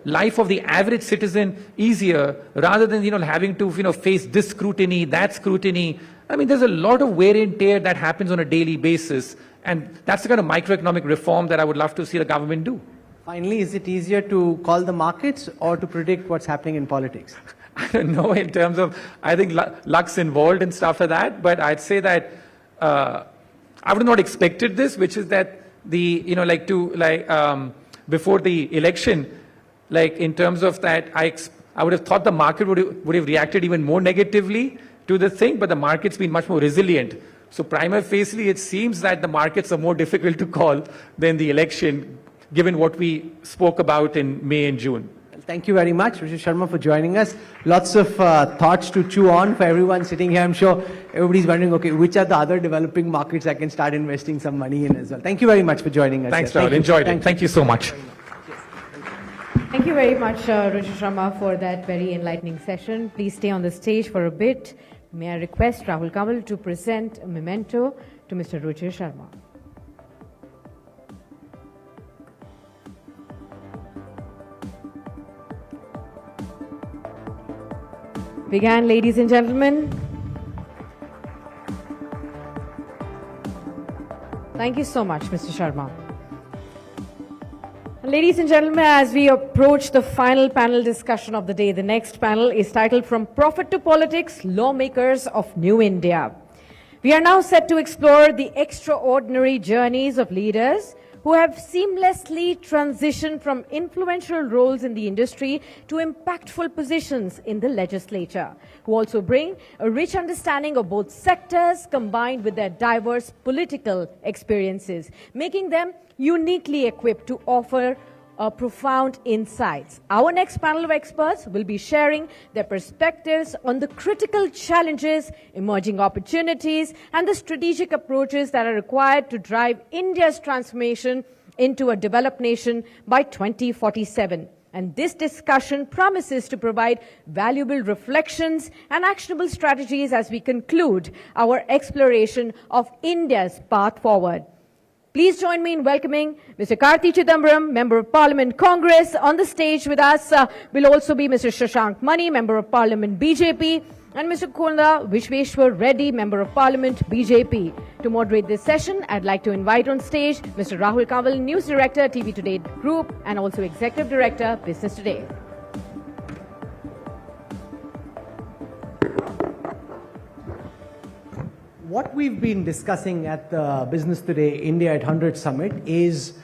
life of the average citizen easier, rather than having to face this scrutiny, that scrutiny. I mean, there's a lot of wear and tear that happens on a daily basis, and that's the kind of microeconomic reform that I would love to see the government do. Finally, is it easier to call the markets or to predict what's happening in politics? I don't know in terms of, I think luck's involved and stuff like that, but I'd say that I would have not expected this, which is that before the election, in terms of that, I would have thought the market would have reacted even more negatively to the thing, but the market's been much more resilient. So prima facie, it seems that the markets are more difficult to call than the election, given what we spoke about in May and June. Thank you very much, Mr. Sharma, for joining us. Lots of thoughts to chew on for everyone sitting here. I'm sure everybody's wondering, okay, which are the other developing markets I can start investing some money in as well. Thank you very much for joining us. Thanks, Rahul. Enjoyed it. Thank you so much. Thank you very much, Ruchi Sharma, for that very enlightening session. Please stay on the stage for a bit. May I request Rahul Kanwal to present a memento to Mr. Ruchi Sharma. Begin, ladies and gentlemen. Thank you so much, Mr. Sharma. Ladies and gentlemen, as we approach the final panel discussion of the day, the next panel is titled From Profit to Politics, Lawmakers of New India. We are now set to explore the extraordinary journeys of leaders who have seamlessly transitioned from influential roles in the industry to impactful positions in the legislature, who also bring a rich understanding of both sectors combined with their diverse political experiences, making them uniquely equipped to offer profound insights. Our next panel of experts will be sharing their perspectives on the critical challenges, emerging opportunities, and the strategic approaches that are required to drive India's transformation into a developed nation by 2047. And this discussion promises to provide valuable reflections and actionable strategies as we conclude our exploration of India's path forward. Please join me in welcoming Mr. Karthi Chidambaram, Member of Parliament, Congress. On the stage with us will also be Mr. Shashank Mani, Member of Parliament, BJP, and Mr. Konda Vishweshwar Reddy, Member of Parliament, BJP. To moderate this session, I'd like to invite on stage Mr. Rahul Kanwal, News Director, TV Today Group, and also Executive Director, Business Today. What we've been discussing at the Business Today India at 100 Summit is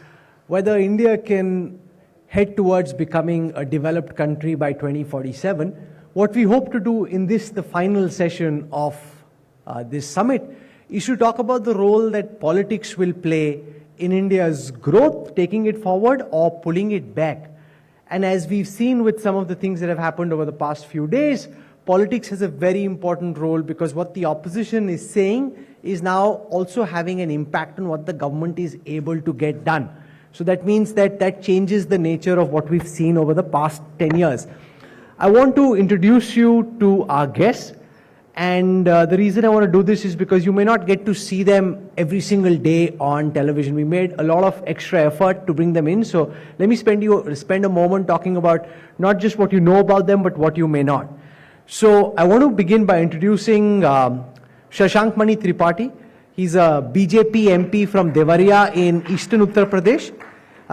whether India can head towards becoming a developed country by 2047. What we hope to do in this, the final session of this summit, is to talk about the role that politics will play in India's growth, taking it forward or pulling it back. And as we've seen with some of the things that have happened over the past few days, politics has a very important role, because what the opposition is saying is now also having an impact on what the government is able to get done. So that means that changes the nature of what we've seen over the past 10 years. I want to introduce you to our guests. And the reason I want to do this is because you may not get to see them every single day on television. We made a lot of extra effort to bring them in. So let me spend a moment talking about not just what you know about them, but what you may not. So I want to begin by introducing Shashank Mani Tripathi. He's a BJP MP from Devariya in eastern Uttar Pradesh.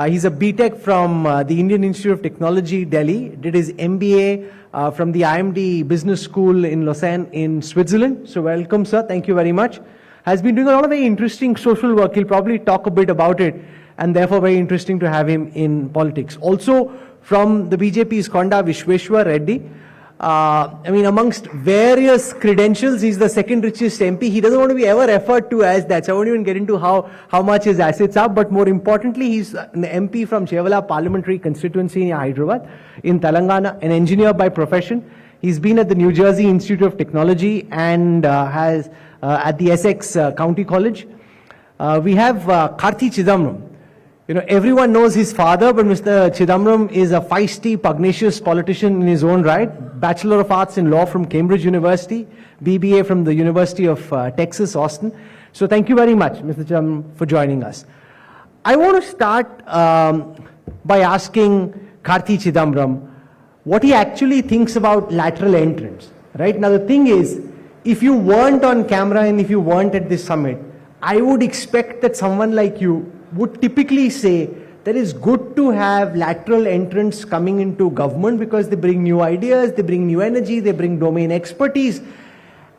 He's a BTech from the Indian Institute of Technology, Delhi. Did his MBA from the IMD Business School in Lausanne in Switzerland. So welcome, sir. Thank you very much. Has been doing a lot of very interesting social work. He'll probably talk a bit about it, and therefore very interesting to have him in politics. Also from the BJP is Konda Vishweshwar Reddy. Amongst various credentials, he's the second richest MP. He doesn't want to be ever referred to as that, so I won't even get into how much his assets are. But more importantly, he's an MP from Chevala Parliamentary Constituency in Hyderabad, in Telangana, an engineer by profession. He's been at the New Jersey Institute of Technology and has at the Essex County College. We have Karthi Chidambaram. You know, everyone knows his father, but Mr. Chidambaram is a feisty, pugnacious politician in his own right. Bachelor of Arts in Law from Cambridge University, BBA from the University of Texas, Austin. So thank you very much, Mr. Chidambaram, for joining us. I want to start by asking Karthi Chidambaram what he actually thinks about lateral entrance. Right? Now the thing is, if you weren't on camera and if you weren't at this summit, I would expect that someone like you would typically say that it's good to have lateral entrants coming into government because they bring new ideas, they bring new energy, they bring domain expertise.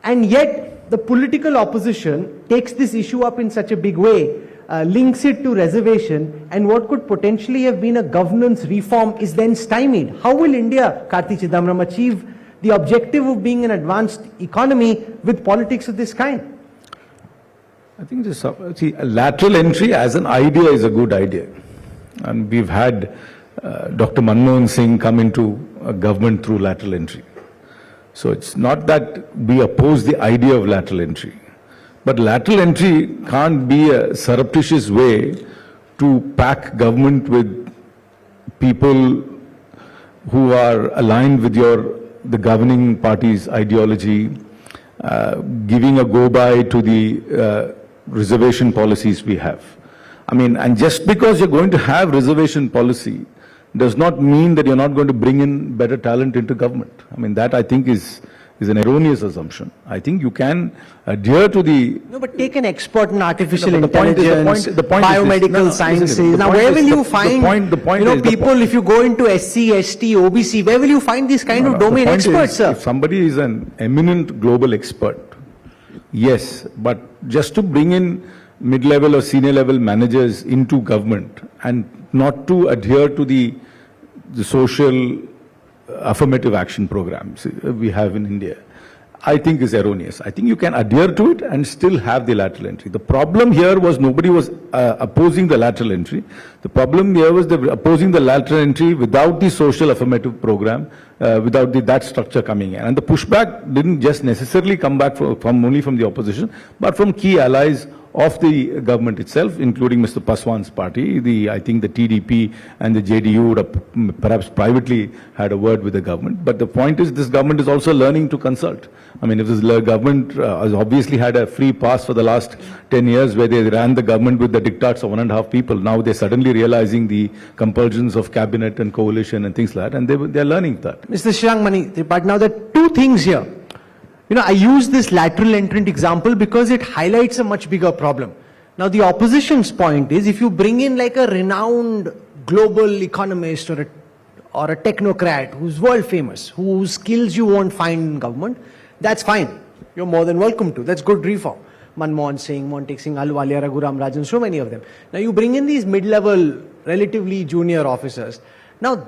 And yet, the political opposition takes this issue up in such a big way, links it to reservation, and what could potentially have been a governance reform is then stymied. How will India, Karthi Chidambaram, achieve the objective of being an advanced economy with politics of this kind? I think this, see, a lateral entry as an idea is a good idea. And we've had Dr. Manmohan Singh come into government through lateral entry. So it's not that we oppose the idea of lateral entry. But lateral entry can't be a surreptitious way to pack government with people who are aligned with the governing party's ideology, giving a go-by to the reservation policies we have. I mean, and just because you're going to have reservation policy does not mean that you're not going to bring in better talent into government. I mean, that I think is an erroneous assumption. I think you can adhere to the... No, but take an expert in artificial No, but intelligence, the point is this. biomedical sciences. The Now, point where is- will you the find, point is- people, if you go into SC, ST, OBC, where will you find these kind of The domain point is, experts, sir? if somebody is an eminent global expert, yes, but just to bring in mid-level or senior-level managers into government and not to adhere to the social affirmative action programs we have in India, I think is erroneous. I think you can adhere to it and still have the lateral entry. The problem here was nobody was opposing the lateral entry. The problem here was opposing the lateral entry without the social affirmative program, without that structure coming in. And the pushback didn't just necessarily come back from only from the opposition, but from key allies of the government itself, including Mr. Paswan's party. I think the TDP and the JDU would have perhaps privately had a word with the government. But the point is, this government is also learning to consult. I mean, if this government has obviously had a free pass for the last 10 years where they ran the government with the diktats of 1.5 people, now they're suddenly realizing the compulsions of cabinet and coalition and things like that, and they're learning that. Mr. Shirangmani, but now there are two things here. I use this lateral entrant example because it highlights a much bigger problem. Now, the opposition's point is, if you bring in like a renowned global economist or a technocrat who's world famous, whose skills you won't find in government, that's fine. You're more than welcome to. That's good reform. Manmohan Singh, Montek Singh, Ahluwalia, Raghuram Rajan, so many of them. Now, you bring in these mid-level, relatively junior officers. Now,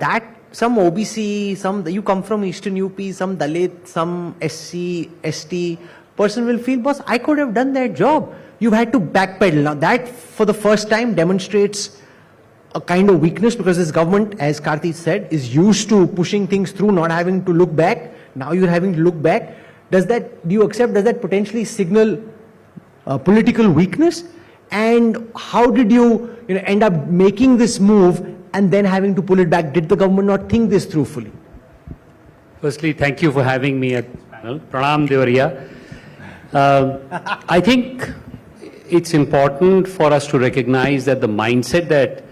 some OBC, you come from Eastern UP, some Dalit, some SC, ST, person will feel, boss, I could have done that job. You've had to backpedal. Now that, for the first time, demonstrates a kind of weakness because this government, as Karthi said, is used to pushing things through, not having to look back. Now you're having to look back. Do you accept, does that potentially signal political weakness? And how did you end up making this move and then having to pull it back? Did the government not think this through fully? Firstly, thank you for having me at this panel. Pranam Devariya. I think it's important for us to recognize that the mindset that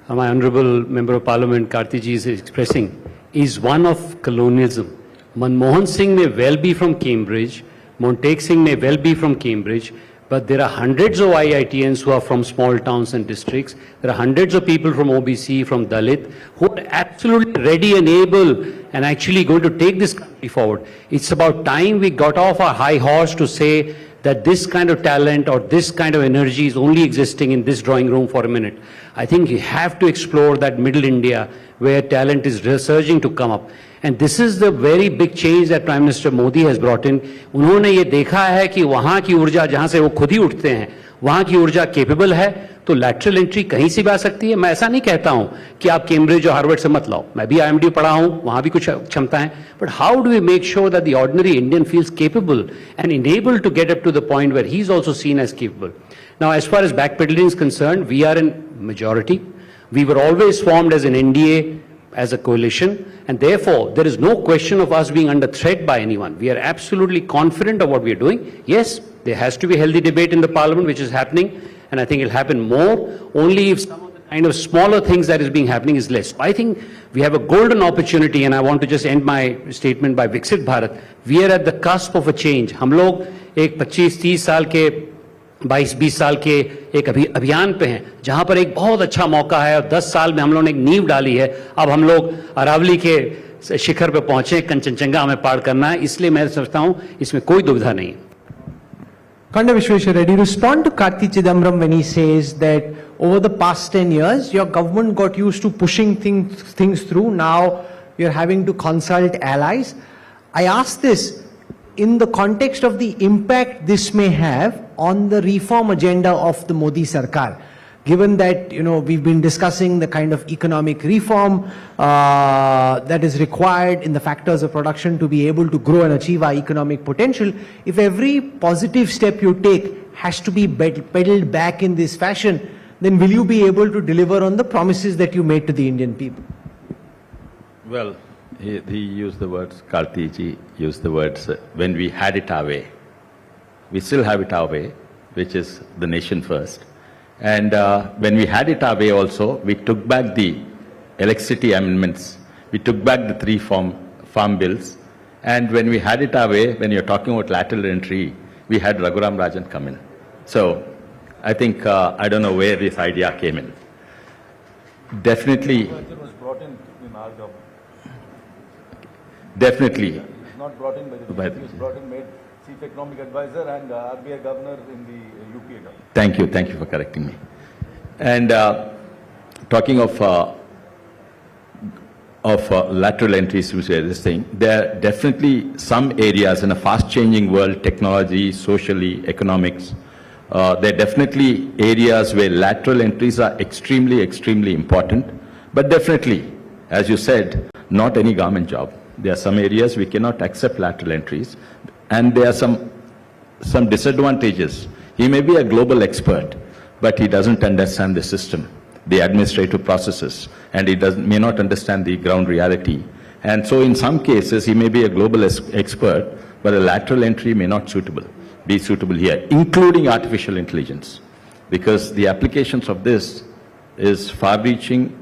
my Honorable Member of Parliament Kartiji is expressing is one of colonialism. Manmohan Singh may well be from Cambridge, Montek Singh may well be from Cambridge, but there are hundreds of IITians who are from small towns and districts. There are hundreds of people from OBC, from Dalit, who are absolutely ready and able and actually going to take this country forward. It's about time we got off our high horse to say that this kind of talent or this kind of energy is only existing in this drawing room for a minute. I think you have to explore that middle India where talent is resurging to come up. And this is the very big change that Prime Minister Modi has brought in. उन्होंने ये देखा है कि वहाँ की ऊर्जा जहाँ से वो खुद ही उठते हैं, वहाँ की ऊर्जा केपेबल है, तो लैटरल एंट्री कहीं से भी आ सकती है. मैं ऐसा नहीं कहता हूँ कि आप कैम्ब्रिज और हार्वर्ड से मत लाओ. मैं भी IMD पढ़ा हूँ, वहाँ भी कुछ क्षमता है. But how do we make sure that the ordinary Indian feels capable and enabled to get up to the point where he's also seen as capable? Now, as far as backpedaling is concerned, we are in majority. We were always formed as an NDA, as a coalition, and therefore there is no question of us being under threat by anyone. We are absolutely confident of what we are doing. Yes, there has to be a healthy debate in the parliament, which is happening, and I think it will happen more only if some of the kind of smaller things that is being happening is less. I think we have a golden opportunity, and I want to just end my statement by Viksit Bharat. We are at the cusp of a change. हम लोग एक 25-30 साल के 22-20 साल के एक अभियान पे हैं जहां पर एक बहुत अच्छा मौका है और 10 साल में हम लोगों ने एक नींव डाली है. अब हम लोग अरावली के शिखर पे पहुंचे, कंचनजंगा हमें पार करना है. इसलिए मैं समझता हूं इसमें कोई दुविधा नहीं है. Khanda Vishweshwar Reddy, respond to Karti Chidambaram when he says that over the past 10 years, your government got used to pushing things through. Now you're having to consult allies. I ask this in the context of the impact this may have on the reform agenda of the Modi Sarkar. Given that, we've been discussing the kind of economic reform that is required in the factors of production to be able to grow and achieve our economic potential, if every positive step you take has to be peddled back in this fashion, then will you be able to deliver on the promises that you made to the Indian people? Well, he used the words, Karti ji used the words, when we had it our way. We still have it our way, which is the nation first. And when we had it our way also, we took back the electricity amendments, we took back the 3 farm bills, and when we had it our way, when you're talking about lateral entry, we had Raghuram Rajan come in. So I think, I don't know where this idea came in. Definitely. was brought in our government. Definitely. It's not brought in by the he was brought in, made Chief Economic Advisor and RBI Governor in the UPA government. Thank you for correcting me. And talking of lateral entries, which is this thing, there are definitely some areas in a fast-changing world, technology, socially, economics, there are definitely areas where lateral entries are extremely, extremely important. But definitely, as you said, not any government job. There are some areas we cannot accept lateral entries, and there are some disadvantages. He may be a global expert, but he doesn't understand the system, the administrative processes, and he may not understand the ground reality. And so in some cases, he may be a global expert, but a lateral entry may not be suitable here, including artificial intelligence, because the applications of this is far-reaching,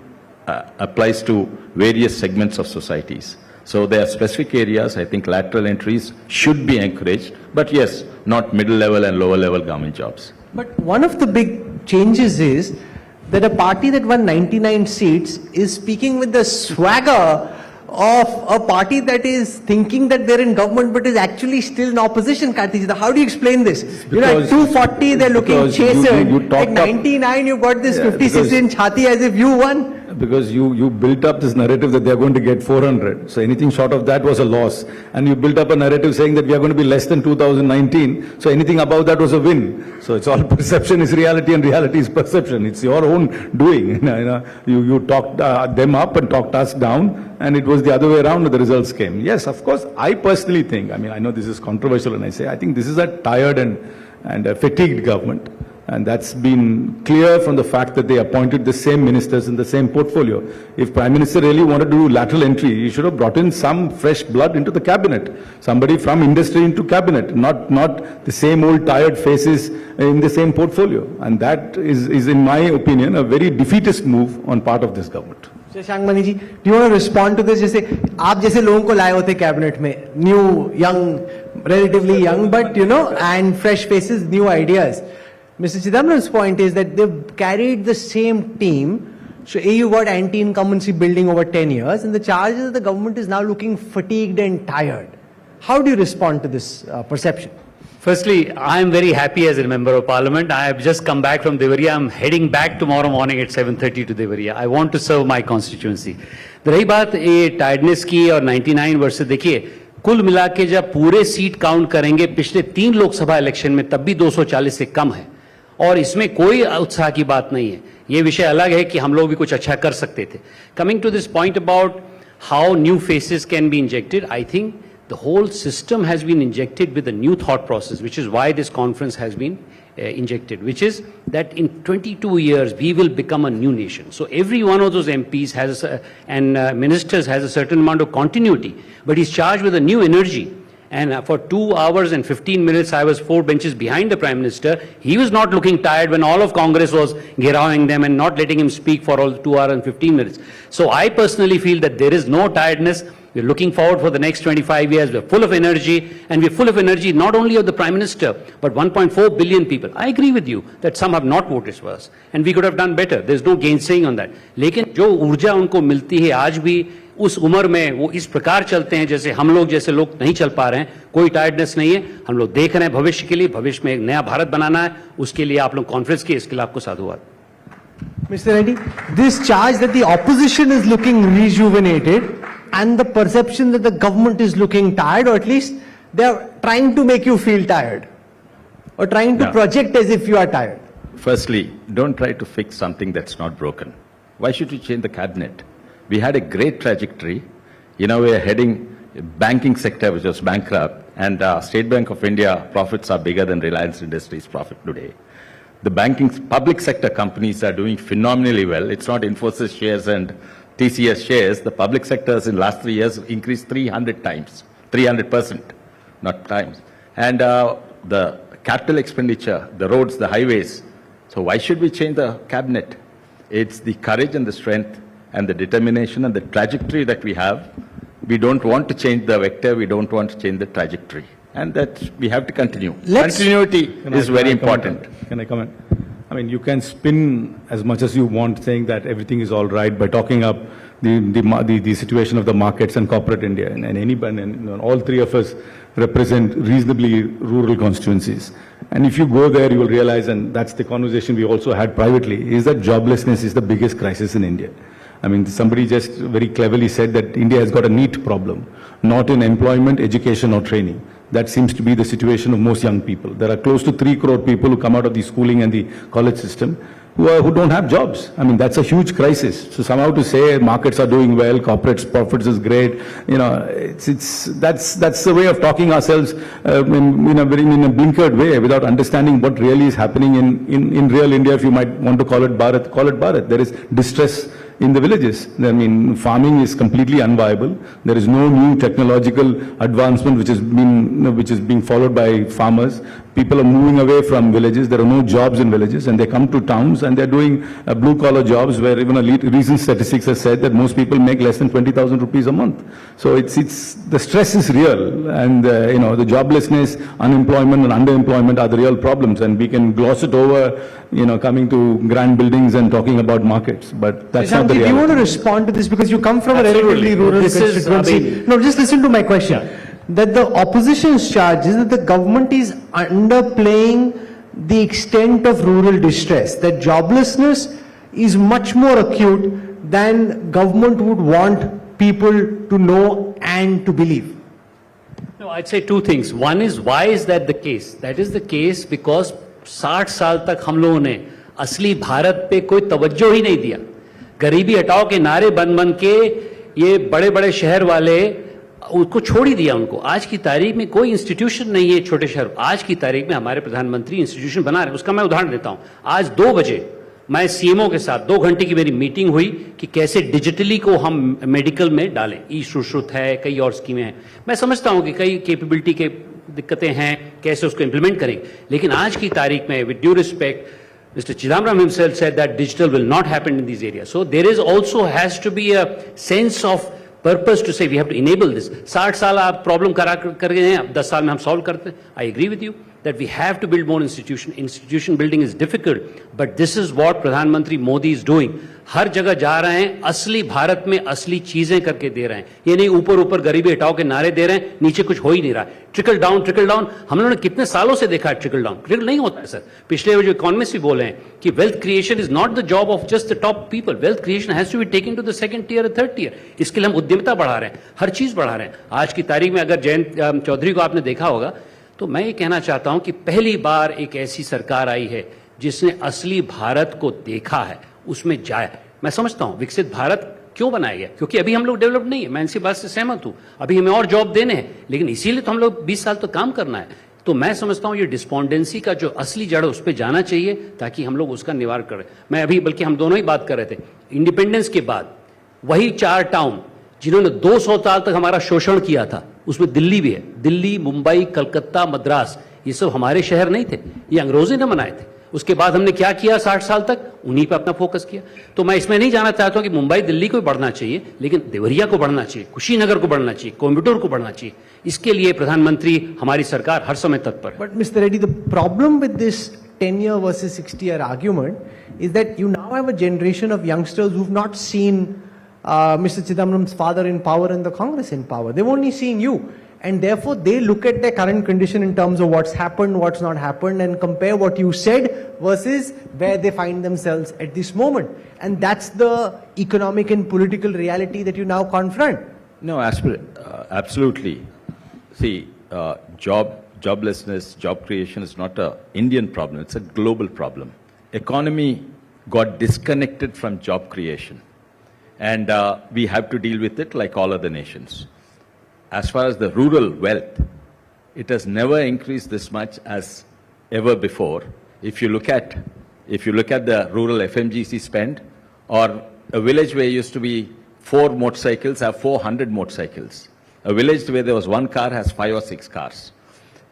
applies to various segments of societies. So there are specific areas, I think lateral entries should be encouraged, but yes, not middle-level and lower-level government jobs. But one of the big changes is that a party that won 99 seats is speaking with the swagger of a party that is thinking that they're in government but is actually still in opposition. Kartiji, how do you explain this? At 240 they're looking chastened. At 99 you've got this 56 in Chhati as if you won. Because you built up this narrative that they are going to get 400. So anything short of that was a loss. And you built up a narrative saying that we are going to be less than 2019. So anything above that was a win. So it's all perception is reality and reality is perception. It's your own doing. You talked them up and talked us down, and it was the other way around and the results came. Yes, of course, I personally think, I know this is controversial and I think this is a tired and a fatigued government. And that's been clear from the fact that they appointed the same ministers in the same portfolio. If Prime Minister really wanted to do lateral entry, he should have brought in some fresh blood into the cabinet. Somebody from industry into cabinet, not the same old tired faces in the same portfolio. And that is in my opinion, a very defeatist move on part of this government. Shashank Mani ji, do you want to respond to this? जैसे आप जैसे लोगों को लाए होते cabinet में, new, young, relatively young, but and fresh faces, new ideas. Mr. Chidambaram's point is that they've carried the same team. So you got anti-incumbency building over 10 years, and the charge is that the government is now looking fatigued and tired. How do you respond to this perception? Firstly, I am very happy as a member of parliament. I have just come back from Devariya. I am heading back tomorrow morning at 7:30 to Devariya. I want to serve my constituency. The रही बात ये tiredness की और 99 वर्ष देखिए कुल मिला के जब पूरे सीट काउंट करेंगे पिछले 3 लोकसभा इलेक्शन में तब भी 240 से कम है और इसमें कोई उत्साह की बात नहीं है. ये विषय अलग है कि हम लोग भी कुछ अच्छा कर सकते थे. Coming to this point about how new faces can be injected, I think the whole system has been injected with a new thought process, which is why this conference has been injected, which is that in 22 years we will become a new nation. So every one of those MPs has and ministers has a certain amount of continuity, but he's charged with a new energy. And for 2 hours and 15 minutes, I was 4 benches behind the Prime Minister. He was not looking tired when all of Congress was ghirawing them and not letting him speak for all 2 hours and 15 minutes. So I personally feel that there is no tiredness. We're looking forward for the next 25 years. We're full of energy, and we're full of energy not only of the Prime Minister, but 1.4 billion people. I agree with you that some have not voted for us, and we could have done better. There's no gainsaying on that. लेकिन जो ऊर्जा उनको मिलती है आज भी उस उम्र में वो इस प्रकार चलते हैं जैसे हम लोग जैसे लोग नहीं चल पा रहे हैं, कोई टायर्डनेस नहीं है, हम लोग देख रहे हैं भविष्य के लिए, भविष्य में एक नया भारत बनाना है, उसके लिए आप लोग कॉन्फ्रेंस किए, इसके लिए आपको साधुवाद। Mr. Reddy, this charge that the opposition is looking rejuvenated and the perception that the government is looking tired, or at least they are trying to make you feel tired or trying to project as if you are tired. Firstly, don't try to fix something that's not broken. Why should you change the cabinet? We had a great trajectory. You know, we're heading banking sector, which was bankrupt, and State Bank of India profits are bigger than Reliance Industries' profit today. The banking public sector companies are doing phenomenally well. It's not Infosys shares and TCS shares. The public sectors in last 3 years increased 300 times, 300%, not times. And the capital expenditure, the roads, the highways. So why should we change the cabinet? It's the courage and the strength and the determination and the trajectory that we have. We don't want to change the vector. We don't want to change the trajectory. And that we have to continue. Continuity is very important. Can I comment? I mean, you can spin as much as you want, saying that everything is all right by talking up the situation of the markets and corporate India. And anybody, and all three of us represent reasonably rural constituencies. And if you go there, you will realize, and that's the conversation we also had privately, is that joblessness is the biggest crisis in India. I mean, somebody just very cleverly said that India has got a NEET problem, not in employment, education or training. That seems to be the situation of most young people. There are close to 3 crore people who come out of the schooling and the college system who don't have jobs. I mean, that's a huge crisis. So somehow to say markets are doing well, corporate profits is great, you know, that's the way of talking ourselves in a blinkered way without understanding what really is happening in real India. If you might want to call it Bharat, call it Bharat. There is distress in the villages. I mean, farming is completely unviable. There is no new technological advancement which is being followed by farmers. People are moving away from villages. There are no jobs in villages, and they come to towns and they're doing blue-collar jobs where even a recent statistics has said that most people make less than 20,000 rupees a month. So the stress is real, and you know, the joblessness, unemployment and underemployment are the real problems, and we can gloss it over, you know, coming to grand buildings and talking about markets, but that's not the reality. Do you want to respond to this, because you come from a relatively rural constituency? No, just listen to my question. That the opposition's charge is that the government is underplaying the extent of rural distress, that joblessness is much more acute than government would want people to know and to believe. No, I'd say two things. One is, why is that the case? That is the case because 60 साल तक हम लोगों ने असली भारत पे कोई तवज्जो ही नहीं दिया। गरीबी हटाओ के नारे बन बन के ये बड़े बड़े शहर वाले उसको छोड़ ही दिया उनको। आज की तारीख में कोई इंस्टीट्यूशन नहीं है छोटे शहर। आज की तारीख में हमारे प्रधानमंत्री इंस्टीट्यूशन बना रहे हैं। उसका मैं उदाहरण देता हूं। आज 2 बजे मैं सीएमओ के साथ 2 घंटे की मेरी मीटिंग हुई कि कैसे डिजिटली को हम मेडिकल में डालें। ई सुश्रुत है, कई और स्कीमें हैं। मैं समझता हूं कि कई कैपेबिलिटी के दिक्कतें हैं, कैसे उसको इंप्लीमेंट करेंगे। लेकिन आज की तारीख में with due respect, Mr. Chidambaram himself said that digital will not happen in these areas. So there is also has to be a sense of purpose to say we have to enable this. 60 साल आप problem कर गए हैं, अब 10 साल में हम solve करते हैं. I agree with you that we have to build more institution. Institution building is difficult, but this is what प्रधानमंत्री मोदी is doing. हर जगह जा रहे हैं, असली भारत में असली चीजें करके दे रहे हैं. ये नहीं ऊपर ऊपर गरीबी हटाओ के नारे दे रहे हैं, नीचे कुछ हो ही नहीं रहा है. ट्रिकल डाउन हम लोगों ने कितने सालों से देखा है. ट्रिकल नहीं होता है सर. पिछले जो इकोनॉमिस्ट भी बोले हैं कि wealth creation is not the job of just the top people. Wealth creation has to be taken to the second tier, third tier. इसके लिए हम उद्यमिता बढ़ा रहे हैं, हर चीज बढ़ा रहे हैं. आज की तारीख में अगर जयंत चौधरी को आपने देखा होगा, तो मैं ये कहना चाहता हूं कि पहली बार एक ऐसी सरकार आई है जिसने असली भारत को देखा है, उसमें जाया. मैं समझता हूं विकसित भारत क्यों बनाया गया, क्योंकि अभी हम लोग डेवलप नहीं है. मैं इसी बात से सहमत हूं. अभी हमें और जॉब देने हैं, लेकिन इसीलिए तो हम लोग 20 साल तो काम करना है. तो मैं समझता हूं ये डिस्पोंडेंसी का जो असली जड़ है उस पर जाना चाहिए, ताकि हम लोग उसका निवारण करें. मैं अभी बल्कि हम दोनों ही बात कर रहे थे, इंडिपेंडेंस के बाद वही 4 टाउन जिन्होंने 200 साल तक हमारा शोषण किया था, उसमें दिल्ली भी है. दिल्ली, मुंबई, कलकत्ता, मद्रास, ये सब हमारे शहर नहीं थे, ये अंग्रेजों ने बनाए थे. उसके बाद हमने क्या किया 60 साल तक, उन्हीं पर अपना फोकस किया. तो मैं इसमें नहीं जाना चाहता हूं कि मुंबई दिल्ली को बढ़ना चाहिए, लेकिन देवरिया को बढ़ना चाहिए, कुशीनगर को बढ़ना चाहिए, कोयम्बटूर को बढ़ना चाहिए. इसके लिए प्रधानमंत्री, हमारी सरकार हर समय तत्पर है. But Mr. Reddy, the problem with this 10-year versus 60-year argument is that you now have a generation of youngsters who've not seen Mr. Chidambaram's father in power and the Congress in power. They've only seen you. And therefore, they look at their current condition in terms of what's happened, what's not happened, and compare what you said versus where they find themselves at this moment. And that's the economic and political reality that you now confront. No, absolutely. See, joblessness, job creation is not an Indian problem, it's a global problem. Economy got disconnected from job creation. And we have to deal with it like all other nations. As far as the rural wealth, it has never increased this much as ever before. If you look at the rural FMGC spend, or a village where used to be 4 motorcycles have 400 motorcycles. A village where there was 1 car has 5 or 6 cars.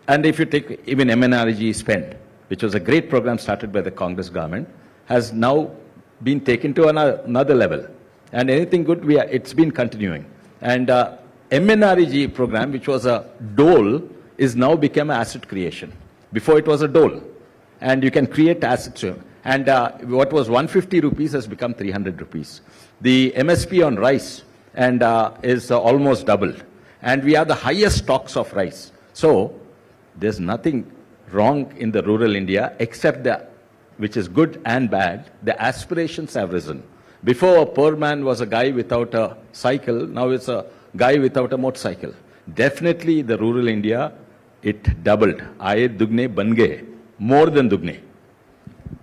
And if you take even MNREG spend, which was a great program started by the Congress government, has now been taken to another level. And anything good, it's been continuing. And MNREG program, which was a dole, is now become an asset creation. Before it was a dole. And you can create assets. And what was 150 rupees has become 300 rupees. The MSP on rice is almost doubled. And we have the highest stocks of rice. So there's nothing wrong in the rural India, except which is good and bad, the aspirations have risen. Before, a poor man was a guy without a cycle, now it's a guy without a motorcycle. Definitely the rural India, it doubled. Aaye dugne ban gaye, more than dugne.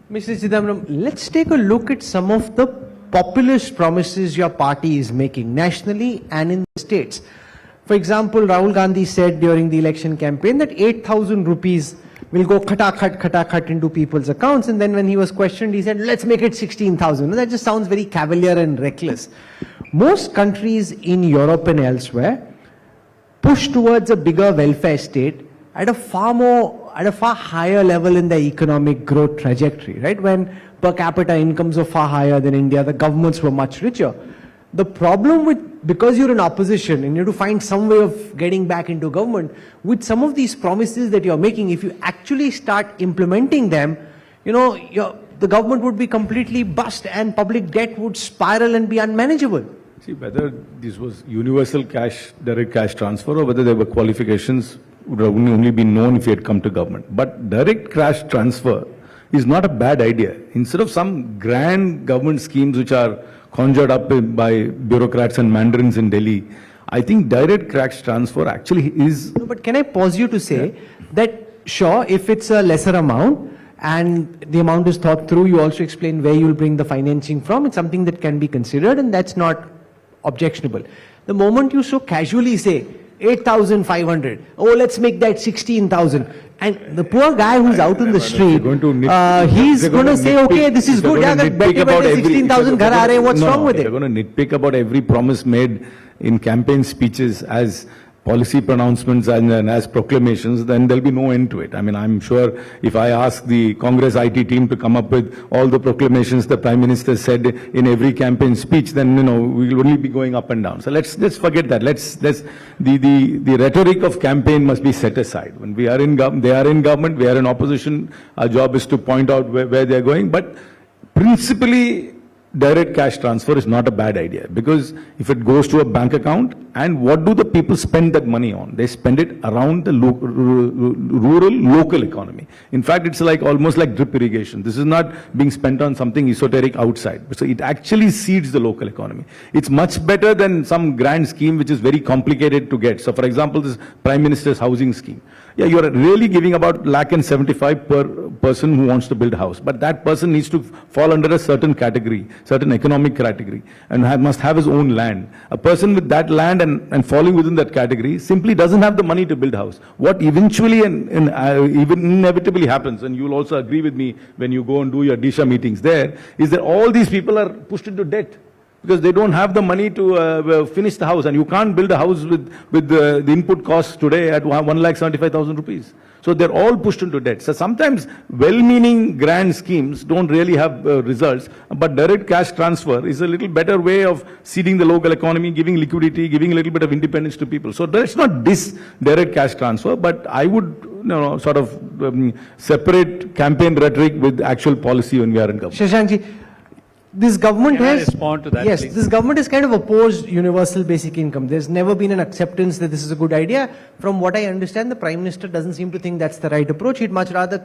Mr. Chidambaram, let's take a look at some of the populist promises your party is making nationally and in the states. For example, Rahul Gandhi said during the election campaign that 8,000 rupees will go khatakhat into people's accounts, and then when he was questioned, he said, let's make it 16,000. That just sounds very cavalier and reckless. Most countries in Europe and elsewhere push towards a bigger welfare state at a far higher level in their economic growth trajectory, right? When per capita incomes were far higher than India, the governments were much richer. The problem because you're in opposition and you have to find some way of getting back into government, with some of these promises that you're making, if you actually start implementing them, the government would be completely bust and public debt would spiral and be unmanageable. See, whether this was universal cash, direct cash transfer, or whether there were qualifications would have only been known if he had come to government. But direct cash transfer is not a bad idea. Instead of some grand government schemes which are conjured up by bureaucrats and mandarins in Delhi, I think direct cash transfer actually is... No, but can I pause you to say that, sure, if it's a lesser amount and the amount is thought through, you also explain where you'll bring the financing from, it's something that can be considered and that's not objectionable. The moment you so casually say 8,500, oh, let's make that 16,000, and the poor guy who's out in the street, he's going to say, okay, this is good, 16,000 ghar aa rahe, what's wrong with it? They're going to nitpick about every promise made in campaign speeches as policy pronouncements and as proclamations, then there'll be no end to it. I mean, I'm sure if I ask the Congress IT team to come up with all the proclamations the Prime Minister said in every campaign speech, then, we'll only be going up and down. So let's forget that. The rhetoric of campaign must be set aside. When we are in government, they are in government, we are in opposition, our job is to point out where they're going. But principally, direct cash transfer is not a bad idea, because if it goes to a bank account, and what do the people spend that money on? They spend it around the rural local economy. In fact, it's almost like drip irrigation. This is not being spent on something esoteric outside. So it actually seeds the local economy. It's much better than some grand scheme which is very complicated to get. So for example, this Prime Minister's housing scheme. Yeah, you're really giving about 1,75,000 per person who wants to build a house. But that person needs to fall under a certain category, certain economic category, and must have his own land. A person with that land and falling within that category simply doesn't have the money to build a house. What eventually and even inevitably happens, and you'll also agree with me when you go and do your Disha meetings there, is that all these people are pushed into debt, because they don't have the money to finish the house, and you can't build a house with the input costs today at 1,75,000 rupees. So they're all pushed into debt. So sometimes well-meaning grand schemes don't really have results, but direct cash transfer is a little better way of seeding the local economy, giving liquidity, giving a little bit of independence to people. So let's not diss direct cash transfer, but I would sort of separate campaign rhetoric with actual policy when we are in government. Shashankji, This government Can I has respond to that, yes, please? this government has kind of opposed universal basic income. There's never been an acceptance that this is a good idea. From what I understand, the Prime Minister doesn't seem to think that's the right approach. He'd much rather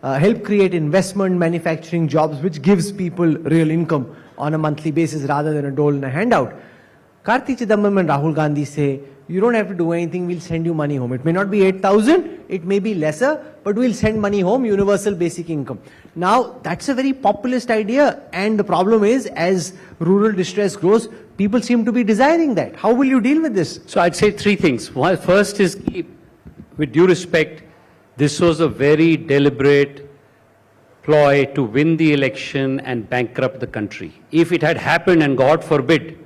help create investment, manufacturing jobs, which gives people real income on a monthly basis rather than a dole and a handout. Karti Chidambaram and Rahul Gandhi say, you don't have to do anything, we'll send you money home. It may not be 8,000, it may be lesser, but we'll send money home, universal basic income. Now, that's a very populist idea, and the problem is, as rural distress grows, people seem to be desiring that. How will you deal with this? So I'd say three things. One, first is, with due respect, this was a very deliberate ploy to win the election and bankrupt the country. If it had happened, and God forbid,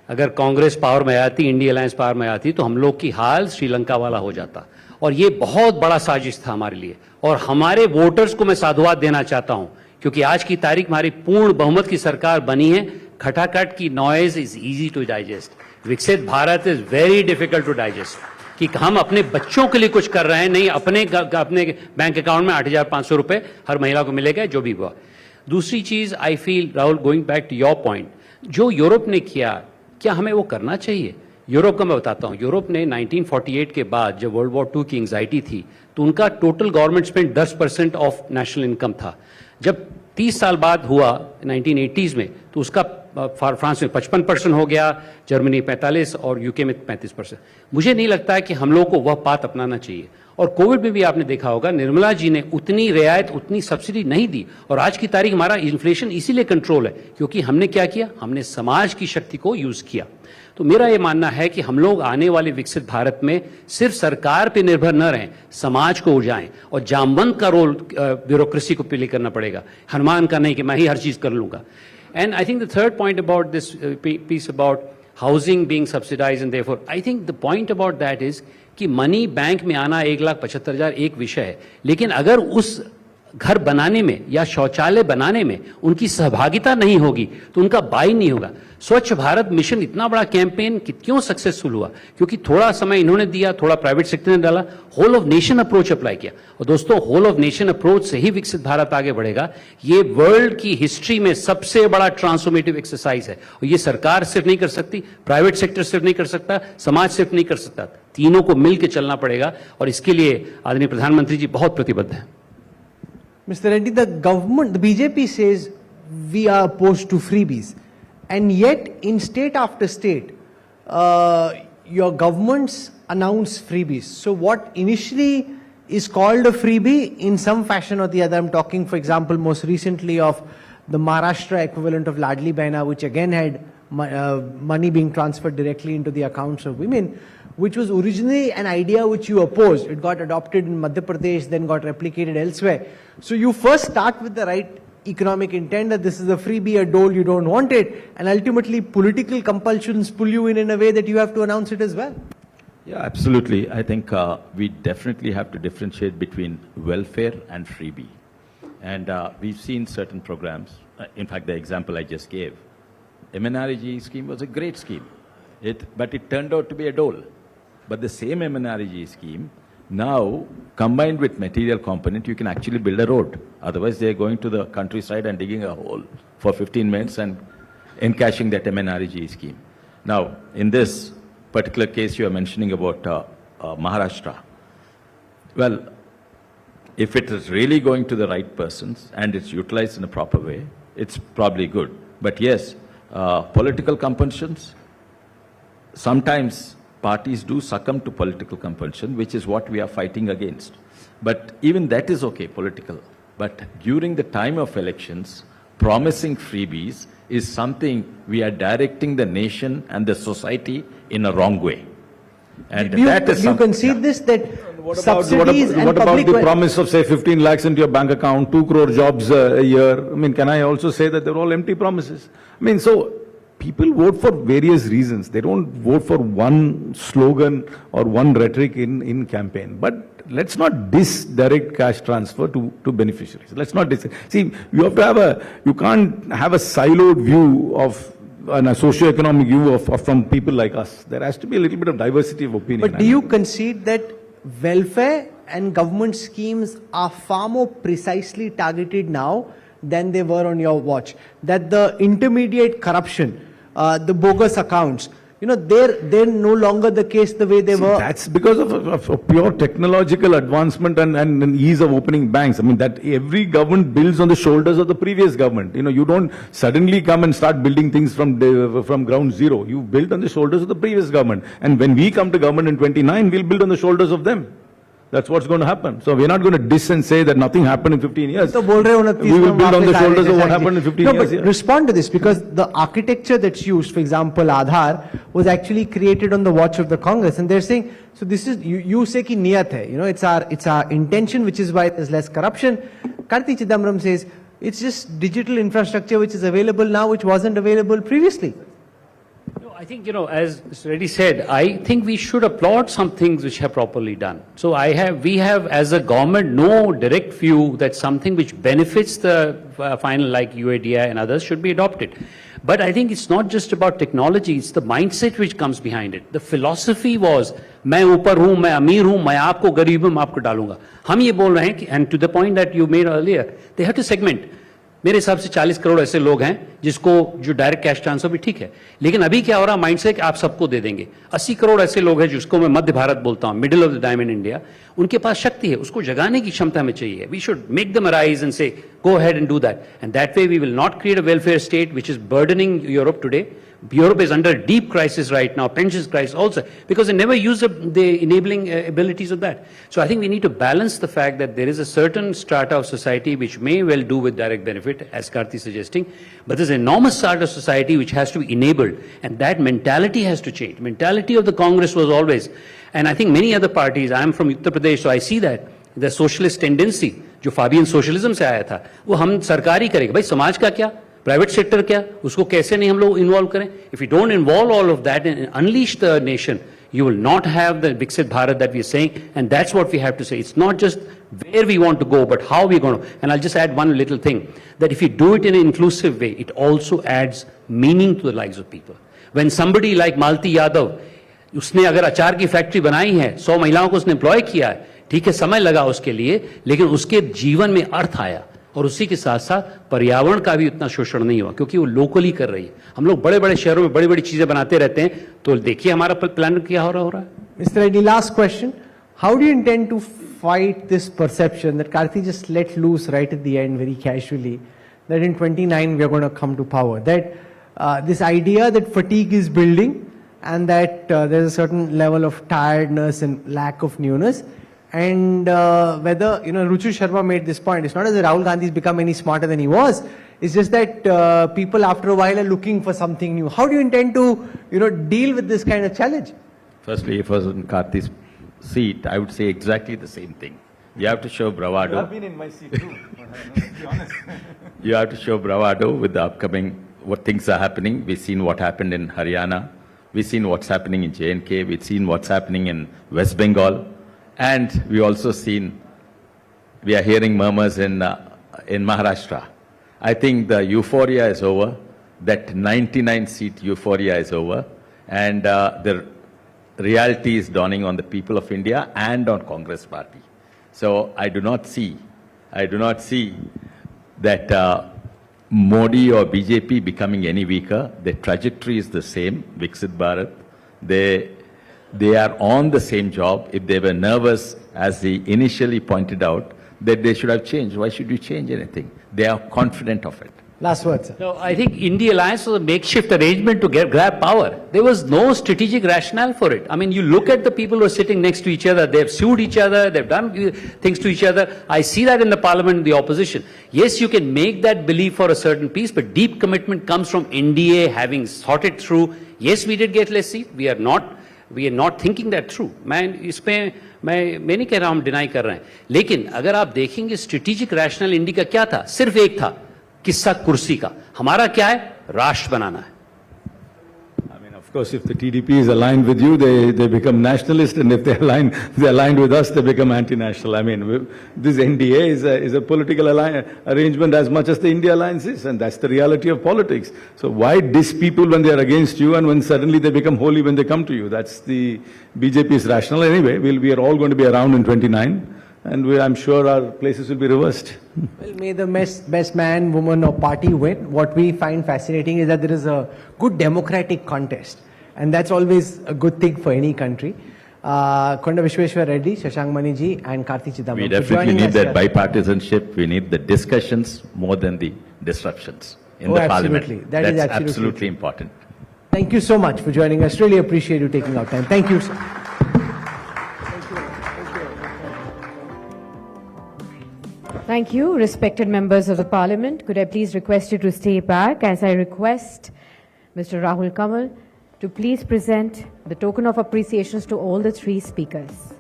अगर Congress power में आती, India alliance power में आती, तो हम लोग की हाल श्रीलंका वाला हो जाता। और ये बहुत बड़ा साजिश था हमारे लिए, और हमारे वोटर्स को मैं साधुवाद देना चाहता हूं, क्योंकि आज की तारीख हमारी पूर्ण बहुमत की सरकार बनी है। खटाखट की noise is easy to digest, Viksit Bharat is very difficult to digest, कि हम अपने बच्चों के लिए कुछ कर रहे हैं, नहीं अपने बैंक अकाउंट में 8,500 रुपए हर महिला को मिलेगा, जो भी हुआ। दूसरी चीज, I feel, Rahul, going back to your point, जो यूरोप ने किया, क्या हमें वो करना चाहिए? यूरोप का मैं बताता हूं, यूरोप ने 1948 के बाद जब वर्ल्ड वॉर 2 की एंजाइटी थी, तो उनका total government spend 10% of national income था। जब 30 साल बाद हुआ 1980s में, तो उसका फ्रांस में 55% हो गया, जर्मनी 45% और यूके में 35%। मुझे नहीं लगता है कि हम लोगों को वह पाथ अपनाना चाहिए। और कोविड में भी आपने देखा होगा, निर्मला जी ने उतनी रियायत, उतनी सब्सिडी नहीं दी, और आज की तारीख हमारा इन्फ्लेशन इसीलिए कंट्रोल है, क्योंकि हमने क्या किया, हमने समाज की शक्ति को यूज किया। तो मेरा ये मानना है कि हम लोग आने वाले विकसित भारत में सिर्फ सरकार पे निर्भर न रहें, समाज को उजाएं, और जामवंत का रोल ब्यूरोक्रेसी को प्ले करना पड़ेगा, हनुमान का नहीं कि मैं ही हर चीज कर लूंगा। And I think the third point about this piece about housing being subsidized, and therefore I think the point about that is कि मनी बैंक में आना 1,75,000 एक विषय है, लेकिन अगर उस घर बनाने में या शौचालय बनाने में उनकी सहभागिता नहीं होगी, तो उनका बाई नहीं होगा। स्वच्छ भारत मिशन इतना बड़ा कैंपेन क्यों सक्सेसफुल हुआ? क्योंकि थोड़ा समय इन्होंने दिया, थोड़ा प्राइवेट सेक्टर ने डाला, whole of nation approach apply किया। और दोस्तों, होल ऑफ नेशन अप्रोच से ही विकसित भारत आगे बढ़ेगा। ये वर्ल्ड की हिस्ट्री में सबसे बड़ा ट्रांसफॉर्मेटिव एक्सरसाइज है, और ये सरकार सिर्फ नहीं कर सकती, प्राइवेट सेक्टर सिर्फ नहीं कर सकता, समाज सिर्फ नहीं कर सकता, तीनों को मिलकर चलना पड़ेगा, और इसके लिए आदरणीय प्रधानमंत्री जी बहुत प्रतिबद्ध हैं। Mr. Reddy, the government, the BJP says we are opposed to freebies, and yet in state after state, your governments announce freebies. So what initially is called a freebie, in some fashion or the other, I'm talking, for example, most recently of the Maharashtra equivalent of Ladli Behna, which again had money being transferred directly into the accounts of women, which was originally an idea which you opposed. It got adopted in Madhya Pradesh, then got replicated elsewhere. So you first start with the right economic intent that this is a freebie, a dole, you don't want it, and ultimately political compulsions pull you in a way that you have to announce it as well. Yeah, absolutely. I think we definitely have to differentiate between welfare and freebie. And we've seen certain programs. In fact, the example I just gave, MNREG scheme was a great scheme, but it turned out to be a dole. But the same MNREG scheme, now combined with material component, you can actually build a road. Otherwise, they're going to the countryside and digging a hole for 15 minutes and encashing that MNREG scheme. Now, in this particular case you are mentioning about Maharashtra, well, if it is really going to the right persons and it's utilized in a proper way, it's probably good. But yes, political compulsions, sometimes parties do succumb to political compulsion, which is what we are fighting against. But even that is okay, political. But during the time of elections, promising freebies is something we are directing the nation and the society in a wrong way. And that is you concede this, that What subsidies and about public the promise of, say, 15 lakhs into your bank account, 2 crore jobs a year? I mean, can I also say that they're all empty promises? I mean, so people vote for various reasons. They don't vote for one slogan or one rhetoric in campaign. But let's not diss direct cash transfer to beneficiaries. Let's not diss. See, you have to have you can't have a siloed view of a socio-economic view from people like us. There has to be a little bit of diversity of opinion. But do you concede that welfare and government schemes are far more precisely targeted now than they were on your watch. That the intermediate corruption, the bogus accounts, they're no longer the case the way they were. That's because of pure technological advancement and ease of opening banks. I mean, that every government builds on the shoulders of the previous government. You don't suddenly come and start building things from ground zero. You build on the shoulders of the previous government. And when we come to government in 29, we'll build on the shoulders of them. That's what's going to happen. So we're not going to diss and say that nothing happened in 15 years. We will build on the shoulders of what happened in 15 years. But respond to this, because the architecture that's used, for example, Aadhaar, was actually created on the watch of the Congress. And they're saying, so this is, you say ki niyat hai, it's our intention, which is why there's less corruption. Karti Chidambaram says, it's just digital infrastructure which is available now, which wasn't available previously. I think, as Mr. Reddy said, I think we should applaud some things which have properly done. So we have as a government no direct view that something which benefits the final, like UIDAI and others, should be adopted. But I think it's not just about technology, it's the mindset which comes behind it. The philosophy was, मैं ऊपर हूँ, मैं अमीर हूँ, मैं आपको गरीब हूँ, मैं आपको डालूंगा. हम ये बोल रहे हैं, and to the point that you made earlier, they have to segment. मेरे हिसाब से 40 करोड़ ऐसे लोग हैं जिसको जो डायरेक्ट कैश ट्रांसफर भी ठीक है, लेकिन अभी क्या हो रहा है माइंड से कि आप सबको दे देंगे. 80 करोड़ ऐसे लोग हैं जिसको मैं मध्य भारत बोलता हूं, middle of the diamond India, उनके पास शक्ति है, उसको जगाने की क्षमता में चाहिए. We should make them arise and say go ahead and do that, and that way we will not create a welfare state which is burdening Europe today. Europe is under deep crisis right now, pensions crisis also, because they never use the enabling abilities of that. So I think we need to balance the fact that there is a certain strata of society which may well do with direct benefit, as Karthi is suggesting, but there's an enormous strata of society which has to be enabled, and that mentality has to change. Mentality of the Congress was always, and I think many other parties, I am from Uttar Pradesh, so I see that, the socialist tendency, जो Fabian socialism से आया था, वो हम सरकार ही करेगा. भाई समाज का क्या? प्राइवेट सेक्टर क्या, उसको कैसे नहीं हम लोग इन्वॉल्व करें. If you don't involve all of that and unleash the nation, you will not have the Viksit Bharat that we are saying, and that's what we have to say. It's not just where we want to go, but how we're going to. And I'll just add one little thing, that if you do it in an inclusive way, it also adds meaning to the lives of people. When somebody like Malti Yadav, उसने अगर अचार की factory बनाई है, 100 महिलाओं को उसने employ किया है, ठीक है समय लगा उसके लिए, लेकिन उसके जीवन में अर्थ आया, और उसी के साथ साथ पर्यावरण का भी उतना शोषण नहीं हुआ, क्योंकि वो लोकली कर रही है. हम लोग बड़े बड़े शहरों में बड़ी बड़ी चीजें बनाते रहते हैं, तो देखिए हमारा प्लान क्या हो रहा है. Mr. Reddy, last question. How do you intend to fight this perception that Karthi just let loose right at the end very casually, that in 29 we are going to come to power, that this idea that fatigue is building and that there's a certain level of tiredness and lack of newness, and whether, Ruchu Sharma made this point, it's not as if Rahul Gandhi has become any smarter than he was, it's just that people after a while are looking for something new. How do you intend to, deal with this kind of challenge? Firstly, if I was in Karti's seat, I would say exactly the same thing. You have to show bravado. You have been in my seat too, to be honest. You have to show bravado with the upcoming, what things are happening. We've seen what happened in Haryana. We've seen what's happening in J&K. We've seen what's happening in West Bengal. And we also seen, we are hearing murmurs in Maharashtra. I think the euphoria is over. That 99-seat euphoria is over. And the reality is dawning on the people of India and on Congress party. So I do not see that Modi or BJP becoming any weaker. Their trajectory is the same, Viksit Bharat. They are on the same job. If they were nervous, as he initially pointed out, that they should have changed. Why should you change anything? They are confident of it. Last word, sir. No, I think India Alliance was a makeshift arrangement to grab power. There was no strategic rationale for it. I mean, you look at the people who are sitting next to each other, they've sued each other, they've done things to each other. I see that in the parliament, in the opposition. Yes, you can make that believe for a certain piece, but deep commitment comes from NDA having thought it through. Yes, we did get less seats. We are not thinking that through. मैं नहीं कह रहा हम deny कर रहे हैं, लेकिन अगर आप देखेंगे स्ट्रेटेजिक रैशनल इंडिया का क्या था, सिर्फ एक था, किस्सा कुर्सी का. हमारा क्या है, राष्ट्र बनाना है. I mean, of course, if the TDP is aligned with you, they become nationalist, and if they're aligned with us, they become anti-national. I mean, this NDA is a political arrangement as much as the India alliance is, and that's the reality of politics. So why diss people when they are against you, and when suddenly they become holy when they come to you? That's the BJP's rationale. Anyway, we are all going to be around in 29. and I'm sure our places will be reversed. Well, may the best man, woman or party win. What we find fascinating is that there is a good democratic contest. And that's always a good thing for any country. Konda Vishweshwar Reddy, Shashank Maniji and Karthi Chidambaram. We definitely need that bipartisanship. We need the discussions more than the disruptions in the parliament. Absolutely. That's Is absolutely important. Thank you so much for joining us. Really appreciate you taking our time. Thank you, sir. Thank you, respected members of the Parliament. Could I please request you to stay back as I request Mr. Rahul Kamal to please present the token of appreciations to all the three speakers.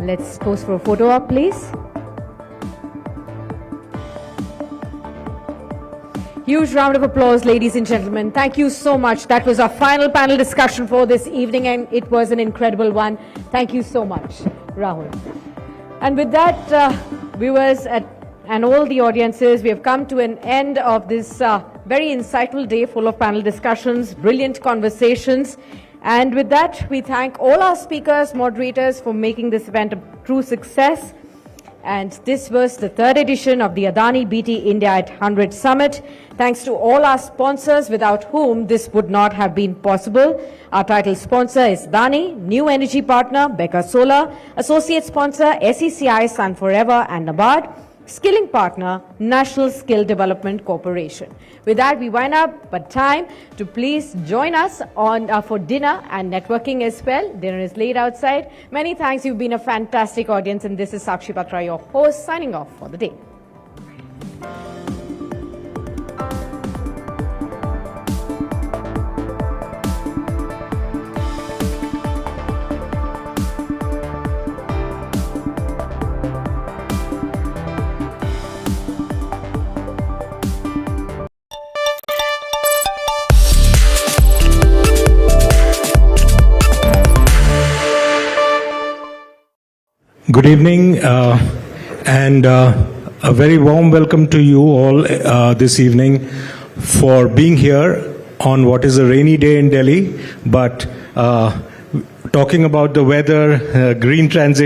Let's pose for a photo op, please. Huge round of applause, ladies and gentlemen. Thank you so much. That was our final panel discussion for this evening, and it was an incredible one. Thank you so much, Rahul. And with that, viewers and all the audiences, we have come to an end of this very insightful day full of panel discussions, brilliant conversations. And with that, we thank all our speakers, moderators for making this event a true success. And this was the third edition of the Adani BT India at 100 Summit. Thanks to all our sponsors, without whom this would not have been possible. Our title sponsor is Adani, new energy partner, Becca Solar, associate sponsor, SECI, Sun Forever, and NABARD. Skilling partner, National Skill Development Corporation. With that, we wind up, but time to please join us on for dinner and networking as well. Dinner is laid outside. Many thanks. You've been a fantastic audience, and this is Sakshi Patra, your host, signing off for the day. Good evening and a very warm welcome to you all this evening for being here on what is a rainy day in Delhi, but talking about the weather, green transition.